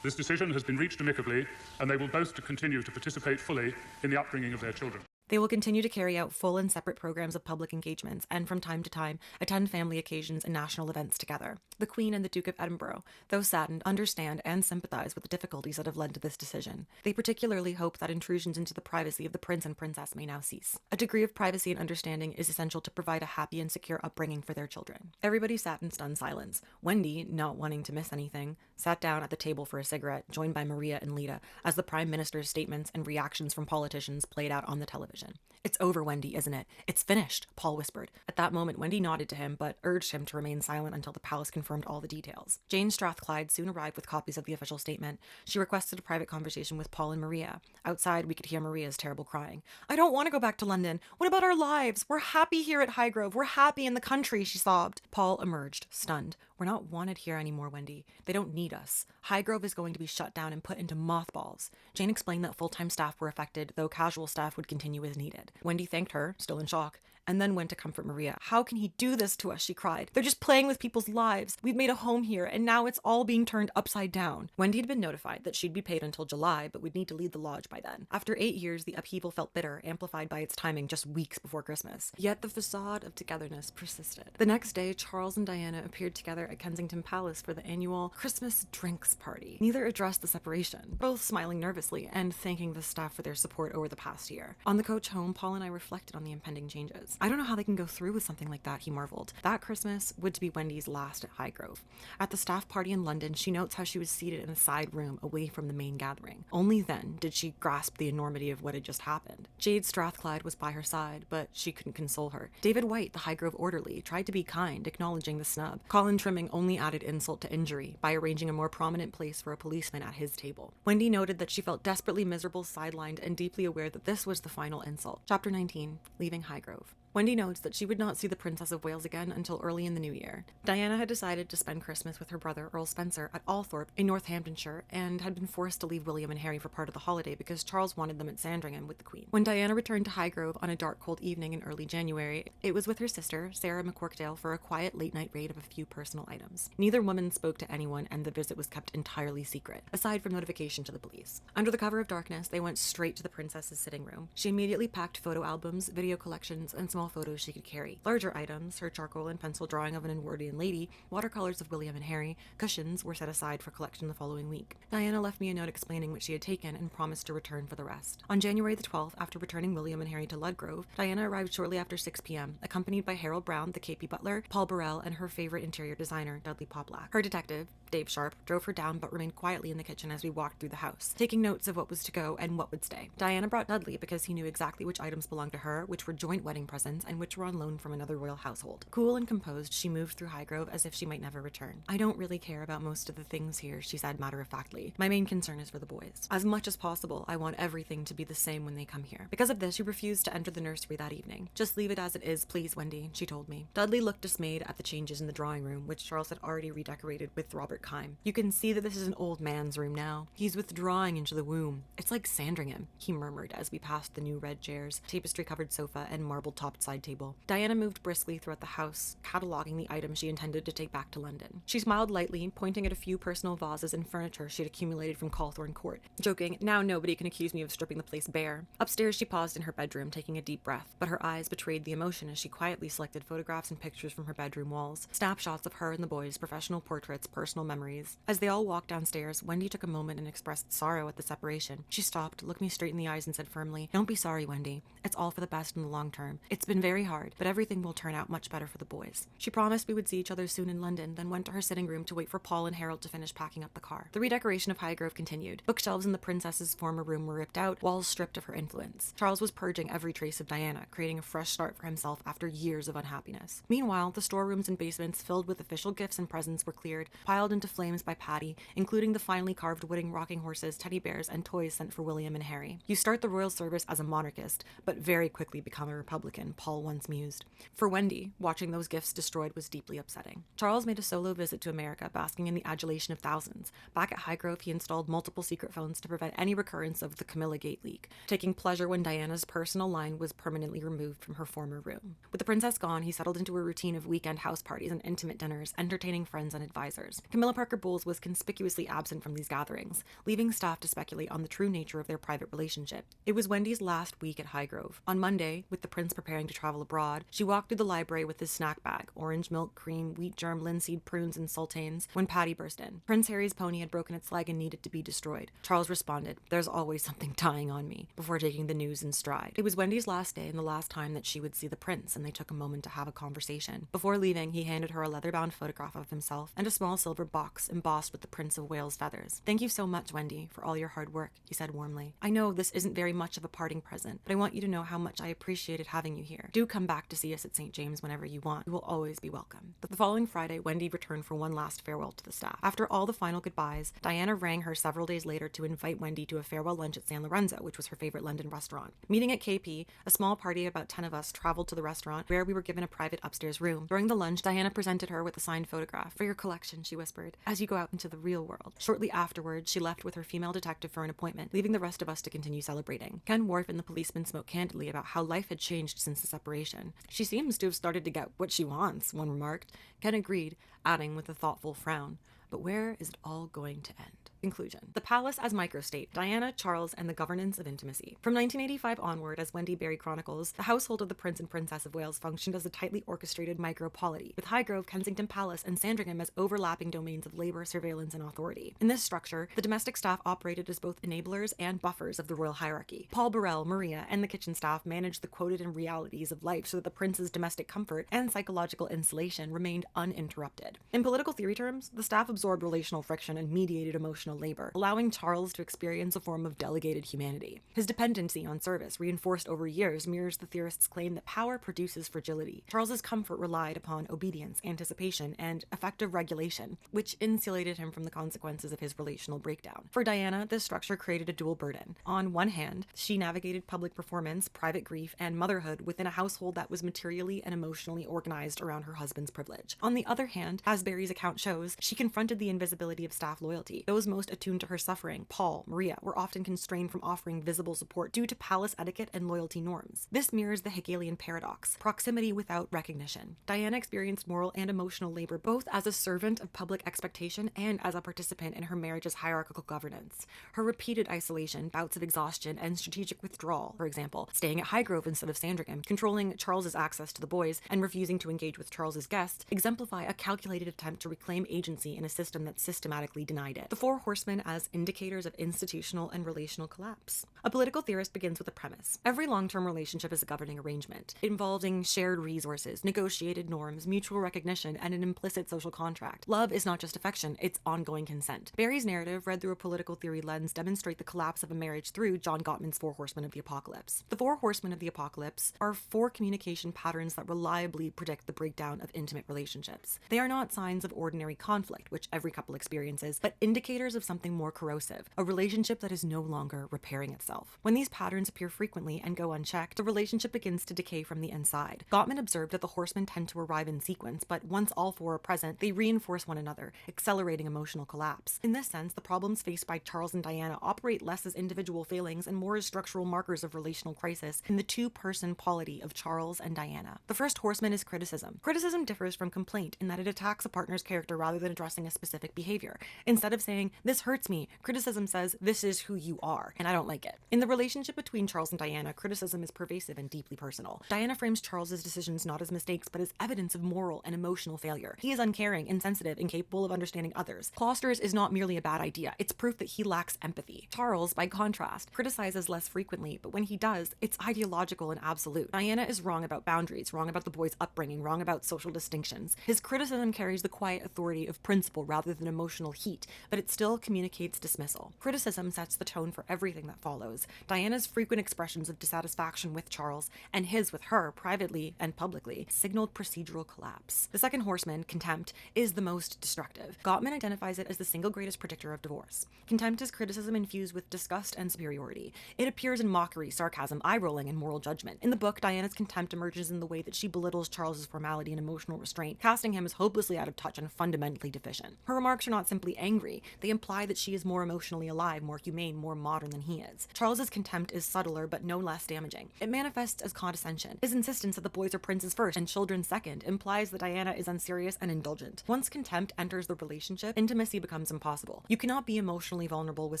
U: This decision has been reached amicably, and they will both continue to participate fully in the upbringing of their children.
A: They will continue to carry out full and separate programs of public engagements and from time to time attend family occasions and national events together. The Queen and the Duke of Edinburgh, though saddened, understand and sympathise with the difficulties that have led to this decision. They particularly hope that intrusions into the privacy of the Prince and Princess may now cease. A degree of privacy and understanding is essential to provide a happy and secure upbringing for their children. Everybody sat in stunned silence. Wendy, not wanting to miss anything, sat down at the table for a cigarette, joined by Maria and Lita, as the Prime Minister's statements and reactions from politicians played out on the television. It's over, Wendy, isn't it? It's finished, Paul whispered. At that moment, Wendy nodded to him, but urged him to remain silent until the palace confirmed all the details. Jane Strathclyde soon arrived with copies of the official statement. She requested a private conversation with Paul and Maria. Outside, we could hear Maria's terrible crying. I don't want to go back to London. What about our lives? We're happy here at Highgrove. We're happy in the country, she sobbed. Paul emerged, stunned. We're not wanted here anymore, Wendy. They don't need us. Highgrove is going to be shut down and put into mothballs. Jane explained that full-time staff were affected, though casual staff would continue as needed. Wendy thanked her, still in shock, and then went to comfort Maria. How can he do this to us, she cried. They're just playing with people's lives. We've made a home here, and now it's all being turned upside down. Wendy had been notified that she'd be paid until July, but would need to leave the lodge by then. After 8 years, the upheaval felt bitter, amplified by its timing just weeks before Christmas. Yet the facade of togetherness persisted. The next day, Charles and Diana appeared together at Kensington Palace for the annual Christmas drinks party. Neither addressed the separation, both smiling nervously and thanking the staff for their support over the past year. On the coach home, Paul and I reflected on the impending changes. I don't know how they can go through with something like that, he marveled. That Christmas would be Wendy's last at Highgrove. At the staff party in London, she notes how she was seated in a side room away from the main gathering. Only then did she grasp the enormity of what had just happened. Jade Strathclyde was by her side, but she couldn't console her. David White, the Highgrove orderly, tried to be kind, acknowledging the snub. Colin Trimming only added insult to injury by arranging a more prominent place for a policeman at his table. Wendy noted that she felt desperately miserable, sidelined, and deeply aware that this was the final insult. Chapter 19, Leaving Highgrove. Wendy notes that she would not see the Princess of Wales again until early in the new year. Diana had decided to spend Christmas with her brother, Earl Spencer, at Althorpe in Northamptonshire, and had been forced to leave William and Harry for part of the holiday because Charles wanted them at Sandringham with the Queen. When Diana returned to Highgrove on a dark, cold evening in early January, it was with her sister, Sarah McCorkdale, for a quiet late-night raid of a few personal items. Neither woman spoke to anyone, and the visit was kept entirely secret, aside from notification to the police. Under the cover of darkness, they went straight to the princess's sitting room. She immediately packed photo albums, video collections, and small photos she could carry. Larger items, her charcoal and pencil drawing of an Edwardian lady, watercolors of William and Harry, cushions were set aside for collection the following week. Diana left me a note explaining what she had taken and promised to return for the rest. On January the 12th, after returning William and Harry to Ludgrove, Diana arrived shortly after 6 p.m., accompanied by Harold Brown, the KP butler, Paul Burrell, and her favorite interior designer, Dudley Poplack. Her detective, Dave Sharp, drove her down but remained quietly in the kitchen as we walked through the house, taking notes of what was to go and what would stay. Diana brought Dudley because he knew exactly which items belonged to her, which were joint wedding presents, and which were on loan from another royal household. Cool and composed, she moved through Highgrove as if she might never return. I don't really care about most of the things here, she said matter-of-factly. My main concern is for the boys. As much as possible, I want everything to be the same when they come here. Because of this, she refused to enter the nursery that evening. Just leave it as it is, please, Wendy, she told me. Dudley looked dismayed at the changes in the drawing room, which Charles had already redecorated with Robert Kime. You can see that this is an old man's room now. He's withdrawing into the womb. It's like Sandringham, he murmured as we passed the new red chairs, tapestry-covered sofa, and marble-topped side table. Diana moved briskly throughout the house, cataloging the items she intended to take back to London. She smiled lightly, pointing at a few personal vases and furniture she had accumulated from Cawthorne Court, joking, now nobody can accuse me of stripping the place bare. Upstairs, she paused in her bedroom, taking a deep breath, but her eyes betrayed the emotion as she quietly selected photographs and pictures from her bedroom walls, snapshots of her and the boys, professional portraits, personal memories. As they all walked downstairs, Wendy took a moment and expressed sorrow at the separation. She stopped, looked me straight in the eyes, and said firmly, "Don't be sorry, Wendy. It's all for the best in the long term. It's been very hard, but everything will turn out much better for the boys. She promised we would see each other soon in London, then went to her sitting room to wait for Paul and Harold to finish packing up the car. The redecoration of Highgrove continued. Bookshelves in the princess's former room were ripped out, walls stripped of her influence. Charles was purging every trace of Diana, creating a fresh start for himself after years of unhappiness. Meanwhile, the storerooms and basements filled with official gifts and presents were cleared, piled into flames by Patty, including the finely carved wooden rocking horses, teddy bears, and toys sent for William and Harry. You start the royal service as a monarchist, but very quickly become a Republican, Paul once mused. For Wendy, watching those gifts destroyed was deeply upsetting. Charles made a solo visit to America, basking in the adulation of thousands. Back at Highgrove, he installed multiple secret phones to prevent any recurrence of the Camilla Gate leak, taking pleasure when Diana's personal line was permanently removed from her former room. With the princess gone, he settled into a routine of weekend house parties and intimate dinners, entertaining friends and advisors. Camilla Parker Bowles was conspicuously absent from these gatherings, leaving staff to speculate on the true nature of their private relationship. It was Wendy's last week at Highgrove. On Monday, with the prince preparing to travel abroad, she walked through the library with his snack bag, orange milk, cream, wheat germ, linseed prunes, and sultanes, when Patty burst in. Prince Harry's pony had broken its leg and needed to be destroyed. Charles responded, "There's always something dying on me," before taking the news in stride. It was Wendy's last day and the last time that she would see the prince, and they took a moment to have a conversation. Before leaving, he handed her a leather-bound photograph of himself and a small silver box embossed with the Prince of Wales feathers. "Thank you so much, Wendy, for all your hard work," he said warmly. "I know this isn't very much of a parting present, but I want you to know how much I appreciated having you here. Do come back to see us at St. James whenever you want. You will always be welcome." The following Friday, Wendy returned for one last farewell to the staff. After all the final goodbyes, Diana rang her several days later to invite Wendy to a farewell lunch at San Lorenzo, which was her favorite London restaurant. Meeting at KP, a small party of about 10 of us traveled to the restaurant, where we were given a private upstairs room. During the lunch, Diana presented her with a signed photograph. "For your collection," she whispered, "as you go out into the real world." Shortly afterwards, she left with her female detective for an appointment, leaving the rest of us to continue celebrating. Ken Worf and the policeman spoke candidly about how life had changed since the separation. "She seems to have started to get what she wants," one remarked. Ken agreed, adding with a thoughtful frown, "But where is it all going to end?" Conclusion. The palace as microstate, Diana, Charles, and the governance of intimacy. From 1985 onward, as Wendy Berry chronicles, the household of the Prince and Princess of Wales functioned as a tightly orchestrated micropolity, with Highgrove, Kensington Palace, and Sandringham as overlapping domains of labor, surveillance, and authority. In this structure, the domestic staff operated as both enablers and buffers of the royal hierarchy. Paul Burrell, Maria, and the kitchen staff managed the quotidian realities of life so that the prince's domestic comfort and psychological insulation remained uninterrupted. In political theory terms, the staff absorbed relational friction and mediated emotional labor, allowing Charles to experience a form of delegated humanity. His dependency on service, reinforced over years, mirrors the theorist's claim that power produces fragility. Charles's comfort relied upon obedience, anticipation, and effective regulation, which insulated him from the consequences of his relational breakdown. For Diana, this structure created a dual burden. On one hand, she navigated public performance, private grief, and motherhood within a household that was materially and emotionally organized around her husband's privilege. On the other hand, as Berry's account shows, she confronted the invisibility of staff loyalty. Those most attuned to her suffering, Paul, Maria, were often constrained from offering visible support due to palace etiquette and loyalty norms. This mirrors the Hegelian paradox, proximity without recognition. Diana experienced moral and emotional labor both as a servant of public expectation and as a participant in her marriage's hierarchical governance. Her repeated isolation, bouts of exhaustion, and strategic withdrawal, for example, staying at Highgrove instead of Sandringham, controlling Charles's access to the boys, and refusing to engage with Charles's guests, exemplify a calculated attempt to reclaim agency in a system that systematically denied it. The Four Horsemen as indicators of institutional and relational collapse. A political theorist begins with a premise. Every long-term relationship is a governing arrangement, involving shared resources, negotiated norms, mutual recognition, and an implicit social contract. Love is not just affection, it's ongoing consent. Berry's narrative, read through a political theory lens, demonstrate the collapse of a marriage through John Gottman's Four Horsemen of the Apocalypse. The Four Horsemen of the Apocalypse are 4 communication patterns that reliably predict the breakdown of intimate relationships. They are not signs of ordinary conflict, which every couple experiences, but indicators of something more corrosive, a relationship that is no longer repairing itself. When these patterns appear frequently and go unchecked, the relationship begins to decay from the inside. Gottman observed that the horsemen tend to arrive in sequence, but once all 4 are present, they reinforce one another, accelerating emotional collapse. In this sense, the problems faced by Charles and Diana operate less as individual failings and more as structural markers of relational crisis in the two-person polity of Charles and Diana. The first horseman is criticism. Criticism differs from complaint in that it attacks a partner's character rather than addressing a specific behavior. Instead of saying, "This This hurts me. Criticism says, this is who you are, and I don't like it. In the relationship between Charles and Diana, criticism is pervasive and deeply personal. Diana frames Charles's decisions not as mistakes, but as evidence of moral and emotional failure. He is uncaring, insensitive, incapable of understanding others. Clausters is not merely a bad idea, it's proof that he lacks empathy. Charles, by contrast, criticizes less frequently, but when he does, it's ideological and absolute. Diana is wrong about boundaries, wrong about the boy's upbringing, wrong about social distinctions. His criticism carries the quiet authority of principle rather than emotional heat, but it still communicates dismissal. Criticism sets the tone for everything that follows. Diana's frequent expressions of dissatisfaction with Charles, and his with her, privately and publicly, signaled procedural collapse. The second horseman, contempt, is the most destructive. Gottman identifies it as the single greatest predictor of divorce. Contempt is criticism infused with disgust and superiority. It appears in mockery, sarcasm, eye-rolling, and moral judgment. In the book, Diana's contempt emerges in the way that she belittles Charles's formality and emotional restraint, casting him as hopelessly out of touch and fundamentally deficient. Her remarks are not simply angry, they imply that she is more emotionally alive, more humane, more modern than he is. Charles's contempt is subtler but no less damaging. It manifests as condescension. His insistence that the boys are princes first and children second implies that Diana is unserious and indulgent. Once contempt enters the relationship, intimacy becomes impossible. You cannot be emotionally vulnerable with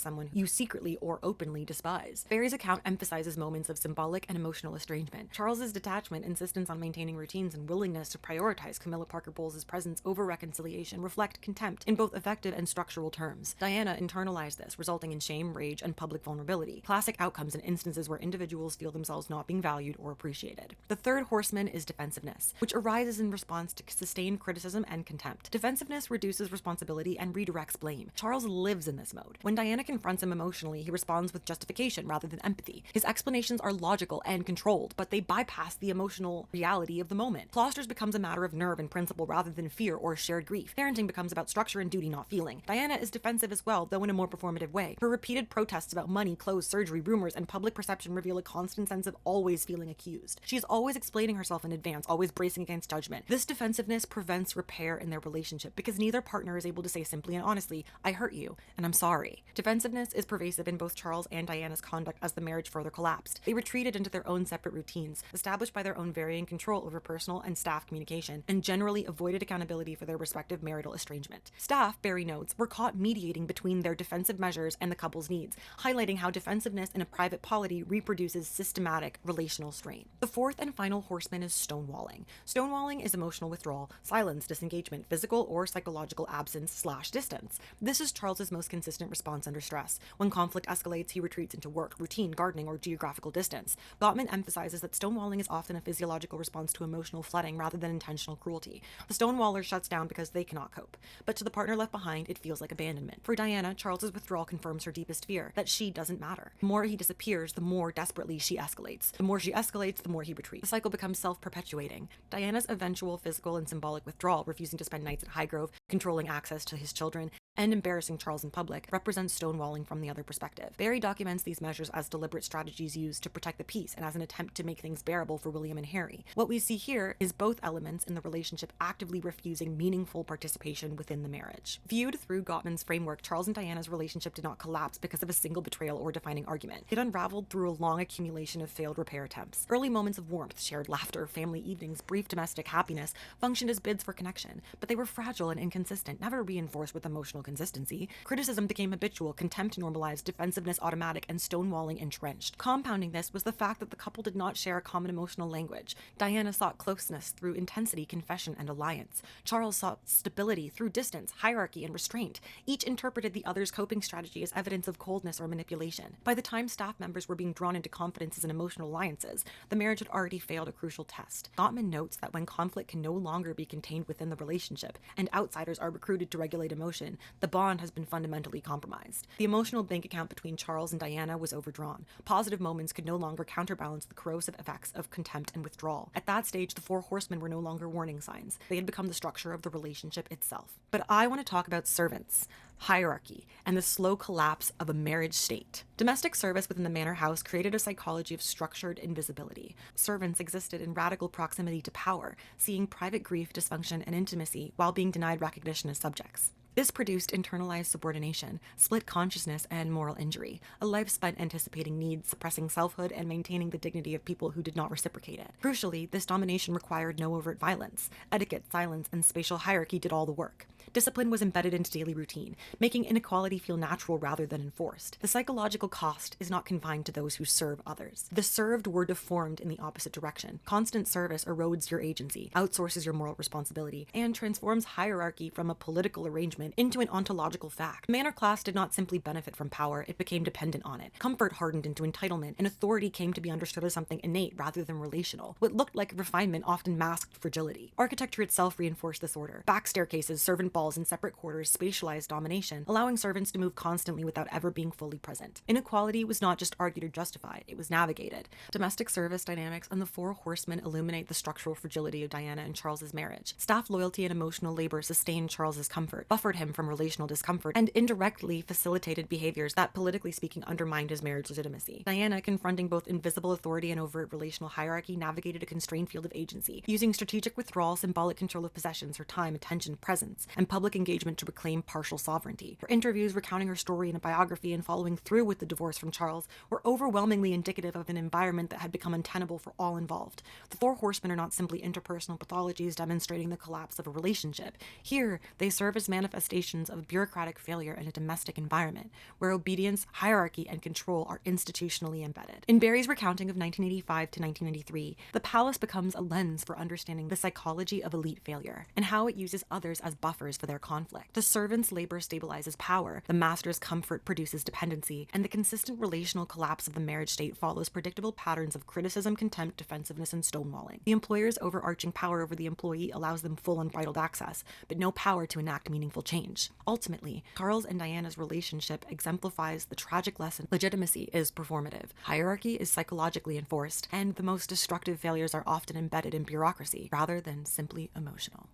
A: someone you secretly or openly despise. Berry's account emphasizes moments of symbolic and emotional estrangement. Charles's detachment, insistence on maintaining routines, and willingness to prioritize Camilla Parker Bowles' presence over reconciliation reflect contempt in both effective and structural terms. Diana internalized this, resulting in shame, rage, and public vulnerability, classic outcomes in instances where individuals feel themselves not being valued or appreciated. The third horseman is defensiveness, which arises in response to sustained criticism and contempt. Defensiveness reduces responsibility and redirects blame. Charles lives in this mode. When Diana confronts him emotionally, he responds with justification rather than empathy. His explanations are logical and controlled, but they bypass the emotional reality of the moment. Clausters becomes a matter of nerve and principle rather than fear or shared grief. Parenting becomes about structure and duty, not feeling. Diana is defensive as well, though in a more performative way. Her repeated protests about money, clothes, surgery, rumors, and public perception reveal a constant sense of always feeling accused. She is always explaining herself in advance, always bracing against judgment. This defensiveness prevents repair in their relationship because neither partner is able to say simply and honestly, I hurt you, and I'm sorry. Defensiveness is pervasive in both Charles and Diana's conduct as the marriage further collapsed. They retreated into their own separate routines, established by their own varying control over personal and staff communication, and generally avoided accountability for their respective marital estrangement. Staff, Berry notes, were caught mediating between their defensive measures and the couple's needs, highlighting how defensiveness in a private polity reproduces systematic relational strain. The fourth and final horseman is stonewalling. Stonewalling is emotional withdrawal, silence, disengagement, physical or psychological absence/distance. This is Charles's most consistent response under stress. When conflict escalates, he retreats into work, routine, gardening, or geographical distance. Gottman emphasizes that stonewalling is often a physiological response to emotional flooding rather than intentional cruelty. The stonewaller shuts down because they cannot cope, but to the partner left behind, it feels like abandonment. For Diana, Charles's withdrawal confirms her deepest fear, that she doesn't matter. The more he disappears, the more desperately she escalates. The more she escalates, the more he retreats. The cycle becomes self-perpetuating. Diana's eventual physical and symbolic withdrawal, refusing to spend nights at Highgrove, controlling access to his children, and embarrassing Charles in public, represents stonewalling from the other perspective. Berry documents these measures as deliberate strategies used to protect the peace and as an attempt to make things bearable for William and Harry. What we see here is both elements in the relationship actively refusing meaningful participation within the marriage. Viewed through Gottman's framework, Charles and Diana's relationship did not collapse because of a single betrayal or defining argument. It unraveled through a long accumulation of failed repair attempts. Early moments of warmth, shared laughter, family evenings, brief domestic happiness functioned as bids for connection, but they were fragile and inconsistent, never reinforced with emotional consistency. Criticism became habitual, contempt normalized, defensiveness automatic, and stonewalling entrenched. Compounding this was the fact that the couple did not share a common emotional language. Diana sought closeness through intensity, confession, and alliance. Charles sought stability through distance, hierarchy, and restraint. Each interpreted the other's coping strategy as evidence of coldness or manipulation. By the time staff members were being drawn into confidences and emotional alliances, the marriage had already failed a crucial test. Gottman notes that when conflict can no longer be contained within the relationship, and outsiders are recruited to regulate emotion, the bond has been fundamentally compromised. The emotional bank account between Charles and Diana was overdrawn. Positive moments could no longer counterbalance the corrosive effects of contempt and withdrawal. At that stage, the Four Horsemen were no longer warning signs. They had become the structure of the relationship itself. But I want to talk about servants, hierarchy, and the slow collapse of a marriage state. Domestic service within the manor house created a psychology of structured invisibility. Servants existed in radical proximity to power, seeing private grief, dysfunction, and intimacy while being denied recognition as subjects. This produced internalized subordination, split consciousness, and moral injury, a life spent anticipating needs, suppressing selfhood, and maintaining the dignity of people who did not reciprocate it. Crucially, this domination required no overt violence. Etiquette, silence, and spatial hierarchy did all the work. Discipline was embedded into daily routine, making inequality feel natural rather than enforced. The psychological cost is not confined to those who serve others. The served were deformed in the opposite direction. Constant service erodes your agency, outsources your moral responsibility, and transforms hierarchy from a political arrangement into an ontological fact. The manor class did not simply benefit from power, it became dependent on it. Comfort hardened into entitlement, and authority came to be understood as something innate rather than relational. What looked like refinement often masked fragility. Architecture itself reinforced this order. Back staircases, servant balls, and separate quarters spatialized domination, allowing servants to move constantly without ever being fully present. Inequality was not just argued or justified, it was navigated. Domestic service dynamics and the Four Horsemen illuminate the structural fragility of Diana and Charles's marriage. Staff loyalty and emotional labor sustained Charles's comfort, buffered him from relational discomfort, and indirectly facilitated behaviors that, politically speaking, undermined his marriage legitimacy. Diana, confronting both invisible authority and overt relational hierarchy, navigated a constrained field of agency, using strategic withdrawal, symbolic control of possessions, her time, attention, presence, and public engagement to reclaim partial sovereignty. Her interviews recounting her story in a biography and following through with the divorce from Charles were overwhelmingly indicative of an environment that had become untenable for all involved. The Four Horsemen are not simply interpersonal pathologies demonstrating the collapse of a relationship. Here, they serve as manifestations of bureaucratic failure in a domestic environment, where obedience, hierarchy, and control are institutionally embedded. In Berry's recounting of 1985 to 1993, the palace becomes a lens for understanding the psychology of elite failure, and how it uses others as buffers for their conflict. The servant's labor stabilizes power, the master's comfort produces dependency, and the consistent relational collapse of the marriage state follows predictable patterns of criticism, contempt, defensiveness, and stonewalling. The employer's overarching power over the employee allows them full unbridled access, but no power to enact meaningful change. Ultimately, Charles and Diana's relationship exemplifies the tragic lesson: legitimacy is performative, hierarchy is psychologically enforced, and the most destructive failures are often embedded in bureaucracy rather than simply emotional.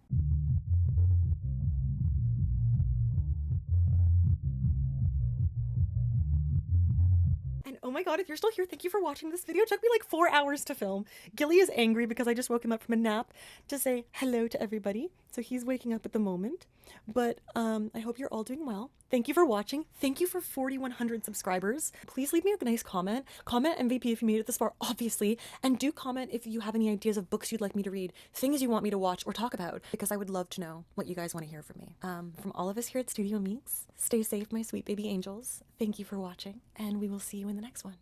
A: And oh my god, if you're still here, thank you for watching this video. It took me like 4 hours to film. Gilly is angry because I just woke him up from a nap to say hello to everybody. So he's waking up at the moment. But I hope you're all doing well. Thank you for watching. Thank you for 4,100 subscribers. Please leave me a nice comment. Comment MVP if you made it this far, obviously. And do comment if you have any ideas of books you'd like me to read, things you want me to watch or talk about, because I would love to know what you guys want to hear from me. From all of us here at Studio Meeks, stay safe, my sweet baby angels. Thank you for watching, and we will see you in the next one.